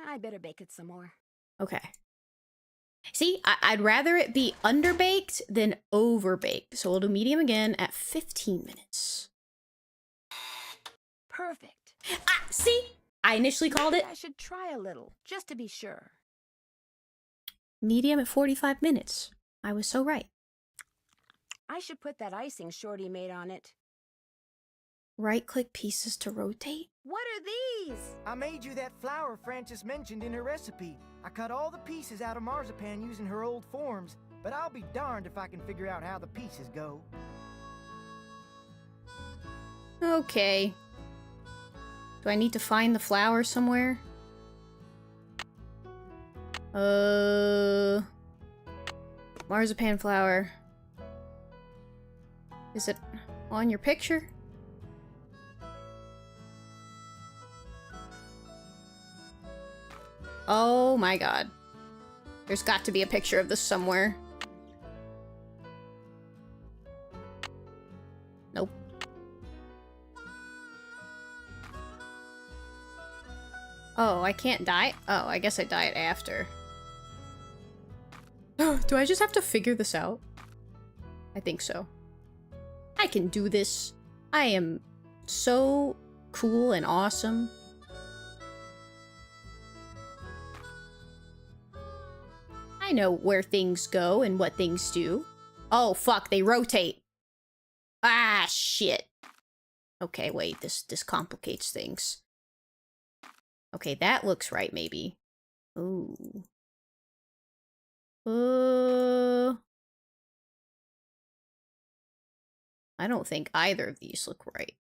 I better bake it some more. Okay. See, I'd rather it be underbaked than overbaked. So we'll do medium again at 15 minutes. Perfect. Ah, see? I initially called it. I should try a little, just to be sure. Medium at 45 minutes. I was so right. I should put that icing Shorty made on it. Right-click pieces to rotate? What are these? I made you that flour Frances mentioned in her recipe. I cut all the pieces out of marzipan using her old forms, but I'll be darned if I can figure out how the pieces go. Okay. Do I need to find the flour somewhere? Marzipan flour. Is it on your picture? Oh my god. There's got to be a picture of this somewhere. Nope. Oh, I can't dye? Oh, I guess I dye it after. Do I just have to figure this out? I think so. I can do this. I am so cool and awesome. I know where things go and what things do. Oh, fuck, they rotate. Ah, shit. Okay, wait, this complicates things. Okay, that looks right, maybe. Ooh. I don't think either of these look right.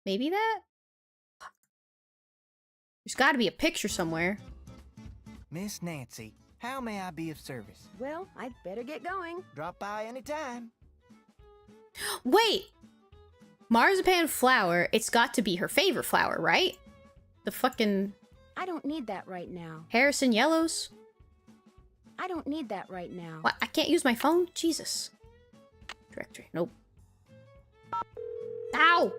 Maybe that? There's gotta be a picture somewhere. Miss Nancy, how may I be of service? Well, I'd better get going. Drop by anytime. Wait! Marzipan flour, it's got to be her favorite flour, right? The fucking... I don't need that right now. Harrison Yellows? I don't need that right now. What? I can't use my phone? Jesus. Directory. Nope. Ow!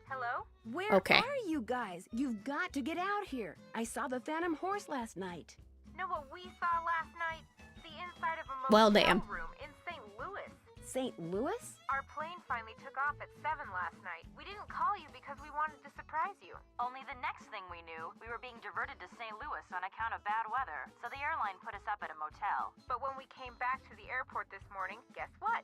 Hello? Where Okay. are you guys? You've got to get out here. I saw the Phantom Horse last night. Know what we saw last night? The inside of a motel Well, damn. room in St. Louis. St. Louis? Our plane finally took off at 7 last night. We didn't call you because we wanted to surprise you. Only the next thing we knew, we were being diverted to St. Louis on account of bad weather, so the airline put us up at a motel. But when we came back to the airport this morning, guess what?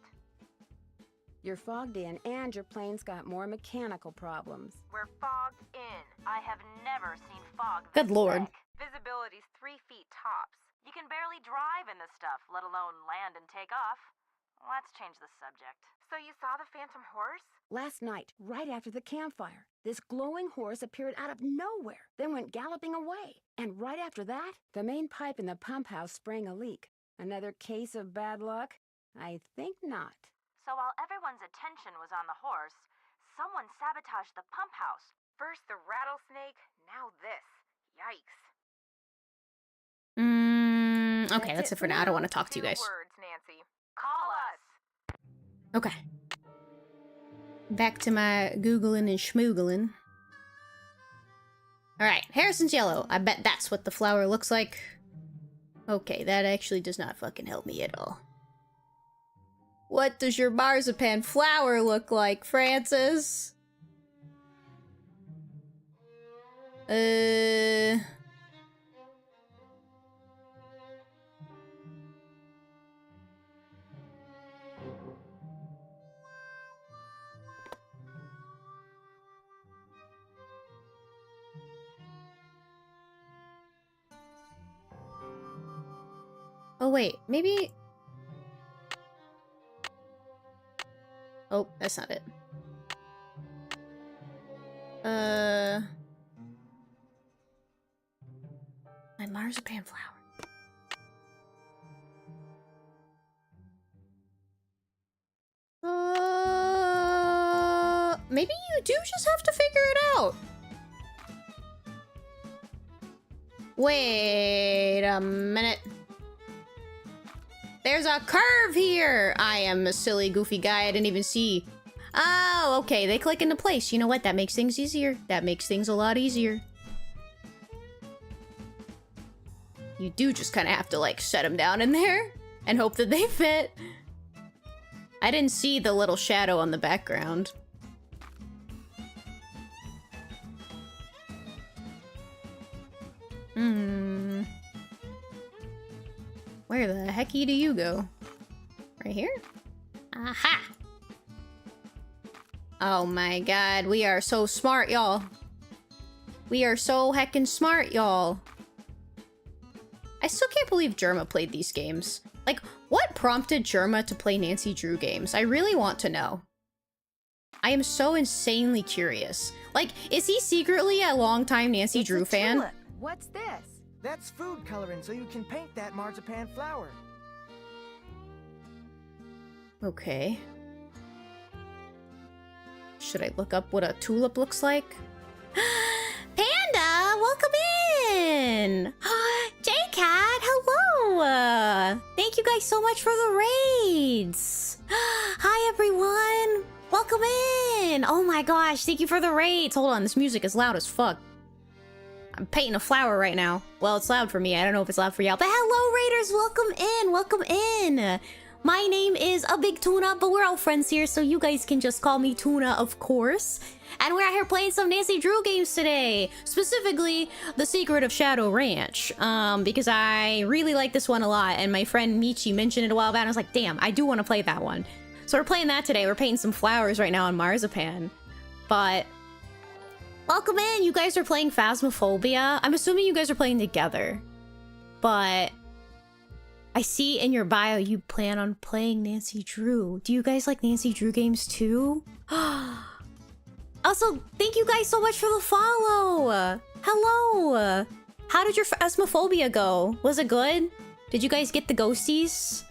You're fogged in and your plane's got more mechanical problems. We're fogged in. I have never seen fog Good this lord. thick. Visibility's 3 feet tops. You can barely drive in this stuff, let alone land and take off. Let's change the subject. So you saw the Phantom Horse? Last night, right after the campfire, this glowing horse appeared out of nowhere, then went galloping away. And right after that, the main pipe in the pump house sprang a leak. Another case of bad luck? I think not. So while everyone's attention was on the horse, someone sabotaged the pump house. First the rattlesnake, now this. Yikes. Okay, that's it for now. I don't want to talk to you guys. Words, Nancy. Call us. Okay. Back to my Googling and schmoogling. Alright, Harrison's yellow. I bet that's what the flower looks like. Okay, that actually does not fucking help me at all. What does your marzipan flower look like, Francis? Oh wait, maybe... Oh, that's not it. I my marzipan flower. Maybe you do just have to figure it out. Wait a minute. There's a curve here. I am a silly, goofy guy. I didn't even see. Oh, okay. They click into place. You know what? That makes things easier. That makes things a lot easier. You do just kind of have to, like, set them down in there and hope that they fit. I didn't see the little shadow on the background. Where the hecky do you go? Right here? Aha! Oh my god, we are so smart, y'all. We are so heckin' smart, y'all. I still can't believe Jerma played these games. Like, what prompted Jerma to play Nancy Drew games? I really want to know. I am so insanely curious. Like, is he secretly a longtime Nancy Drew fan? tulip. What's this? That's food coloring so you can paint that marzipan flower. Okay. Should I look up what a tulip looks like? Panda, welcome in! J-Cat, hello! Thank you guys so much for the raids! Hi, everyone! Welcome in! Oh my gosh, thank you for the raids! Hold on, this music is loud as fuck. I'm painting a flower right now. Well, it's loud for me. I don't know if it's loud for y'all. But hello, raiders! Welcome in! Welcome in! My name is A Big Tuna, but we're all friends here, so you guys can just call me Tuna, of course. And we're out here playing some Nancy Drew games today. Specifically, The Secret of Shadow Ranch. Because I really like this one a lot, and my friend Michi mentioned it a while back, and I was like, damn, I do want to play that one. So we're playing that today. We're painting some flowers right now on Marzipan. But welcome in. You guys are playing Phasmophobia. I'm assuming you guys are playing together. But I see in your bio you plan on playing Nancy Drew. Do you guys like Nancy Drew games too? Also, thank you guys so much for the follow. Hello. How did your Phasmophobia go? Was it good? Did you guys get the ghosties?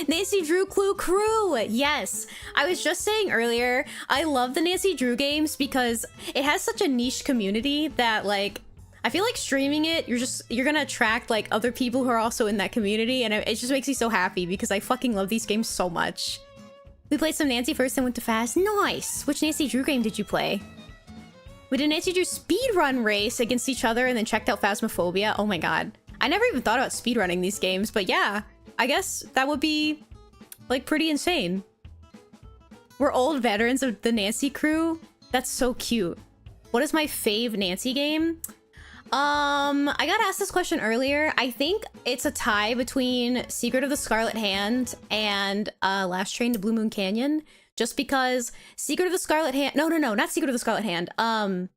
Nancy Drew Clue Crew! Yes! I was just saying earlier, I love the Nancy Drew games because it has such a niche community that, like, I feel like streaming it, you're gonna attract, like, other people who are also in that community, and it just makes me so happy because I fucking love these games so much. We played some Nancy first and went to Phas. Nice! Which Nancy Drew game did you play? We did a Nancy Drew speedrun race against each other and then checked out Phasmophobia. Oh my god. I never even thought about speedrunning these games, but yeah. I guess that would be, like, pretty insane. We're old veterans of the Nancy crew. That's so cute. What is my fave Nancy game? I got asked this question earlier. I think it's a tie between Secret of the Scarlet Hand and Last Train to Blue Moon Canyon. Just because Secret of the Scarlet Hand... No, not Secret of the Scarlet Hand. The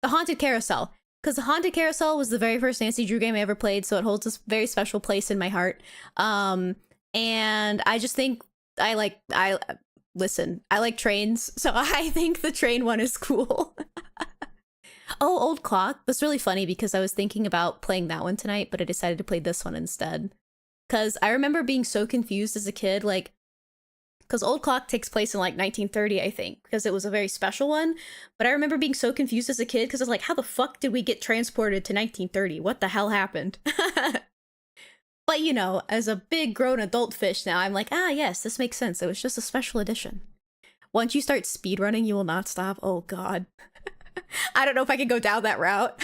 Haunted Carousel. Because the Haunted Carousel was the very first Nancy Drew game I ever played, so it holds a very special place in my heart. And I just think I like trains, so I think the train one is cool. Oh, Old Clock. That's really funny because I was thinking about playing that one tonight, but I decided to play this one instead. Because I remember being so confused as a kid, like, because Old Clock takes place in, like, 1930, I think, because it was a very special one. But I remember being so confused as a kid because I was like, how the fuck did we get transported to 1930? What the hell happened? But, you know, as a big grown adult fish now, I'm like, ah, yes, this makes sense. It was just a special edition. Once you start speedrunning, you will not stop. Oh, God. I don't know if I can go down that route.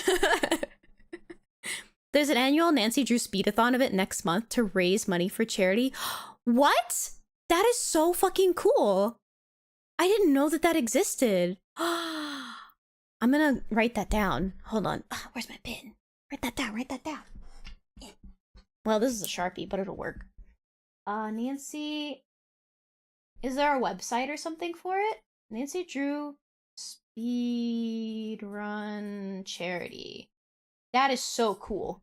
There's an annual Nancy Drew speedathon event next month to raise money for charity. What? That is so fucking cool. I didn't know that existed. I'm gonna write that down. Hold on. Where's my pen? Write that down. Well, this is a Sharpie, but it'll work. Nancy... Is there a website or something for it? Nancy Drew Speedrun Charity. That is so cool.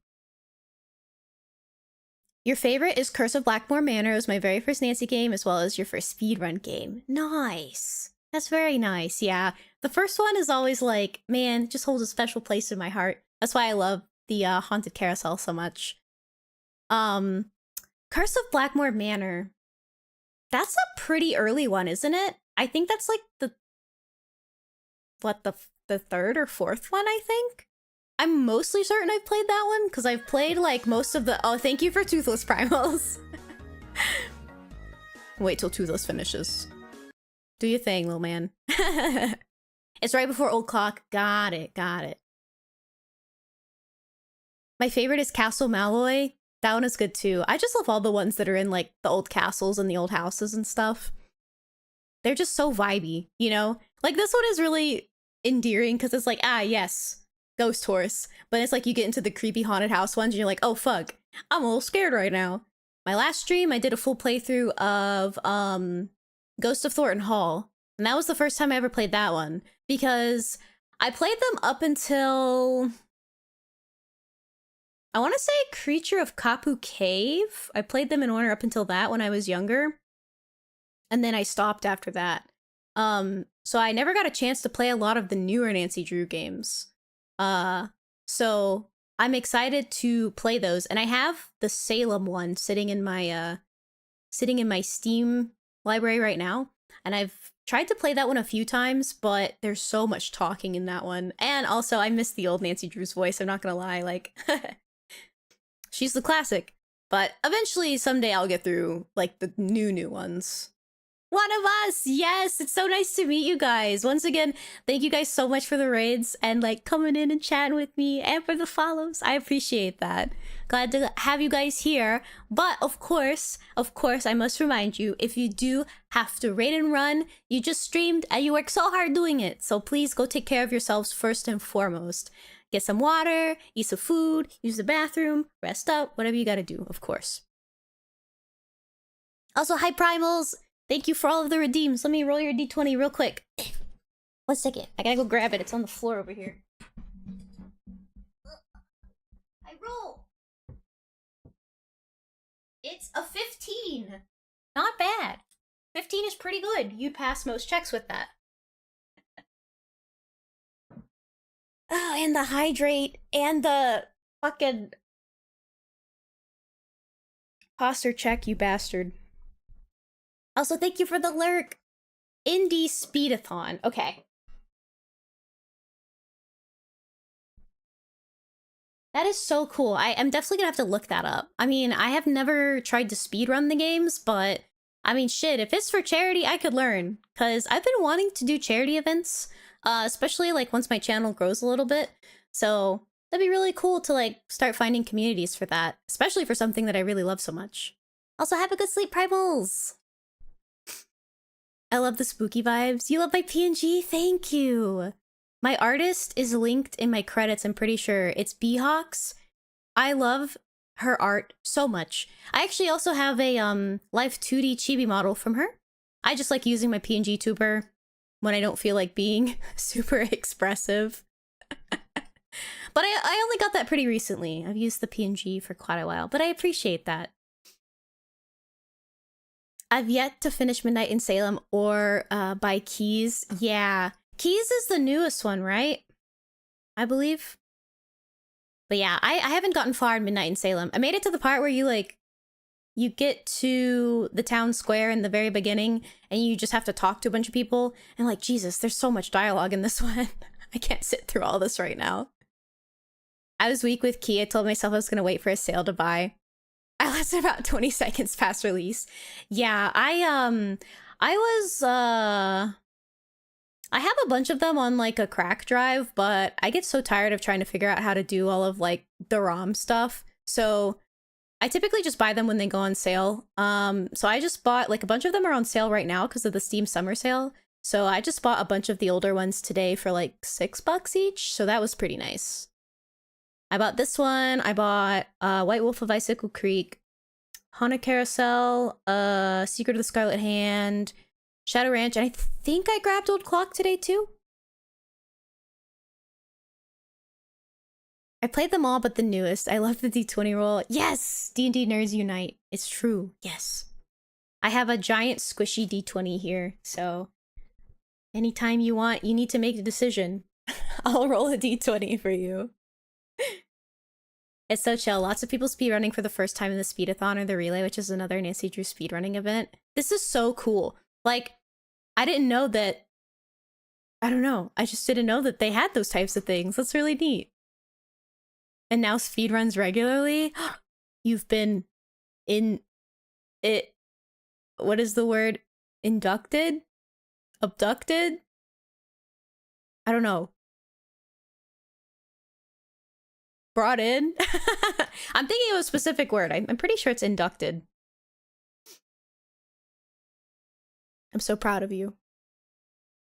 Your favorite is Curse of Blackmore Manor. It was my very first Nancy game, as well as your first speedrun game. Nice. That's very nice, yeah. The first one is always like, man, it just holds a special place in my heart. That's why I love the Haunted Carousel so much. Curse of Blackmore Manor. That's a pretty early one, isn't it? I think that's like the third or fourth one, I think? I'm mostly certain I've played that one, because I've played like most of the... Oh, thank you for Toothless Primals. Wait till Toothless finishes. Do your thing, little man. It's right before Old Clock. Got it, got it. My favorite is Castle Malloy. That one is good too. I just love all the ones that are in like the old castles and the old houses and stuff. They're just so vibey, you know? Like this one is really endearing because it's like, ah, yes, ghost horse. But it's like you get into the creepy haunted house ones and you're like, oh fuck, I'm a little scared right now. My last stream, I did a full playthrough of Ghost of Thornton Hall. And that was the first time I ever played that one. Because I played them up until... I want to say Creature of Kapu Cave. I played them in order up until that when I was younger. And then I stopped after that. So I never got a chance to play a lot of the newer Nancy Drew games. So I'm excited to play those. And I have the Salem one sitting in my Steam library right now. And I've tried to play that one a few times, but there's so much talking in that one. And also I miss the old Nancy Drew's voice, I'm not gonna lie, like she's the classic. But eventually someday I'll get through like the new ones. One of us! Yes! It's so nice to meet you guys. Once again, thank you guys so much for the raids and like coming in and chatting with me and for the follows. I appreciate that. Glad to have you guys here. But of course, I must remind you, if you do have to raid and run, you just streamed and you worked so hard doing it. So please go take care of yourselves first and foremost. Get some water, eat some food, use the bathroom, rest up, whatever you gotta do, of course. Also, hi Primals! Thank you for all of the redeems. Let me roll your d20 real quick. 1 second. I gotta go grab it. It's on the floor over here. I roll. It's a 15. Not bad. 15 is pretty good. You'd pass most checks with that. Oh, and the hydrate and the fucking posture check, you bastard. Also, thank you for the lurk. Indie Speedathon. Okay. That is so cool. I am definitely gonna have to look that up. I mean, I have never tried to speedrun the games, but I mean, shit, if it's for charity, I could learn. Because I've been wanting to do charity events, especially like once my channel grows a little bit. So that'd be really cool to like start finding communities for that, especially for something that I really love so much. Also, have a good sleep, Primals! I love the spooky vibes. You love my PNG? Thank you! My artist is linked in my credits, I'm pretty sure. It's Beehawks. I love her art so much. I actually also have a Life 2D chibi model from her. I just like using my PNG tuber when I don't feel like being super expressive. But I only got that pretty recently. I've used the PNG for quite a while, but I appreciate that. I've yet to finish Midnight in Salem or buy Keys. Yeah, Keys is the newest one, right? I believe. But yeah, I haven't gotten far in Midnight in Salem. I made it to the part where you get to the town square in the very beginning and you just have to talk to a bunch of people. And like, Jesus, there's so much dialogue in this one. I can't sit through all this right now. I was weak with Key. I told myself I was going to wait for a sale to buy. I lasted about 20 seconds past release. Yeah, I have a bunch of them on like a crack drive, but I get so tired of trying to figure out how to do all of like the ROM stuff. So I typically just buy them when they go on sale. So I just bought like a bunch of them are on sale right now because of the Steam summer sale. So I just bought a bunch of the older ones today for like $6 each. So that was pretty nice. I bought this one. I bought White Wolf of Icicle Creek, Haunted Carousel, Secret of the Scarlet Hand, Shadow Ranch, and I think I grabbed Old Clock today too. I played them all but the newest. I love the D20 roll. Yes! D&D Nerds Unite. It's true. Yes. I have a giant squishy D20 here, so anytime you need to make a decision, I'll roll a D20 for you. It's so chill. Lots of people speedrunning for the first time in the Speedathon or the Relay, which is another Nancy Drew speedrunning event. This is so cool. Like, I didn't know that... I don't know. I just didn't know that they had those types of things. That's really neat. And now speedruns regularly. You've been in... it... What is the word? Inducted? Abducted? I don't know. Brought in? I'm thinking of a specific word. I'm pretty sure it's inducted. I'm so proud of you.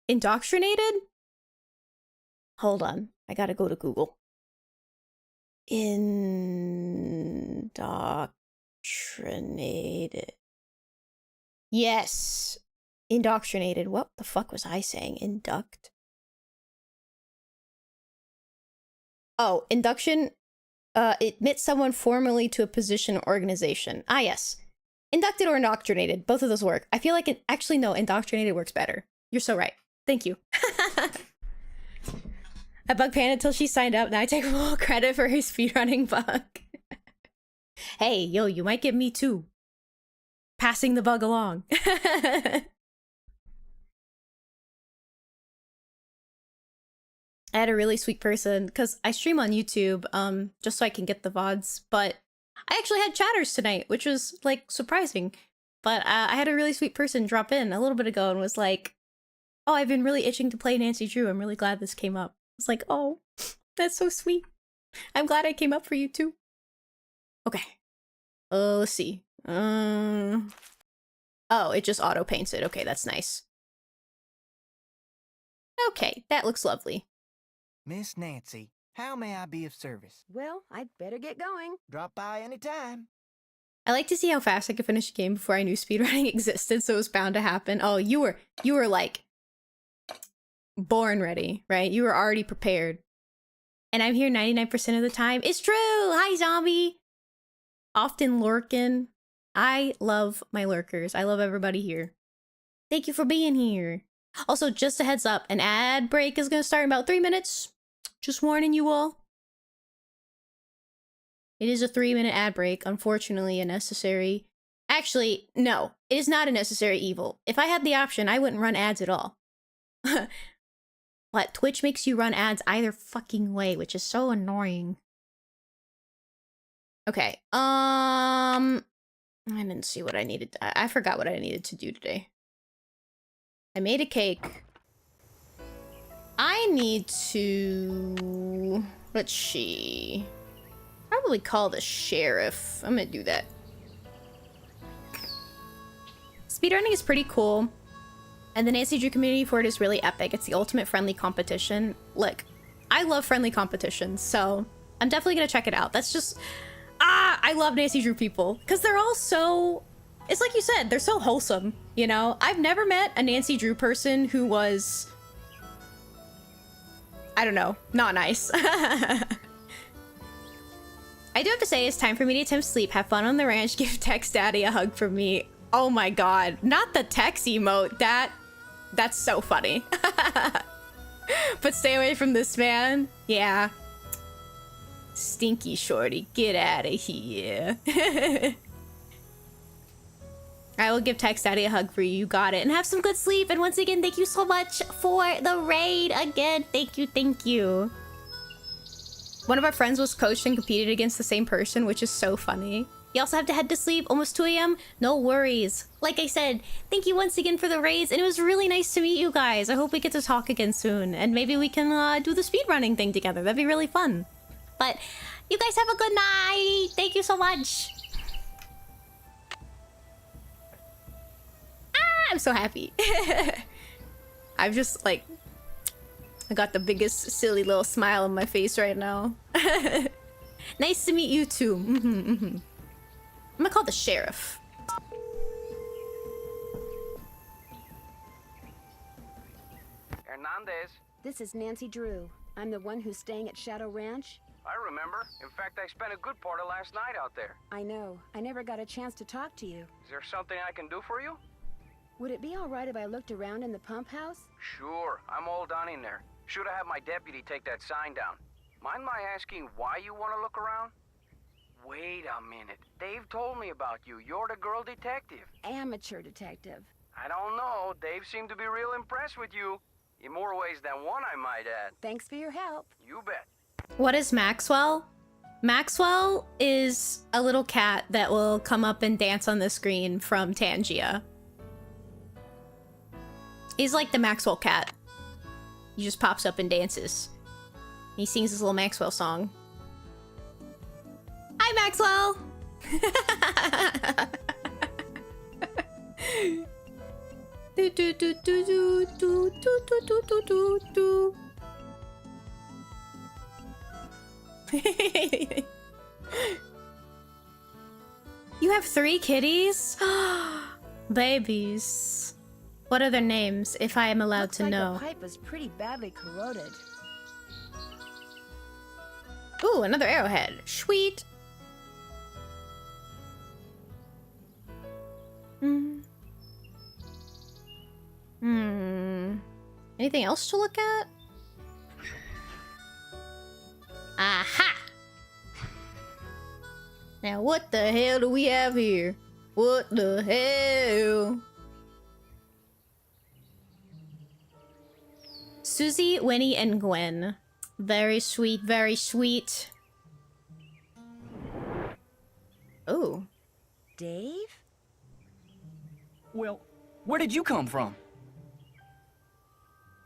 Indoctrinated? Hold on. I gotta go to Google. Indoctrinated. Yes. Indoctrinated. What the fuck was I saying? Induct? Oh, induction. Admit someone formally to a position or organization. Ah, yes. Inducted or indoctrinated. Both of those work. I feel like it... Actually, no. Indoctrinated works better. You're so right. Thank you. I bugged Panda until she signed up. Now I take full credit for her speedrunning bug. Hey, yo, you might get me too. Passing the bug along. I had a really sweet person, because I stream on YouTube, just so I can get the VODs, but I actually had chatters tonight, which was, like, surprising. But I had a really sweet person drop in a little bit ago and was like, oh, I've been really itching to play Nancy Drew. I'm really glad this came up. It's like, oh, that's so sweet. I'm glad I came up for you, too. Okay. Let's see. Oh, it just auto-paints it. Okay, that's nice. Okay, that looks lovely. Miss Nancy, how may I be of service? Well, I'd better get going. Drop by anytime. I like to see how fast I could finish a game before I knew speedrunning existed, so it was bound to happen. Oh, you were like born ready, right? You were already prepared. And I'm here 99% of the time. It's true! Hi, zombie! Often lurking. I love my lurkers. I love everybody here. Thank you for being here. Also, just a heads up, an ad break is going to start in about 3 minutes. Just warning you all. It is a 3-minute ad break, unfortunately a necessary... Actually, no, it is not a necessary evil. If I had the option, I wouldn't run ads at all. But Twitch makes you run ads either fucking way, which is so annoying. Okay, I didn't see what I needed. I forgot what I needed to do today. I made a cake. I need to... Let's see. Probably call the sheriff. I'm gonna do that. Speedrunning is pretty cool. And the Nancy Drew community for it is really epic. It's the ultimate friendly competition. Look, I love friendly competitions, so I'm definitely gonna check it out. That's just... I love Nancy Drew people. Because they're all so... It's like you said, they're so wholesome, you know? I've never met a Nancy Drew person who was... I don't know, not nice. I do have to say, it's time for me to attempt sleep. Have fun on the ranch. Give Tex Daddy a hug from me. Oh my god. Not the Tex emote. That's so funny. But stay away from this man. Yeah. Stinky shorty. Get out of here. I will give Tex Daddy a hug for you. You got it. And have some good sleep. And once again, thank you so much for the raid. Again, thank you, thank you. One of our friends was coached and competed against the same person, which is so funny. You also have to head to sleep. Almost 2 a.m. No worries. Like I said, thank you once again for the raids. And it was really nice to meet you guys. I hope we get to talk again soon. And maybe we can do the speedrunning thing together. That'd be really fun. But you guys have a good night. Thank you so much. I'm so happy. I'm just like, I got the biggest silly little smile on my face right now. Nice to meet you too. I'm gonna call the sheriff. Hernandez. This is Nancy Drew. I'm the one who's staying at Shadow Ranch. I remember. In fact, I spent a good part of last night out there. I know. I never got a chance to talk to you. Is there something I can do for you? Would it be all right if I looked around in the pump house? Sure. I'm all done in there. Should have had my deputy take that sign down. Mind my asking why you want to look around? Wait a minute. Dave told me about you. You're the girl detective. Amateur detective. I don't know. Dave seemed to be real impressed with you. In more ways than one, I might add. Thanks for your help. You bet. What is Maxwell? Maxwell is a little cat that will come up and dance on the screen from Tangia. He's like the Maxwell cat. He just pops up and dances. He sings his little Maxwell song. Hi, Maxwell! Do do do do do do do do do do do. You have 3 kitties? Babies. What are their names, if I am allowed to know? The pipe is pretty badly corroded. Ooh, another arrowhead. Sweet. Anything else to look at? Aha! Now what the hell do we have here? What the hell? Susie, Winnie, and Gwen. Very sweet, very sweet. Oh. Dave? Well, where did you come from?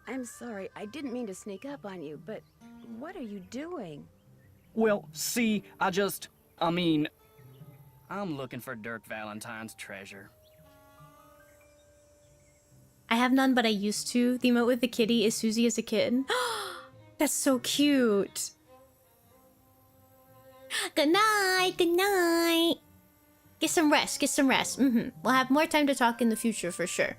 I'm sorry, I didn't mean to sneak up on you, but what are you doing? Well, see, I'm looking for Dirk Valentine's treasure. I have none, but I used to. The emote with the kitty is Susie as a kitten. That's so cute. Good night, good night. Get some rest, get some rest. We'll have more time to talk in the future for sure.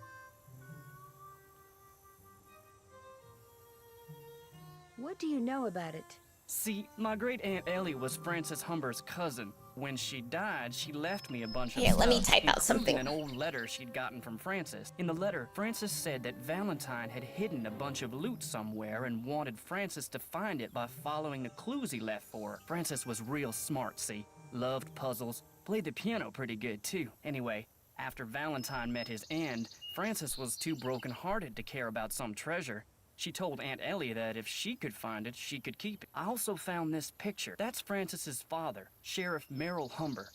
What do you know about it? See, my great Aunt Ellie was Frances Humber's cousin. When she died, she left me a bunch of Here, stuff, let me type out including something. an old letter she'd gotten from Frances. In the letter, Frances said that Valentine had hidden a bunch of loot somewhere and wanted Frances to find it by following the clues he left for her. Frances was real smart, see? Loved puzzles, played the piano pretty good too. Anyway, after Valentine met his end, Frances was too broken-hearted to care about some treasure. She told Aunt Ellie that if she could find it, she could keep it. I also found this picture. That's Frances's father, Sheriff Merrill Humber.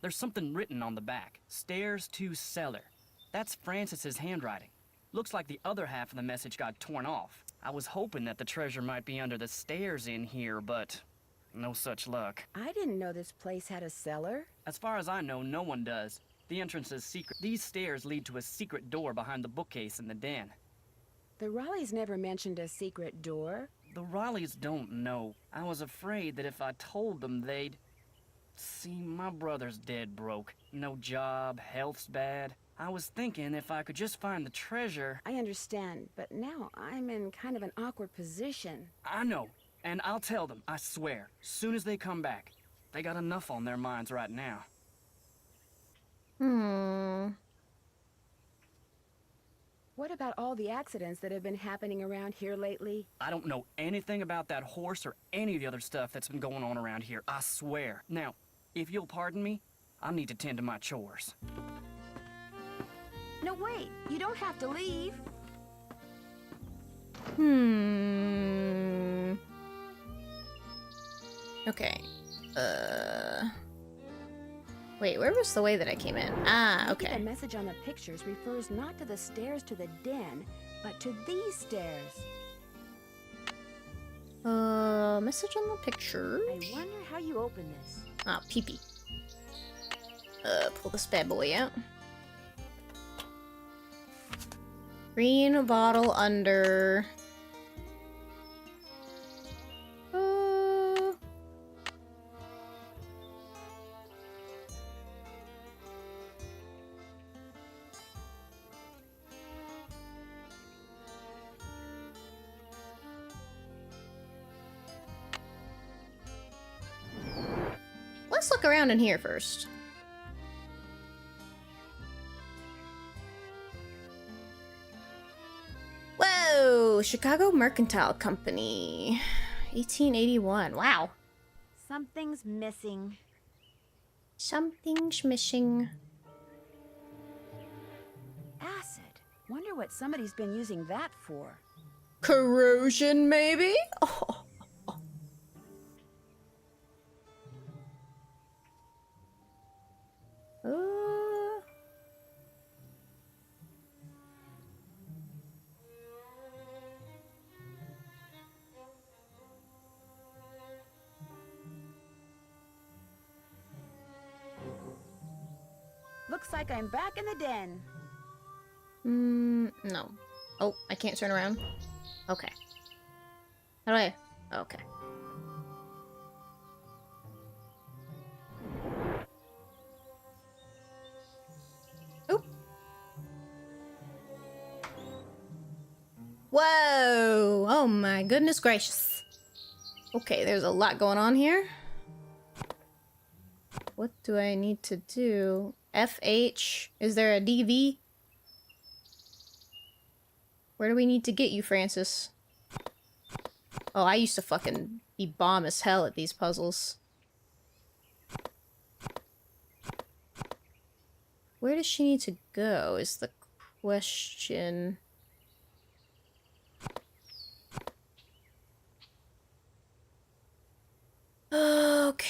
There's something written on the back. Stairs to cellar. That's Frances's handwriting. Looks like the other half of the message got torn off. I was hoping that the treasure might be under the stairs in here, but no such luck. I didn't know this place had a cellar. As far as I know, no one does. The entrance is secret. These stairs lead to a secret door behind the bookcase in the den. The Raleighs never mentioned a secret door. The Raleighs don't know. I was afraid that if I told them, they'd... See, my brother's dead broke. No job, health's bad. I was thinking if I could just find the treasure... I understand, but now I'm in kind of an awkward position. I know, and I'll tell them, I swear, soon as they come back. They got enough on their minds right now. What about all the accidents that have been happening around here lately? I don't know anything about that horse or any of the other stuff that's been going on around here, I swear. Now, if you'll pardon me, I need to tend to my chores. No, wait. You don't have to leave. Okay. Wait, where was the way that I came in? Ah, okay. The message on the pictures refers not to the stairs to the den, but to these stairs. Message on the pictures. I wonder how you open this. Ah, pee-pee. Pull this bad boy out. Green bottle under... Let's look around in here first. Whoa! Chicago Mercantile Company. 1881. Wow. Something's missing. Something's missing. Acid. Wonder what somebody's been using that for. Corrosion, maybe? Oh. Looks like I'm back in the den. No. Oh, I can't turn around. Okay. How do I? Okay. Oop. Whoa! Oh my goodness gracious. Okay, there's a lot going on here. What do I need to do? FH? Is there a DV? Where do we need to get you, Francis? Oh, I used to fucking be bomb as hell at these puzzles. Where does she need to go is the question. Okay.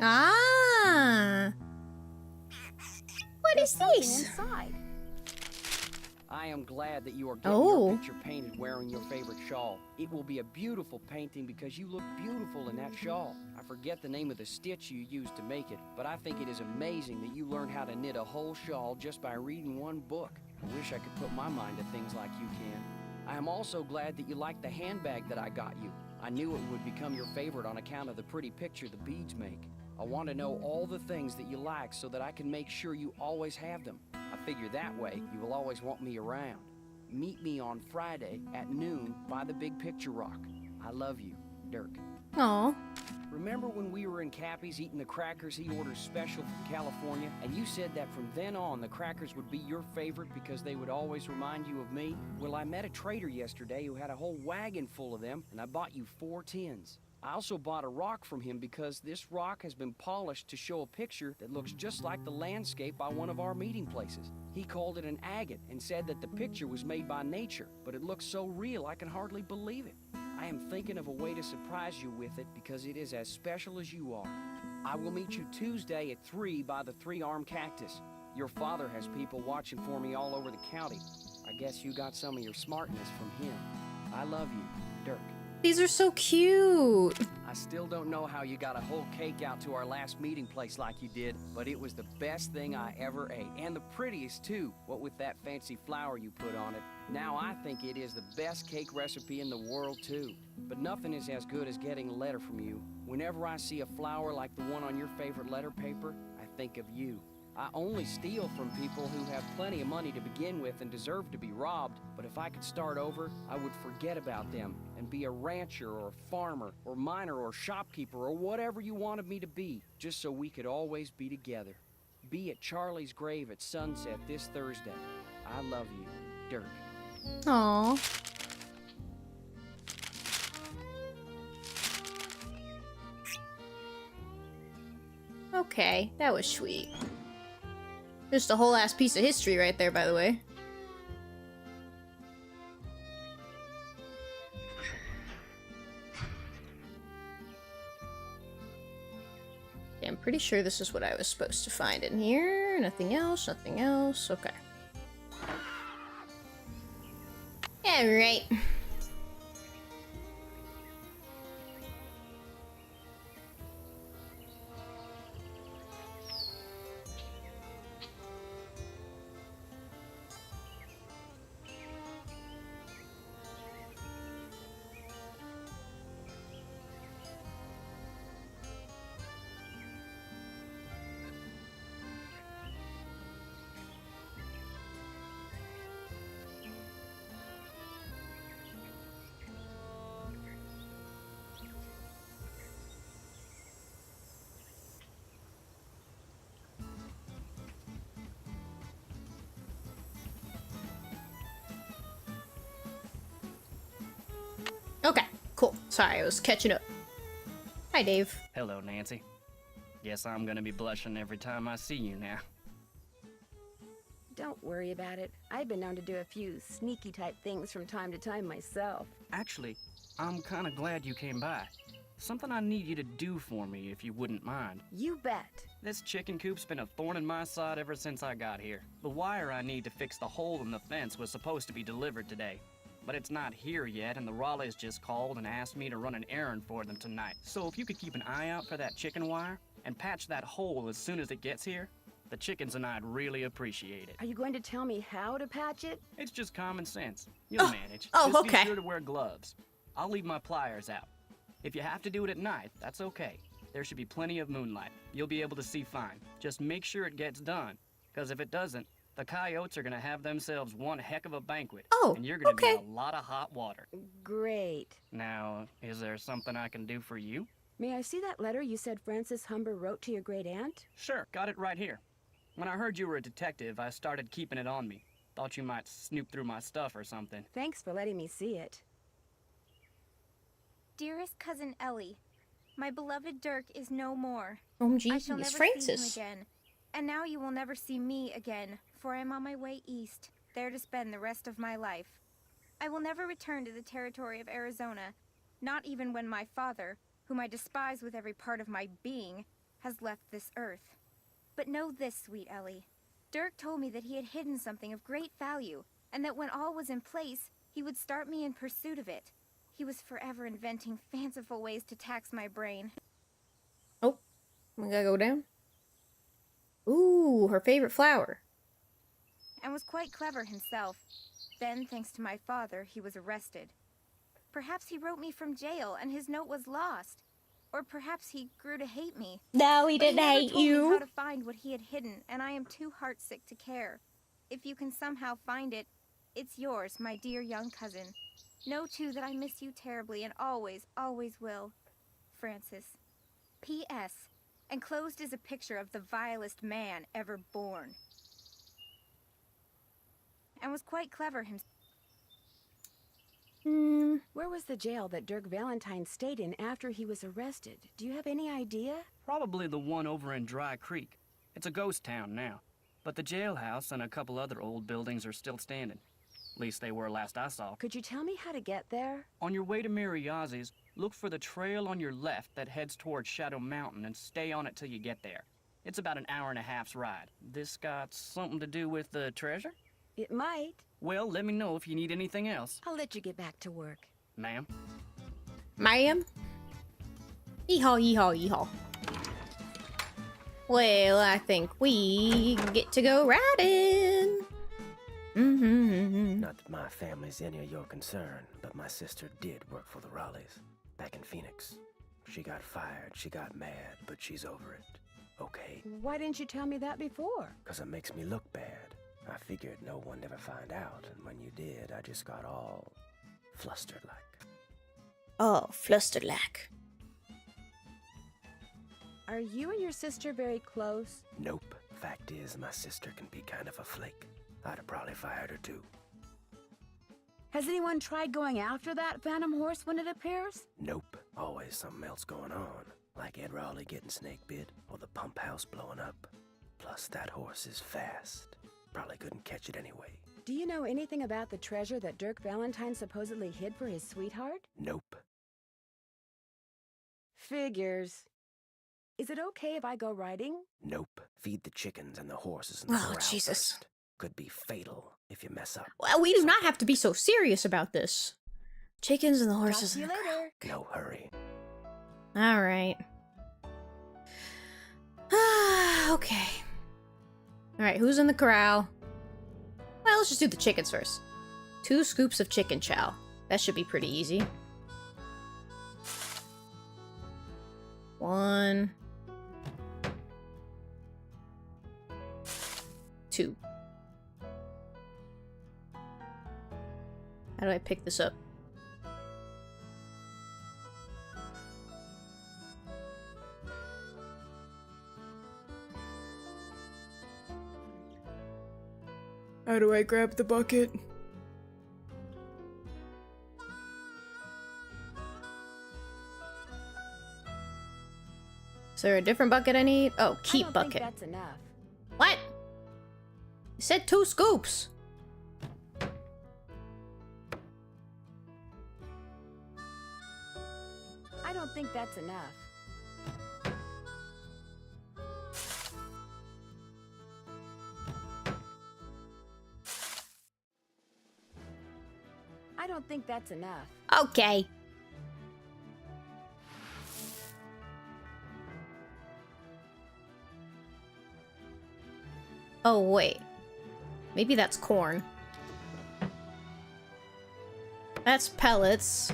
Ah! What is this? Inside. I am glad that you are getting your picture painted wearing your favorite shawl. It will be a beautiful painting because you look beautiful in that shawl. I forget the name of the stitch you used to make it, but I think it is amazing that you learned how to knit a whole shawl just by reading one book. I wish I could put my mind to things like you can. I am also glad that you like the handbag that I got you. I knew it would become your favorite on account of the pretty picture the beads make. I want to know all the things that you like so that I can make sure you always have them. I figure that way you will always want me around. Meet me on Friday at noon by the Big Picture Rock. I love you, Dirk. Aw. Remember when we were in Cappy's eating the crackers he orders special from California, and you said that from then on the crackers would be your favorite because they would always remind you of me? Well, I met a trader yesterday who had a whole wagon full of them, and I bought you 4 tins. I also bought a rock from him because this rock has been polished to show a picture that looks just like the landscape by one of our meeting places. He called it an agate and said that the picture was made by nature, but it looks so real I can hardly believe it. I am thinking of a way to surprise you with it because it is as special as you are. I will meet you Tuesday at 3 by the 3-armed cactus. Your father has people watching for me all over the county. I guess you got some of your smartness from him. I love you, Dirk. These are so cute. I still don't know how you got a whole cake out to our last meeting place like you did, but it was the best thing I ever ate. And the prettiest, too, what with that fancy flower you put on it. Now I think it is the best cake recipe in the world, too. But nothing is as good as getting a letter from you. Whenever I see a flower like the one on your favorite letter paper, I think of you. I only steal from people who have plenty of money to begin with and deserve to be robbed, but if I could start over, I would forget about them and be a rancher or a farmer or miner or shopkeeper or whatever you wanted me to be, just so we could always be together. Be at Charlie's grave at sunset this Thursday. I love you, Dirk. Aww. Okay, that was sweet. Just a whole ass piece of history right there, by the way. Yeah, I'm pretty sure this is what I was supposed to find in here. Nothing else, nothing else. Okay. Alright. Okay, cool. Sorry, I was catching up. Hi, Dave. Hello, Nancy. Guess I'm gonna be blushing every time I see you now. Don't worry about it. I've been known to do a few sneaky type things from time to time myself. Actually, I'm kinda glad you came by. Something I need you to do for me, if you wouldn't mind. You bet. This chicken coop's been a thorn in my side ever since I got here. The wire I need to fix the hole in the fence was supposed to be delivered today, but it's not here yet, and the Raleighs just called and asked me to run an errand for them tonight. So if you could keep an eye out for that chicken wire and patch that hole as soon as it gets here, the chickens and I'd really appreciate it. Are you going to tell me how to patch it? It's just common sense. You'll manage. Oh, just okay. Be sure to wear gloves. I'll leave my pliers out. If you have to do it at night, that's okay. There should be plenty of moonlight. You'll be able to see fine. Just make sure it gets done, because if it doesn't, the coyotes are gonna have themselves one heck of a banquet. Oh, and you're gonna okay. need a lot of hot water. Great. Now, is there something I can do for you? May I see that letter you said Francis Humber wrote to your great aunt? Sure, got it right here. When I heard you were a detective, I started keeping it on me. Thought you might snoop through my stuff or something. Thanks for letting me see it. Dearest cousin Ellie, my beloved Dirk is no more. Oh, I geez, shall never Francis. see him again. And now you will never see me again, for I am on my way east, there to spend the rest of my life. I will never return to the territory of Arizona, not even when my father, whom I despise with every part of my being, has left this earth. But know this, sweet Ellie. Dirk told me that he had hidden something of great value, and that when all was in place, he would start me in pursuit of it. He was forever inventing fanciful ways to tax my brain. Oh, we gotta go down. Ooh, her favorite flower. And was quite clever himself. Then, thanks to my father, he was arrested. Perhaps he wrote me from jail and his note was lost. Or perhaps he grew to hate me. No, he But didn't never hate told me you. how to find what he had hidden, and I am too heartsick to care. If you can somehow find it, it's yours, my dear young cousin. Know, too, that I miss you terribly and always, always will. Francis. P.S. Enclosed is a picture of the vilest man ever born. And was quite clever himself. Where was the jail that Dirk Valentine stayed in after he was arrested? Do you have any idea? Probably the one over in Dry Creek. It's a ghost town now, but the jailhouse and a couple other old buildings are still standing. At least they were last I saw. Could you tell me how to get there? On your way to Mariazzi's, look for the trail on your left that heads towards Shadow Mountain and stay on it till you get there. It's about an hour and a half's ride. This got something to do with the treasure? It might. Well, let me know if you need anything else. I'll let you get back to work. Ma'am? Ma'am? Yeehaw, yeehaw, yeehaw. Well, I think we get to go riding. Not that my family's any of your concern, but my sister did work for the Raleighs, back in Phoenix. She got fired, she got mad, but she's over it. Okay? Why didn't you tell me that before? 'Cause it makes me look bad. I figured no one'd ever find out, and when you did, I just got all flustered like. Oh, flustered like. Are you and your sister very close? Nope. Fact is, my sister can be kind of a flake. I'd have probably fired her too. Has anyone tried going after that phantom horse when it appears? Nope. Always something else going on, like Ed Raleigh getting snake bit or the pump house blowing up. Plus, that horse is fast. Probably couldn't catch it anyway. Do you know anything about the treasure that Dirk Valentine supposedly hid for his sweetheart? Nope. Figures. Is it okay if I go riding? Nope. Feed the chickens and the horses in the corral Jesus. first. Could be fatal if you mess up. Well, we do not have to be so serious about this. Chickens and the horses. Talk to you later. No hurry. All right. Okay. All right, who's in the corral? Well, let's just do the chickens first. 2 scoops of chicken chow. That should be pretty easy. 1, 2. How do I pick this up? How do I grab the bucket? Is there a different bucket I need? Oh, keep I don't bucket. think that's enough. What? You said 2 scoops. I don't think that's enough. I don't think that's enough. Okay. Oh, wait. Maybe that's corn. That's pellets.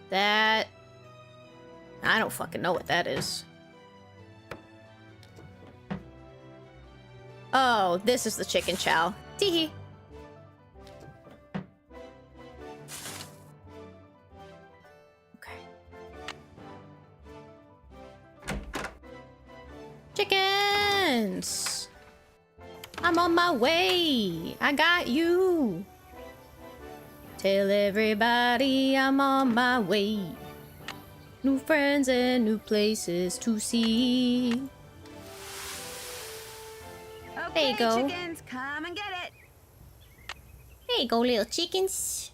That... I don't fucking know what that is. Oh, this is the chicken chow. Teehee. Chickens! I'm on my way. I got you. Tell everybody I'm on my way. New friends and new places to see. Okay, There you go. chickens, come and get it. There you go, little chickens.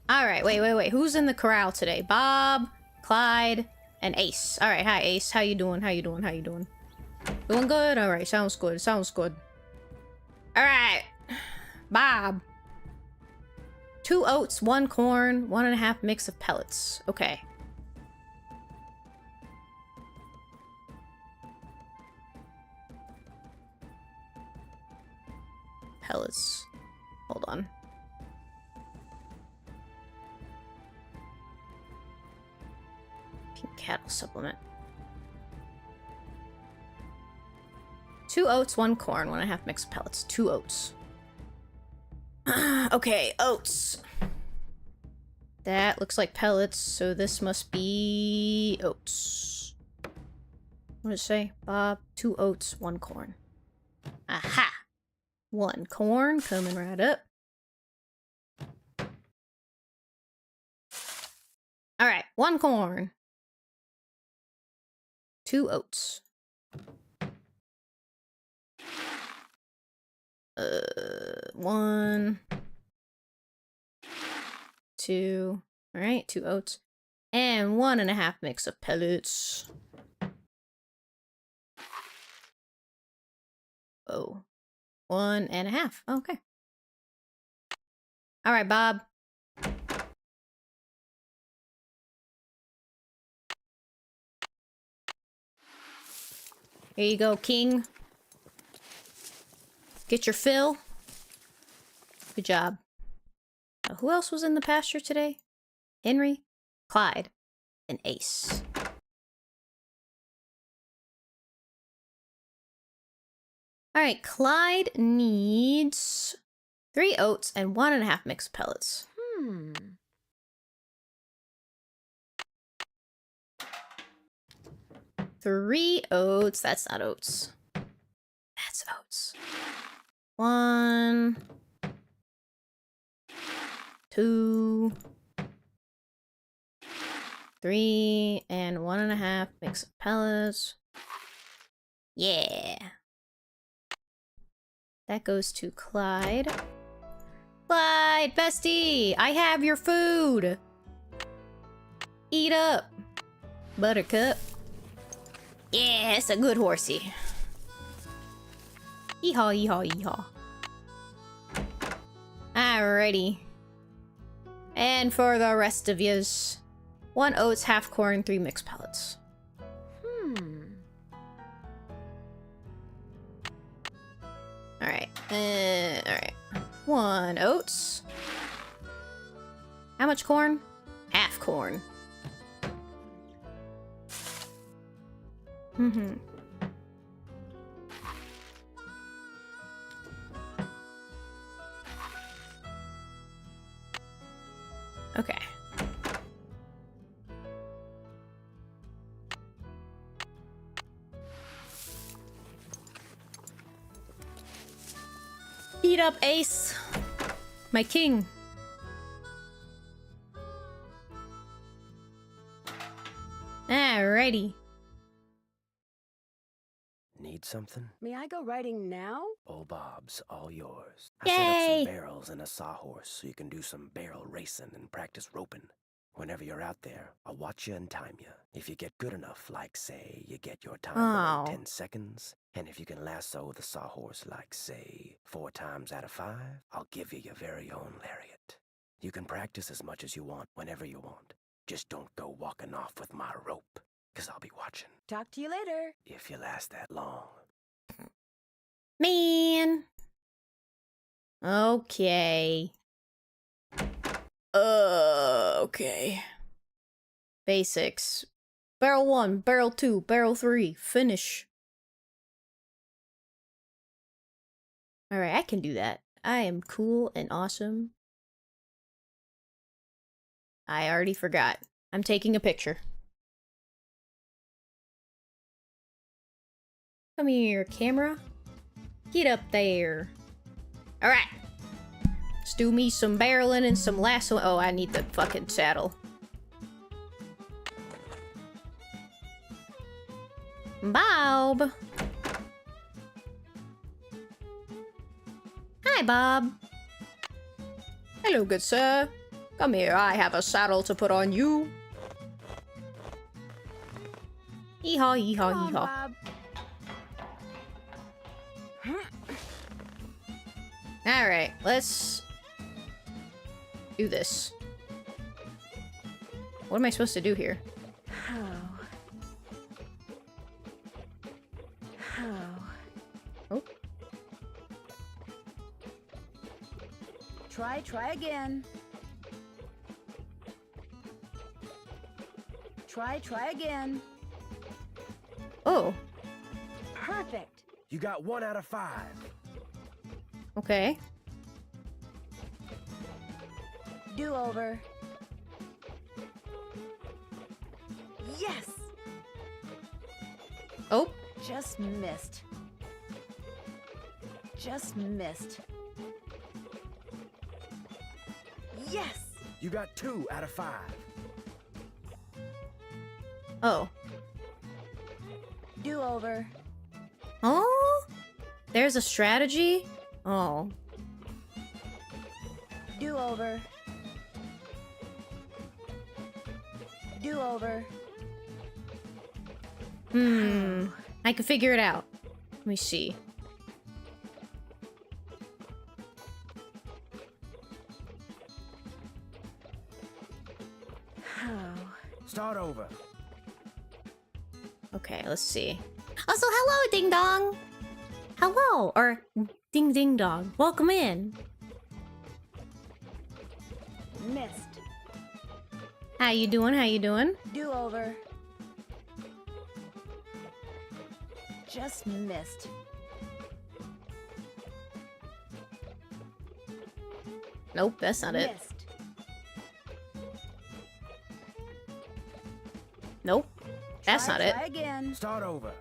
Alright, wait. Who's in the corral today? Bob, Clyde, and Ace. Alright, hi Ace. How you doing? Doing good? Alright, sounds good. Alright. Bob. 2 oats, 1 corn, 1.5 mix of pellets. Okay. Pellets. Hold on. Pink cattle supplement. 2 oats, 1 corn, 1.5 mix of pellets. 2 oats. Okay, oats. That looks like pellets, so this must be oats. What does it say? Bob, 2 oats, 1 corn. Aha! 1 corn coming right up. Alright, 1 corn. 2 oats. 1, 2. Alright, 2 oats. And 1.5 mix of pellets. Oh. 1.5. Okay. Alright, Bob. Here you go, King. Get your fill. Good job. Who else was in the pasture today? Henry, Clyde, and Ace. Alright, Clyde needs 3 oats and 1.5 mixed pellets. 3 oats. That's not oats. That's oats. 1, 2, 3, and 1.5 mix of pellets. Yeah. That goes to Clyde. Clyde, bestie, I have your food. Eat up, Buttercup. Yeah, it's a good horsey. Yeehaw, yeehaw, yeehaw. Alrighty. And for the rest of yous, 1 oats, half corn, 3 mixed pellets. Alright. Alright. 1 oats. How much corn? Half corn. Okay. Eat up, Ace. My king. Alrighty. Need something? May I go riding now? Old Bob's all yours. I set up some barrels and a sawhorse so you can do some barrel racing and practice roping. Whenever you're out there, I'll watch you and time you. If you get good enough, like, say, you get your time within 10 seconds, and if you can lasso the sawhorse, like, say, 4 times out of 5, I'll give you your very own lariat. You can practice as much as you want, whenever you want. Just don't go walking off with my rope, 'cause I'll be watching. Talk to you later. If you last that long. Man. Okay. Okay. Basics. Barrel 1, barrel 2, barrel 3, finish. Alright, I can do that. I am cool and awesome. I already forgot. I'm taking a picture. Come here, camera. Get up there. Alright. Let's do me some barreling and some lasso. Oh, I need the fucking saddle. Bob. Hi, Bob. Hello, good sir. Come here, I have a saddle to put on you. Yeehaw, yeehaw, Come on, yeehaw. Bob. Alright, let's do this. What am I supposed to do here? Oh. Try again. Try again. Oh. Perfect. You got 1 out of 5. Okay. Do over. Yes. Oh. Just missed. Just missed. Yes. You got 2 out of 5. Oh. Do over. Oh? There's a strategy? Oh. Do over. Do over. I can figure it out. Let me see. Start over. Okay, let's see. Also, hello, Ding Dong! Hello! Or, Ding Ding Dong. Welcome in. Missed. How you doing? How you doing? Do over. Just missed. Nope, that's not it. Missed. Nope. That's not it. Try again. Start over.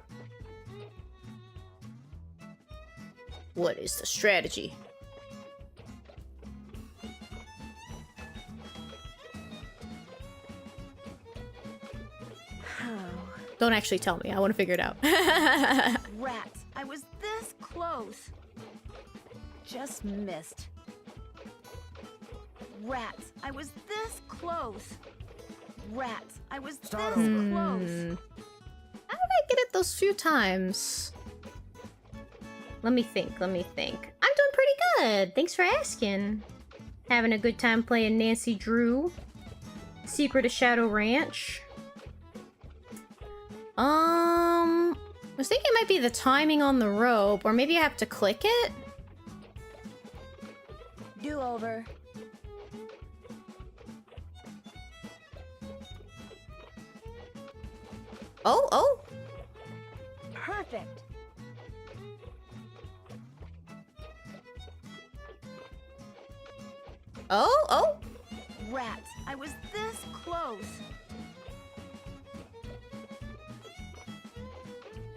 What is the strategy? Don't actually tell me. I want to figure it out. Rats, I was this close. Just missed. Rats, I was this close. Rats, I was this close. How did I get it those few times? Let me think. I'm doing pretty good. Thanks for asking. Having a good time playing Nancy Drew. Secret of Shadow Ranch. I was thinking it might be the timing on the rope, or maybe I have to click it. Do over. Oh. Perfect. Oh. Rats, I was this close.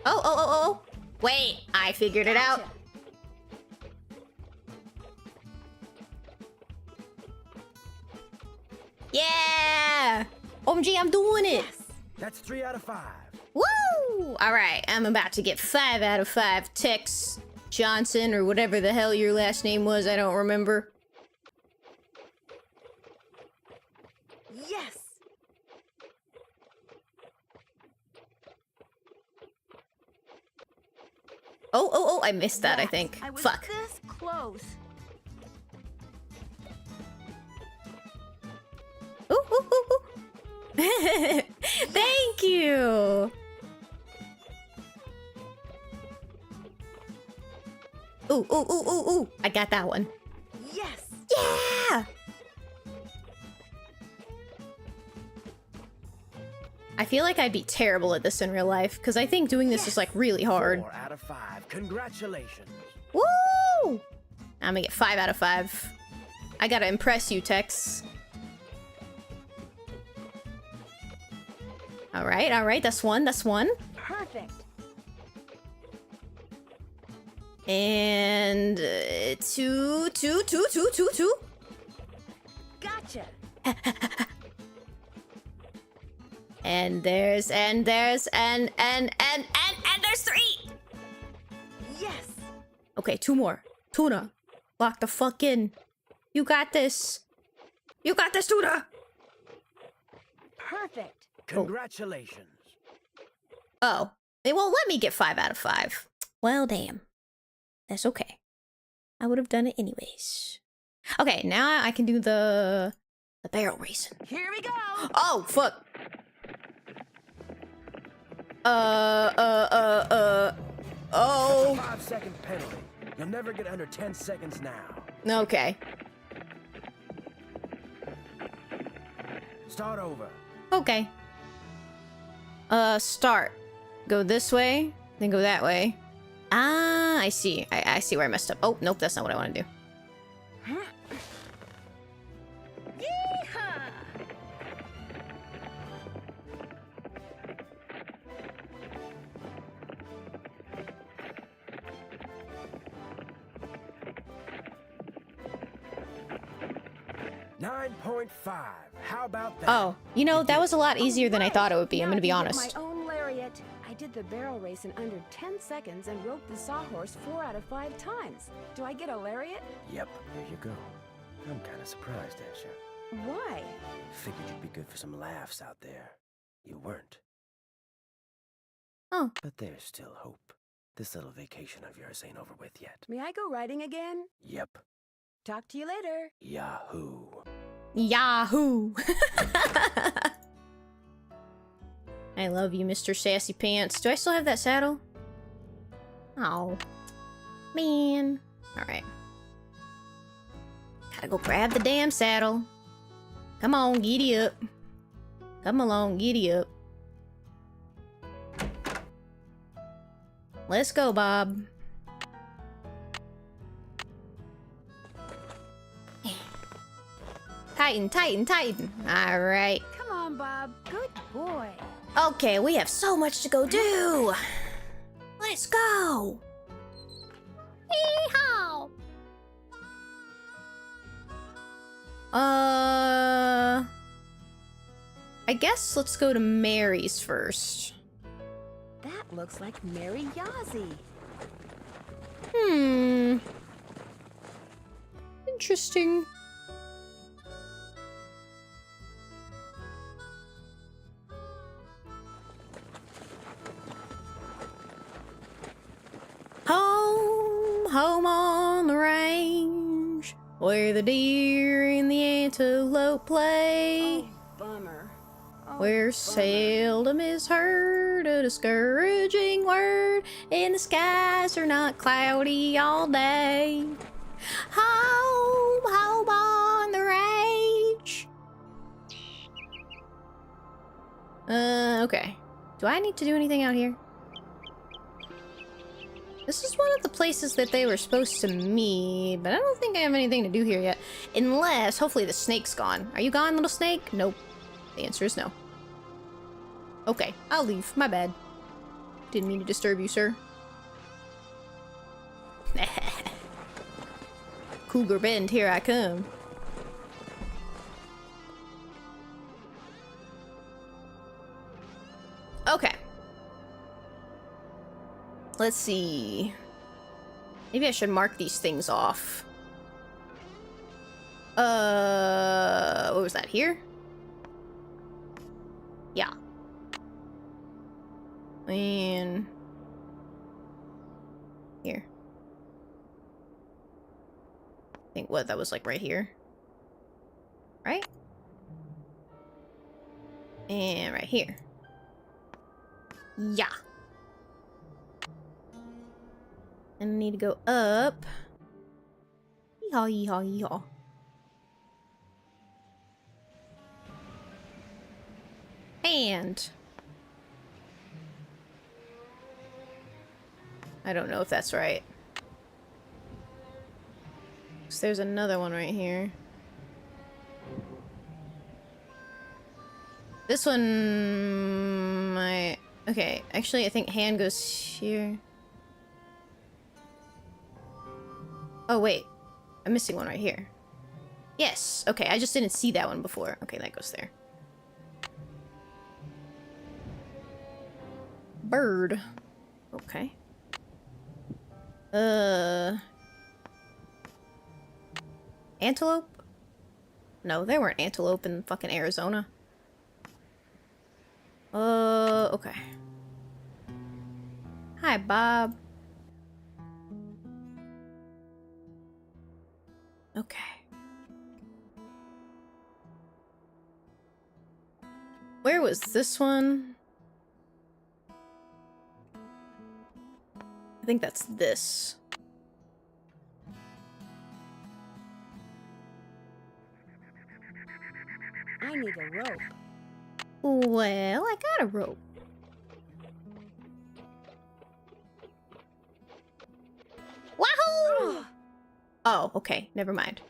Oh. Wait, I figured it out. Yeah! OMG, I'm doing it! That's 3 out of 5. Woo! Alright, I'm about to get 5 out of 5. Tex Johnson, or whatever the hell your last name was, I don't remember. Yes! Oh, I missed that, I think. I was Fuck. this close. Ooh. Thank you! Ooh. I got that one. Yes! Yeah! I feel like I'd be terrible at this in real life, because I think doing this is like really hard. 4 out of 5. Congratulations. Woo! I'm gonna get 5 out of 5. I gotta impress you, Tex. Alright, that's one. Perfect. And two. Gotcha. And there's 3. Yes. Okay, 2 more. Tuna, lock the fuck in. You got this. Tuna. Perfect. Congratulations. Oh, they won't let me get 5 out of 5. Well, damn. That's okay. I would have done it anyways. Okay, now I can do the barrel racing. Here we go. Oh, fuck. Oh. 5-second penalty. You'll never get under 10 seconds now. Okay. Start over. Okay. Start. Go this way, then go that way. Ah, I see. I see where I messed up. Oh, nope, that's not what I want to do. Yeehaw! 9.5. How about that? Oh, you know, that was a lot easier than I thought it would be, I'm gonna be Now I can honest. get my own lariat. I did the barrel race in under 10 seconds and roped the sawhorse 4 out of 5 times. Do I get a lariat? Yep, there you go. I'm kind of surprised at you. Why? Figured you'd be good for some laughs out there. You weren't. Oh. But there's still hope. This little vacation of yours ain't over with yet. May I go riding again? Yep. Talk to you later. Yahoo. Yahoo! I love you, Mr. Sassy Pants. Do I still have that saddle? Oh. Man. Alright. Gotta go grab the damn saddle. Come on, giddy up. Come along, giddy up. Let's go, Bob. Tighten. Alright. Come on, Bob. Good boy. Okay, we have so much to go do. Let's go. Yeehaw. I guess let's go to Mary's first. looks like Mary Yazzie. Interesting. Home on the range, where the deer and the antelope play. Bummer. Where seldom is heard a discouraging word, and the skies are not cloudy all day. Home on the range. Okay. Do I need to do anything out here? This is one of the places that they were supposed to meet, but I don't think I have anything to do here yet. Unless, hopefully the snake's gone. Are you gone, little snake? Nope. The answer is no. Okay, I'll leave. My bad. Didn't mean to disturb you, sir. Cougar Bend, here I come. Okay. Let's see. Maybe I should mark these things off. What was that, here? Yeah. And... here. I think, what, that was like right here? Right? And right here. Yeah. And I need to go up. Yeehaw, yeehaw, yeehaw. And... I don't know if that's right. 'Cause there's another one right here. This one... Okay, actually I think hand goes here. Oh wait, I'm missing one right here. Yes, okay, I just didn't see that one before. Okay, that goes there. Bird. Okay. Antelope? No, there weren't antelope in fucking Arizona. Okay. Hi, Bob. Okay. Where was this one? I think that's this. I need a rope. Well, I got a rope. Wahoo! Oh, okay. Never mind.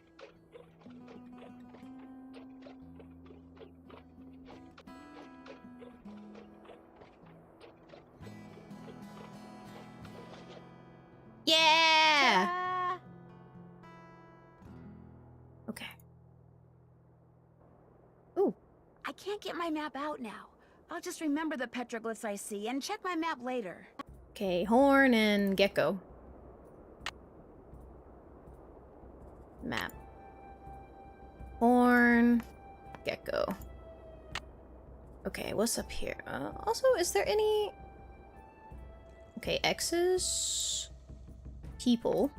Yeah! Okay. Ooh. I can't get my map out now. I'll just remember the petroglyphs I see and check my map later. Okay, horn and gecko. Map. Horn. Gecko. Okay, what's up here? Also, is there any... Okay, X's... People.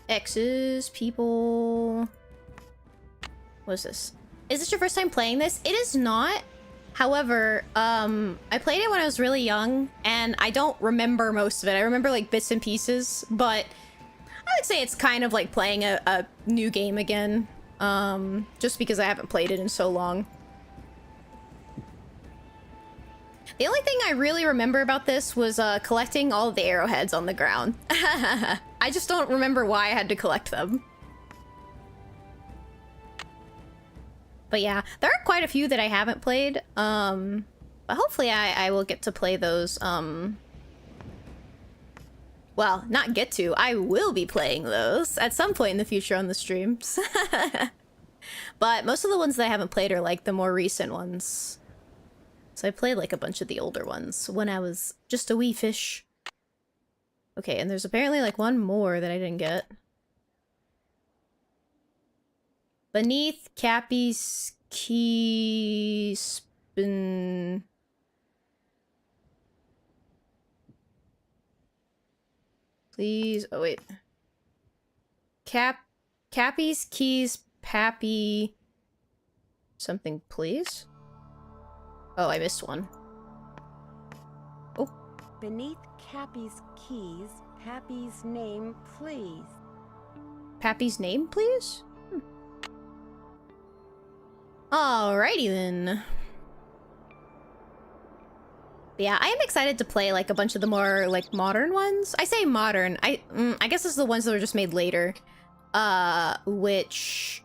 X's, people... What is this? Is this your first time playing this? It is not. However, I played it when I was really young, and I don't remember most of it. I remember, like, bits and pieces, but I would say it's kind of like playing a new game again, just because I haven't played it in so long. The only thing I really remember about this was collecting all of the arrowheads on the ground. I just don't remember why I had to collect them. But yeah, there are quite a few that I haven't played. But hopefully I will get to play those. Well, not get to. I will be playing those at some point in the future on the streams. But most of the ones that I haven't played are like the more recent ones. So I played like a bunch of the older ones when I was just a wee fish. Okay, and there's apparently like one more that I didn't get. Beneath Cappy's key spin. Please. Oh wait. Cappy's keys, Pappy. Something, please. Oh, I missed one. Oh. Beneath Cappy's keys, Pappy's name, please. Pappy's name, please? Alrighty then. Yeah, I am excited to play like a bunch of the more like modern ones. I say modern. I guess it's the ones that were just made later. Which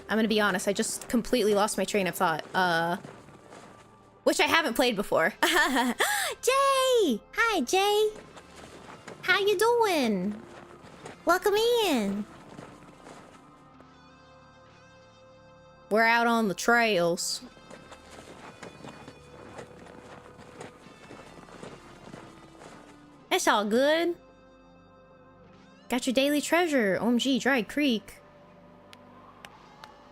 I'm gonna be honest, I just completely lost my train of thought. Which I haven't played before. Jay! Hi, Jay. How you doing? Welcome in. We're out on the trails. That's all good. Got your daily treasure. OMG, Dry Creek.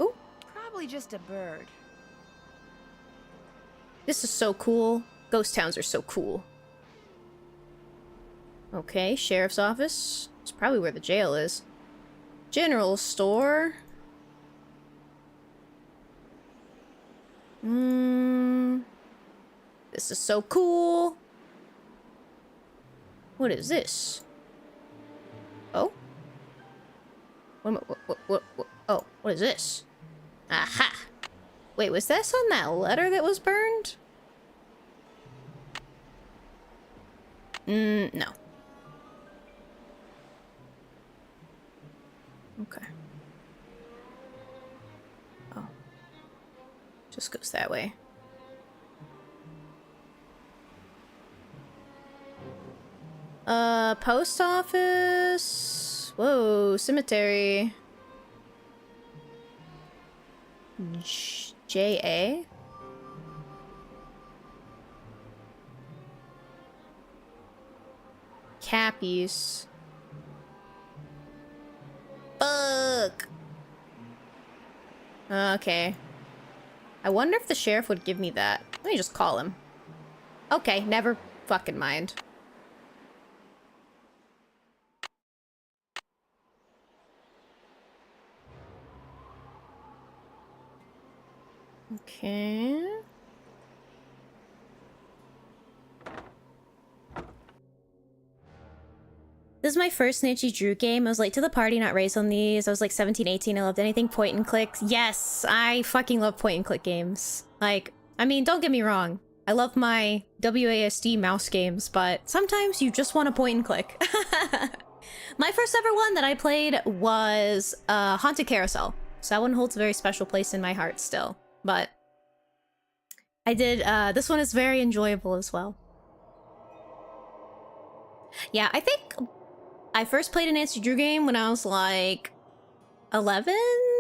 Ooh. Probably just a bird. This is so cool. Ghost towns are so cool. Okay, sheriff's office. It's probably where the jail is. General store. This is so cool. What is this? Oh? What, oh, what is this? Aha! Wait, was this on that letter that was burned? No. Okay. Oh. Just goes that way. Post office. Whoa, cemetery. J.A. Cappies. Fuck. Okay. I wonder if the sheriff would give me that. Let me just call him. Okay, never fucking mind. Okay. This is my first Nancy Drew game. I was late to the party, not raised on these. I was like 17, 18. I loved anything point and clicks. Yes, I fucking love point and click games. Like, I mean, don't get me wrong. I love my WASD mouse games, but sometimes you just want to point and click. My first ever one that I played was Haunted Carousel. So that one holds a very special place in my heart still. But I did, this one is very enjoyable as well. Yeah, I think I first played a Nancy Drew game when I was like 11,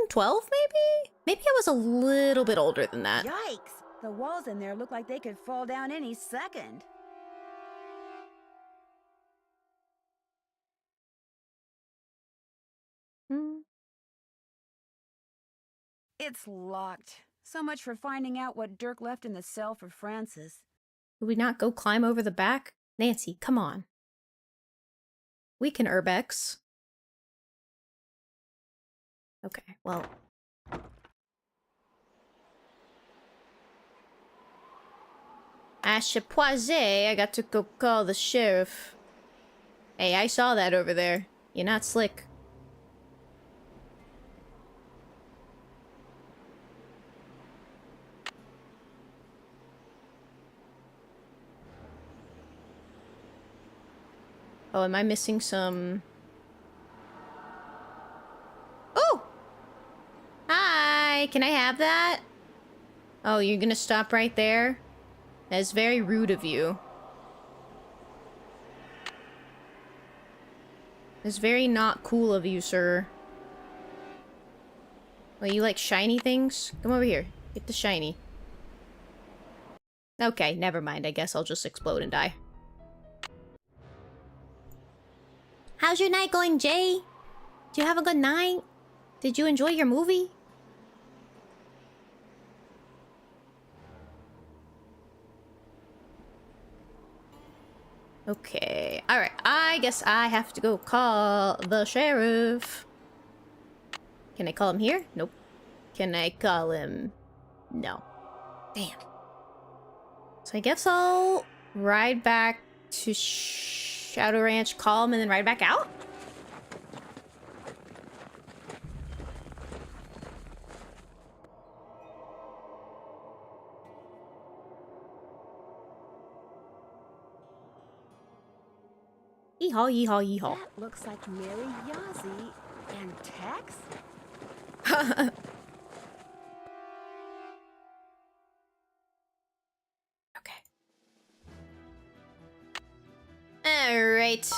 12 maybe? Maybe I was a little bit older than that. Yikes! The walls in there look like they could fall down any second. It's locked. So much for finding out what Dirk left in the cell for Francis. Would we not go climb over the back? Nancy, come on. We can urbex. Okay, well. I got to go call the sheriff. Hey, I saw that over there. You're not slick. Oh, am I missing some... Oh! Hi! Can I have that? Oh, you're gonna stop right there? That's very rude of you. It's very not cool of you, sir. Oh, you like shiny things? Come over here. Get the shiny. Okay, never mind. I guess I'll just explode and die. How's your night going, Jay? Do you have a good night? Did you enjoy your movie? Okay, alright. I guess I have to go call the sheriff. Can I call him here? Nope. Can I call him? No. Damn. So I guess I'll ride back to Shadow Ranch, call him, and then ride back out? Yeehaw, yeehaw, yeehaw. That looks like Mary Yazzie and Tex? Alright.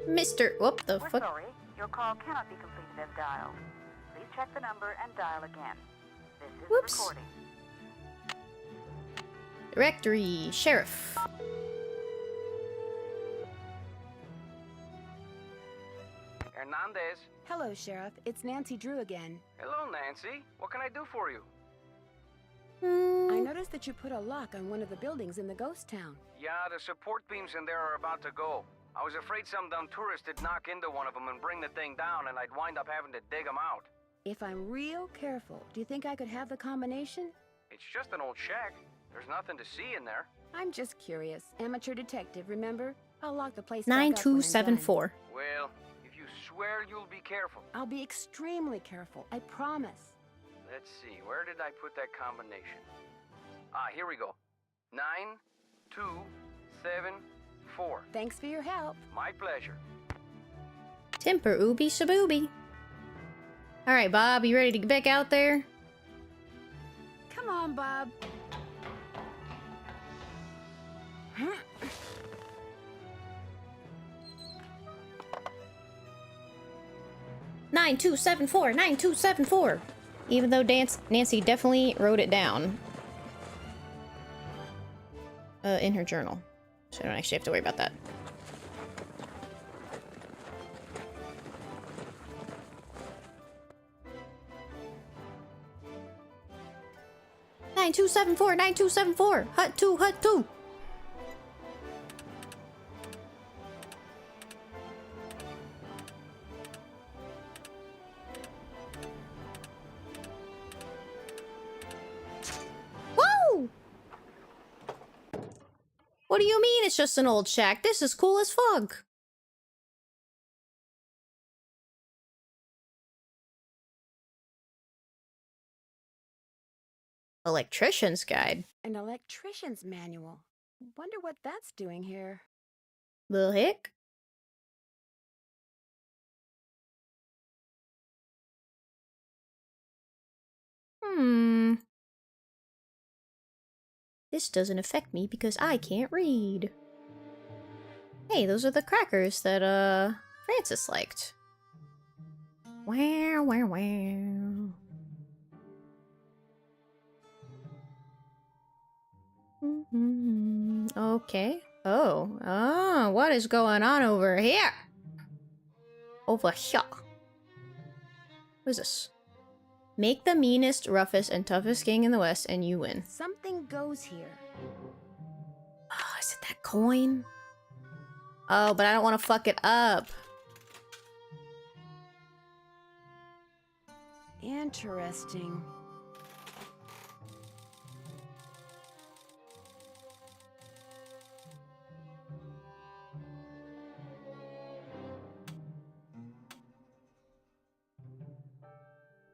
Mr. Whoop, the We're fuck? sorry, your call cannot be completed as dialed. Please check the number and dial again. This is Whoops. a recording. Directory, sheriff. Hernandez. Hello, Sheriff. It's Nancy Drew again. Hello, Nancy. What can I do for you? I noticed that you put a lock on one of the buildings in the ghost town. Yeah, the support beams in there are about to go. I was afraid some dumb tourist would knock into one of them and bring the thing down, and I'd wind up having to dig them out. If I'm real careful, do you think I could have the combination? It's just an old shack. There's nothing to see in there. I'm just curious. Amateur detective, remember? I'll lock the place back up when I'm done. 9274. Well, if you swear you'll be careful. I'll be extremely careful. I promise. Let's see, where did I put that combination? Ah, here we go. 9274. Thanks for your help. My pleasure. Timper ooby shabooby. Alright, Bob, you ready to get back out there? Come on, Bob. 9274, 9274. Even though Nancy definitely wrote it down in her journal. So I don't actually have to worry about that. Nine two seven four, 9274. Hut 2, hut 2. Whoa! What do you mean it's just an old shack? This is cool as fuck. Electrician's guide. An electrician's manual. Wonder what that's doing here. The heck? This doesn't affect me because I can't read. Hey, those are the crackers that, Francis liked. Wow, wow, wow. Okay. Oh, what is going on over here? Over here. What is this? Make the meanest, roughest, and toughest gang in the West, and you win. Something goes here. Oh, is it that coin? Oh, but I don't want to fuck it up. Interesting.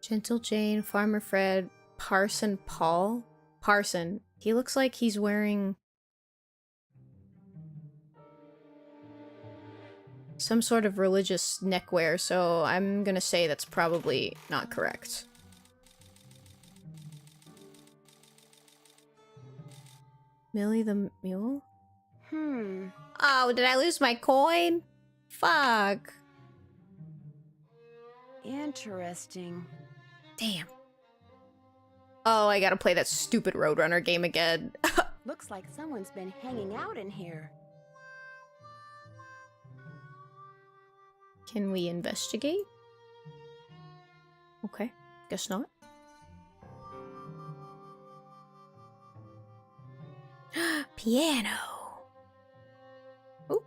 Gentle Jane, Farmer Fred, Parson Paul? Parson. He looks like he's wearing some sort of religious neckwear, so I'm gonna say that's probably not correct. Millie the Mule? Oh, did I lose my coin? Fuck. Interesting. Damn. Oh, I gotta play that stupid Roadrunner game again. Looks like someone's been hanging out in here. Can we investigate? Okay, guess not. Piano. Oh.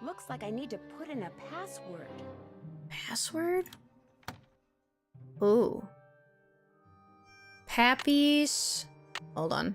Looks like I need to put in a password. Password? Ooh. Pappy's. Hold on.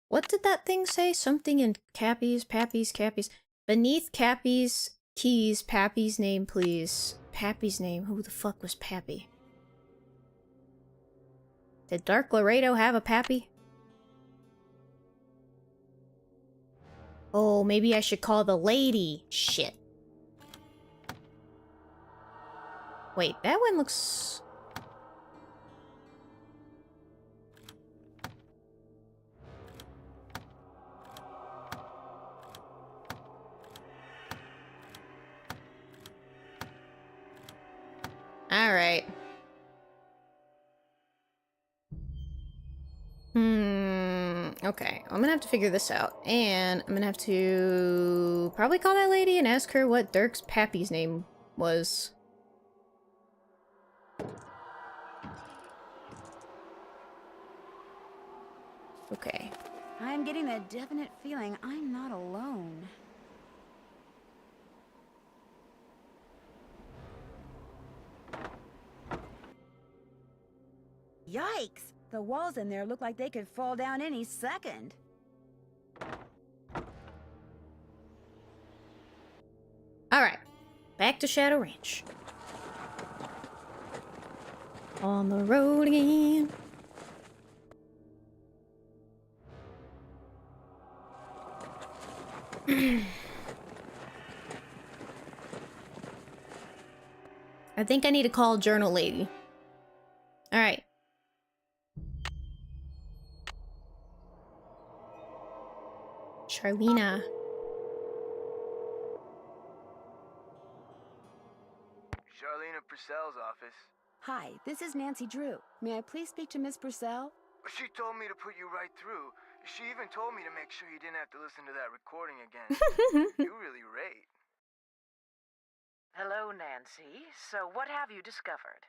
What did that thing say? Something in Cappy's, Cappy's. Beneath Cappy's keys, Pappy's name, please. Pappy's name. Who the fuck was Pappy? Did Dark Laredo have a Pappy? Oh, maybe I should call the lady. Shit. Wait, that one looks... Alright. Okay. I'm gonna have to figure this out. And I'm gonna have to probably call that lady and ask her what Dirk's Pappy's name was. Okay. I'm getting a definite feeling I'm not alone. Yikes! The walls in there look like they could fall down any second. Alright. Back to Shadow Ranch. On the road again. I think I need to call Journal Lady. Alright. Charlena. Charlena Purcell's office. Hi, this is Nancy Drew. May I please speak to Miss Purcell? She told me to put you right through. She even told me to make sure you didn't have to listen to that recording again. You really rate. Hello, Nancy. So what have you discovered?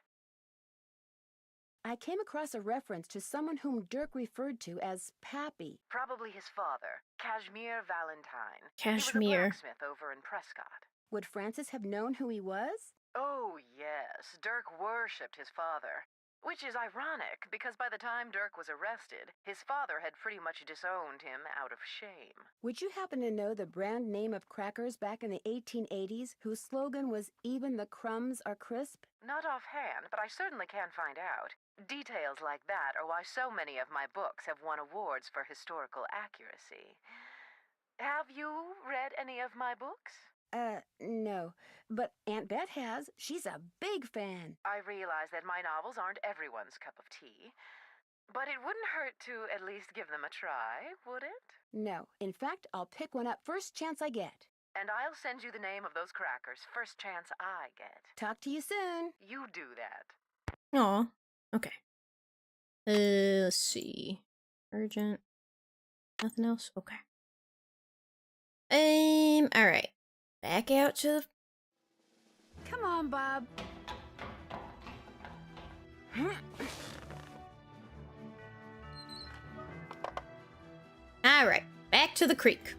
I came across a reference to someone whom Dirk referred to as Pappy. Probably his father, Kashmir Valentine. Kashmir. He was a blacksmith over in Prescott. Would Francis have known who he was? Oh, yes. Dirk worshipped his father. Which is ironic, because by the time Dirk was arrested, his father had pretty much disowned him out of shame. Would you happen to know the brand name of crackers back in the 1880s whose slogan was "Even the crumbs are crisp"? Not offhand, but I certainly can find out. Details like that are why so many of my books have won awards for historical accuracy. Have you read any of my books? No. But Aunt Bet has. She's a big fan. I realize that my novels aren't everyone's cup of tea, but it wouldn't hurt to at least give them a try, would it? No. In fact, I'll pick one up first chance I get. And I'll send you the name of those crackers first chance I get. Talk to you soon. You do that. Aw. Okay. Let's see. Urgent. Nothing else? Okay. Alright. Back out to the... Come on, Bob. Alright. Back to the creek.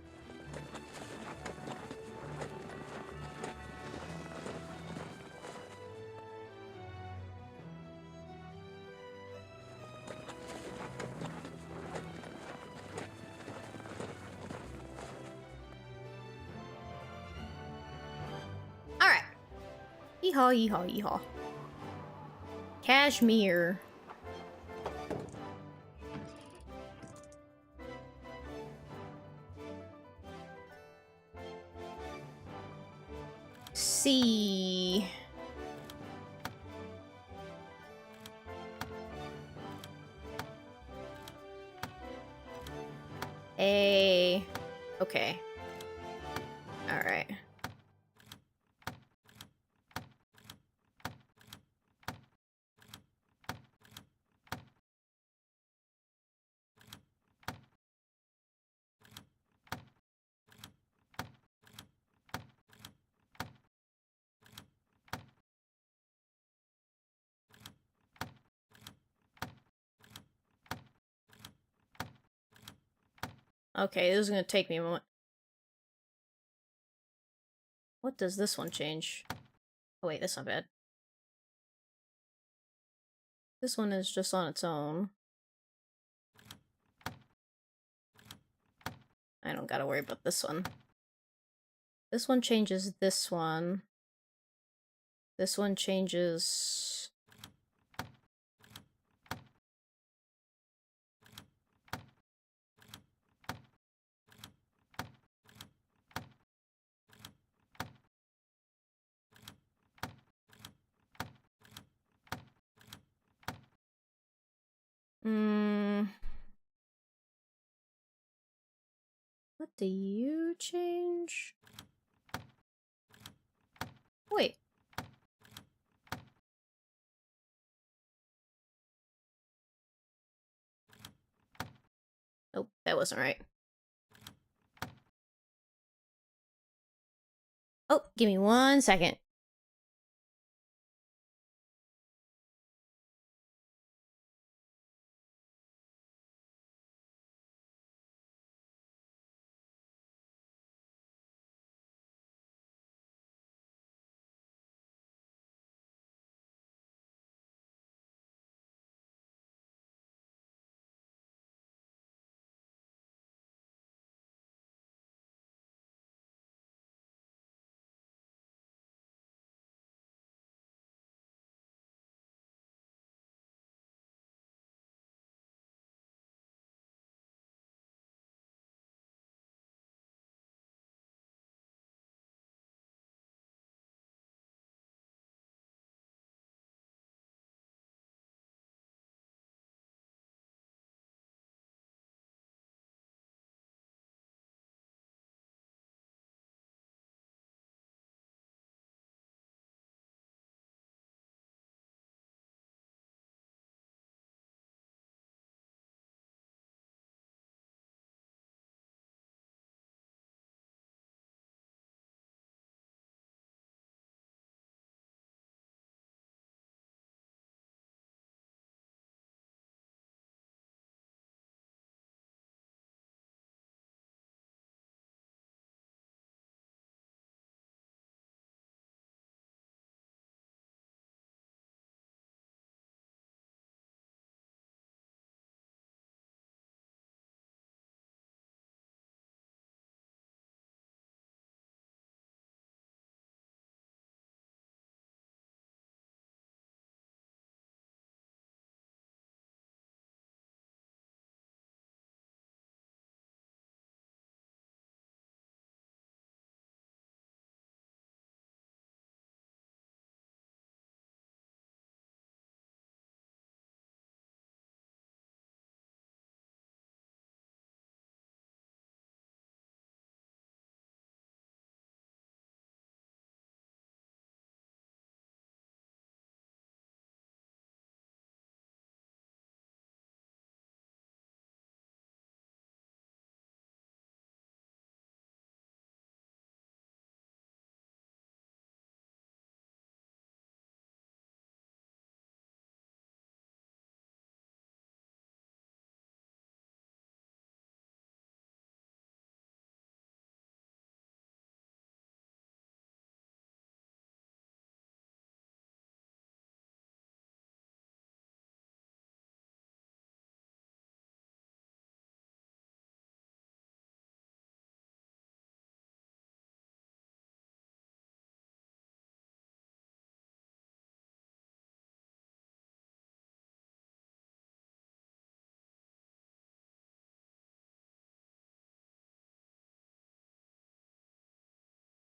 Alright. Yeehaw, yeehaw, yeehaw. Kashmir. See. Okay. All right. Okay, this is gonna take me a moment. What does this one change? Oh wait, that's not bad. This one is just on its own. I don't gotta worry about this one. This one changes this one. This one changes... What do you change? Wait. Nope, that wasn't right. Oh, give me 1 second.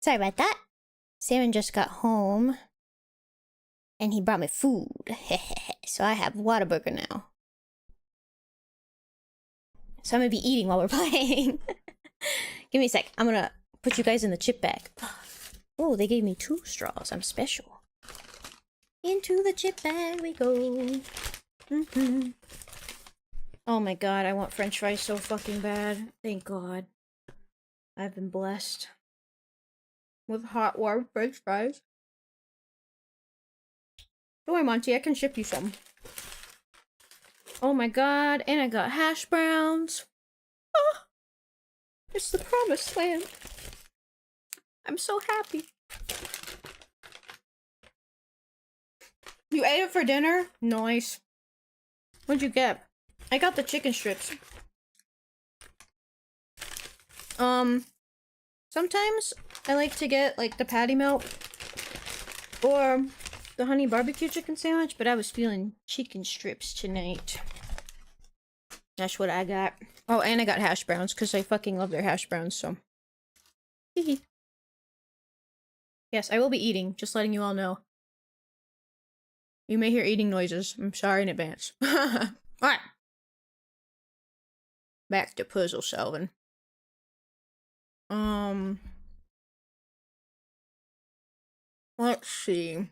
Sorry about that. Saren just got home. And he brought me food. So I have Whataburger now. So I'm gonna be eating while we're playing. Give me a sec. I'm gonna put you guys in the chip bag. Oh, they gave me 2 straws. I'm special. Into the chip bag we go. Oh my god, I want french fries so fucking bad. Thank god. I've been blessed with hot, warm french fries. Don't worry, Monty, I can ship you some. Oh my god, and I got hash browns. Oh, it's the promised land. I'm so happy. You ate it for dinner? Nice. What'd you get? I got the chicken strips. Sometimes I like to get like the patty melt or the honey barbecue chicken sandwich, but I was feeling chicken strips tonight. That's what I got. Oh, and I got hash browns because I fucking love their hash browns, so. Yes, I will be eating, just letting you all know. You may hear eating noises. I'm sorry in advance. Alright. Back to puzzle solving. Let's see.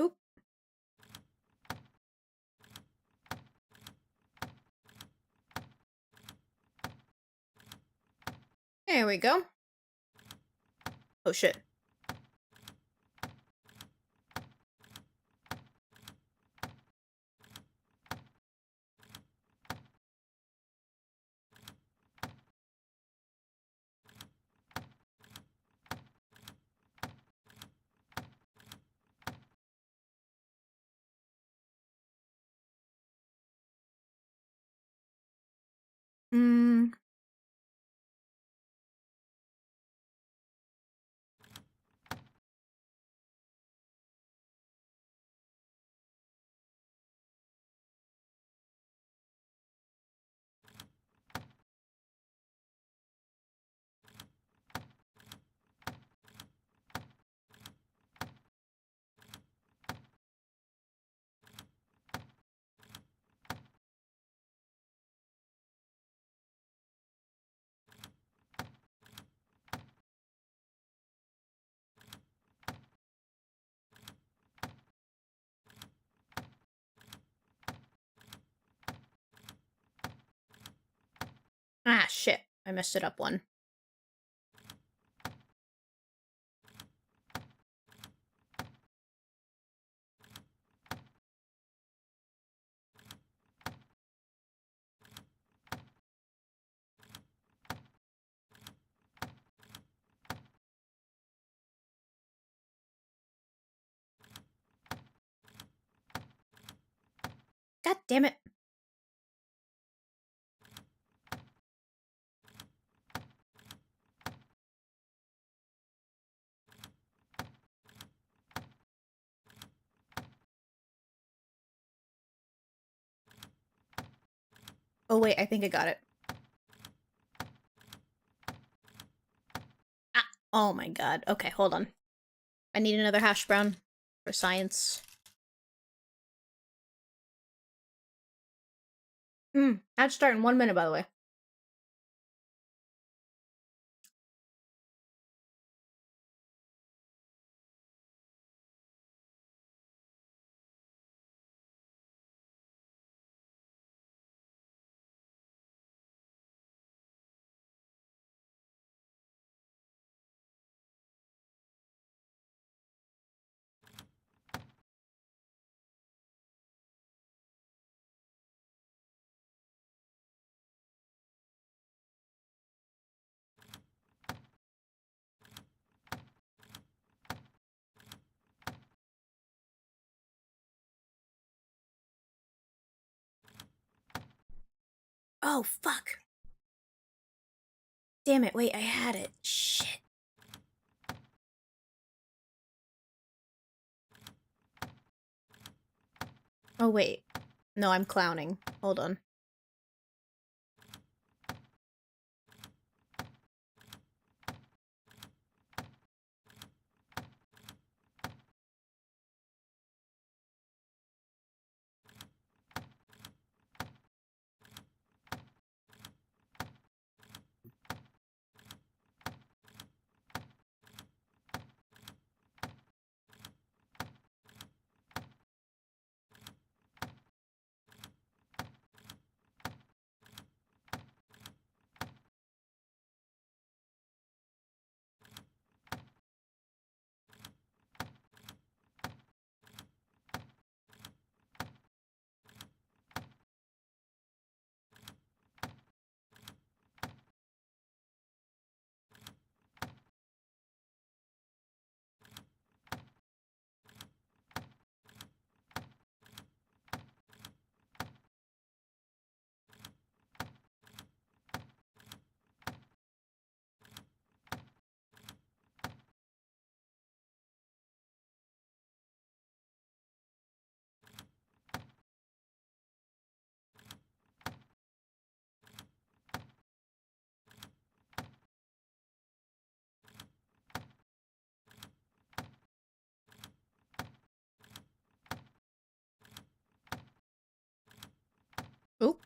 Oop. There we go. Oh shit. Ah, shit. I messed it up one. God damn it. Oh wait, I think I got it. Ah, oh my god. Okay, hold on. I need another hash brown for science. Ad start in 1 minute, by the way. Oh, fuck. Damn it, wait, I had it. Shit. Oh, wait. No, I'm clowning. Hold on. Oop.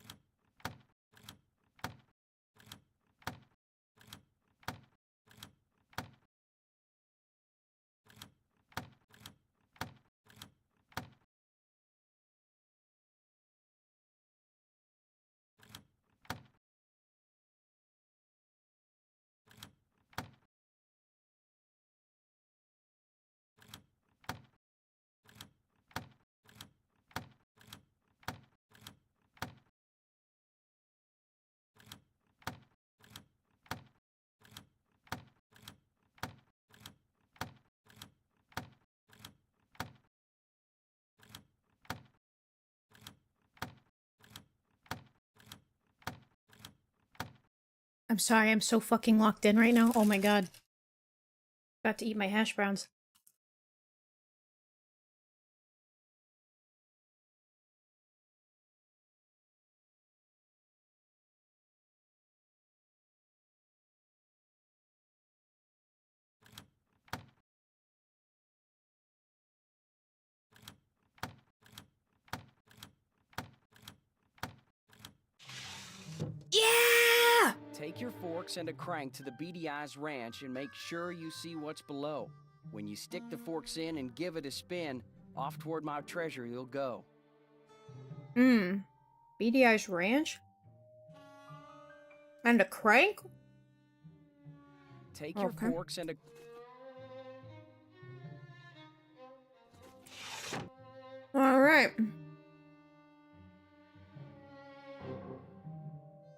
I'm sorry, I'm so fucking locked in right now. Oh my god. About to eat my hash browns. Yeah! Take your forks and a crank to the Beady Eyes Ranch and make sure you see what's below. When you stick the forks in and give it a spin, off toward my treasure you'll go. Beady Eyes Ranch? And a crank? Take your forks and a... Alright.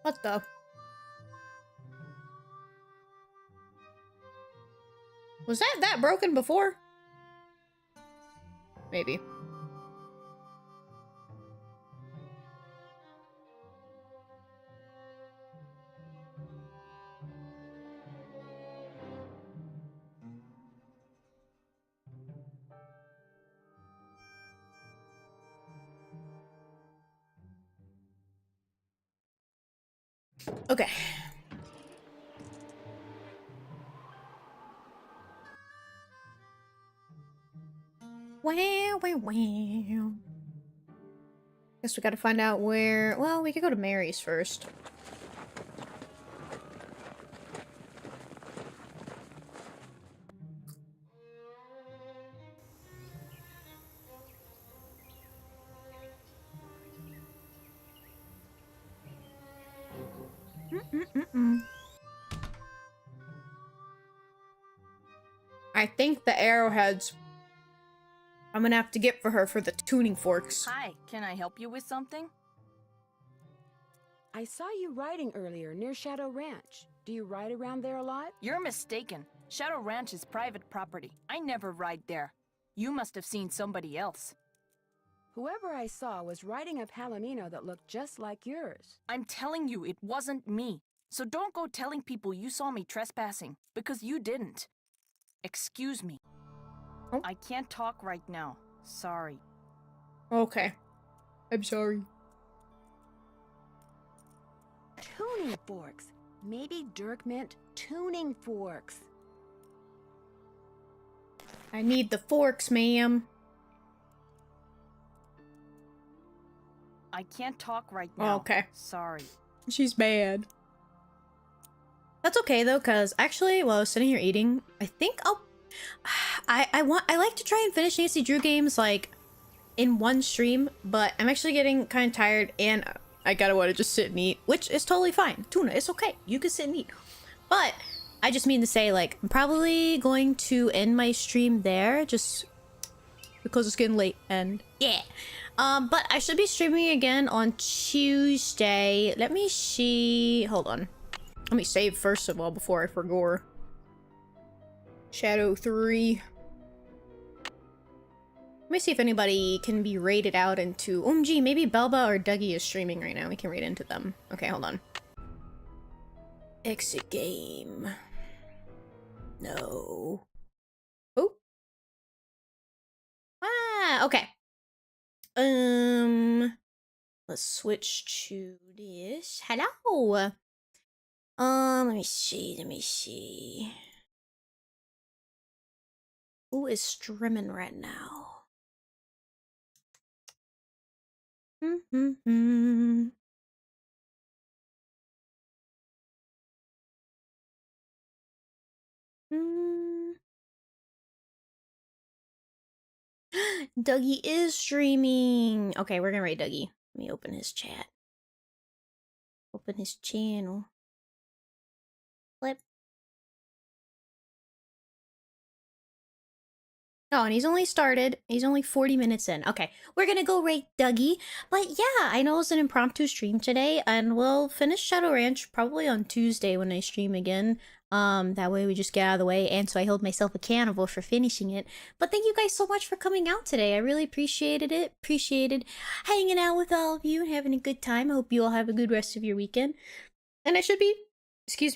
What the? Was that broken before? Maybe. Okay. Wow. Guess we gotta find out where... Well, we could go to Mary's first. I think the arrowheads I'm gonna have to get for her for the tuning forks. Hi, can I help you with something? I saw you riding earlier near Shadow Ranch. Do you ride around there a lot? You're mistaken. Shadow Ranch is private property. I never ride there. You must have seen somebody else. Whoever I saw was riding a Palomino that looked just like yours. I'm telling you, it wasn't me. So don't go telling people you saw me trespassing, because you didn't. Excuse me. Oh. I can't talk right now. Sorry. Okay. I'm sorry. Tuning forks. Maybe Dirk meant tuning forks. I need the forks, ma'am. I can't talk right now. Oh, okay. Sorry. She's mad. That's okay though, cause actually, while I was sitting here eating, I think I'll. I like to try and finish Nancy Drew games like in one stream, but I'm actually getting kind of tired, and I gotta want to just sit and eat, which is totally fine. Tuna, it's okay. You can sit and eat, but I just mean to say, like, I'm probably going to end my stream there, just because it's getting late, and yeah. But I should be streaming again on Tuesday. Let me see. Hold on. Let me save first of all before I forget. Shadow 3. Let me see if anybody can be rated out into... OMG, maybe Belba or Dougie is streaming right now. We can raid into them. Okay, hold on. Exit game. No. Oh. Ah, okay. Let's switch to this. Hello. Let me see. Who is streaming right now? Dougie is streaming. Okay, we're gonna raid Dougie. Let me open his chat. Open his channel. Flip. Oh, and he's only started. He's only 40 minutes in. Okay, we're gonna go rate Dougie. But yeah, I know it's an impromptu stream today, and we'll finish Shadow Ranch probably on Tuesday when I stream again. That way we just get out of the way, and so I hold myself accountable for finishing it. But thank you guys so much for coming out today. I really appreciated it. Appreciated hanging out with all of you and having a good time. I hope you all have a good rest of your weekend. And I should be,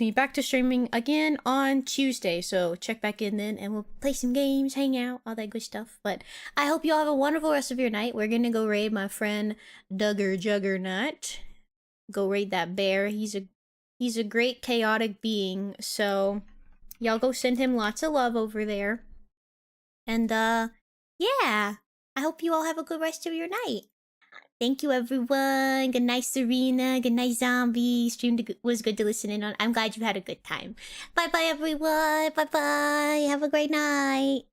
back to streaming again on Tuesday. So check back in then, and we'll play some games, hang out, all that good stuff. But I hope you all have a wonderful rest of your night. We're gonna go raid my friend Duggar Juggernaut. Go raid that bear. He's a great chaotic being, so y'all go send him lots of love over there. And yeah, I hope you all have a good rest of your night. Thank you, everyone. Good night, Serena. Good night, Zombie. Stream was good to listen in on. I'm glad you had a good time. Bye-bye, everyone. Bye-bye. Have a great night.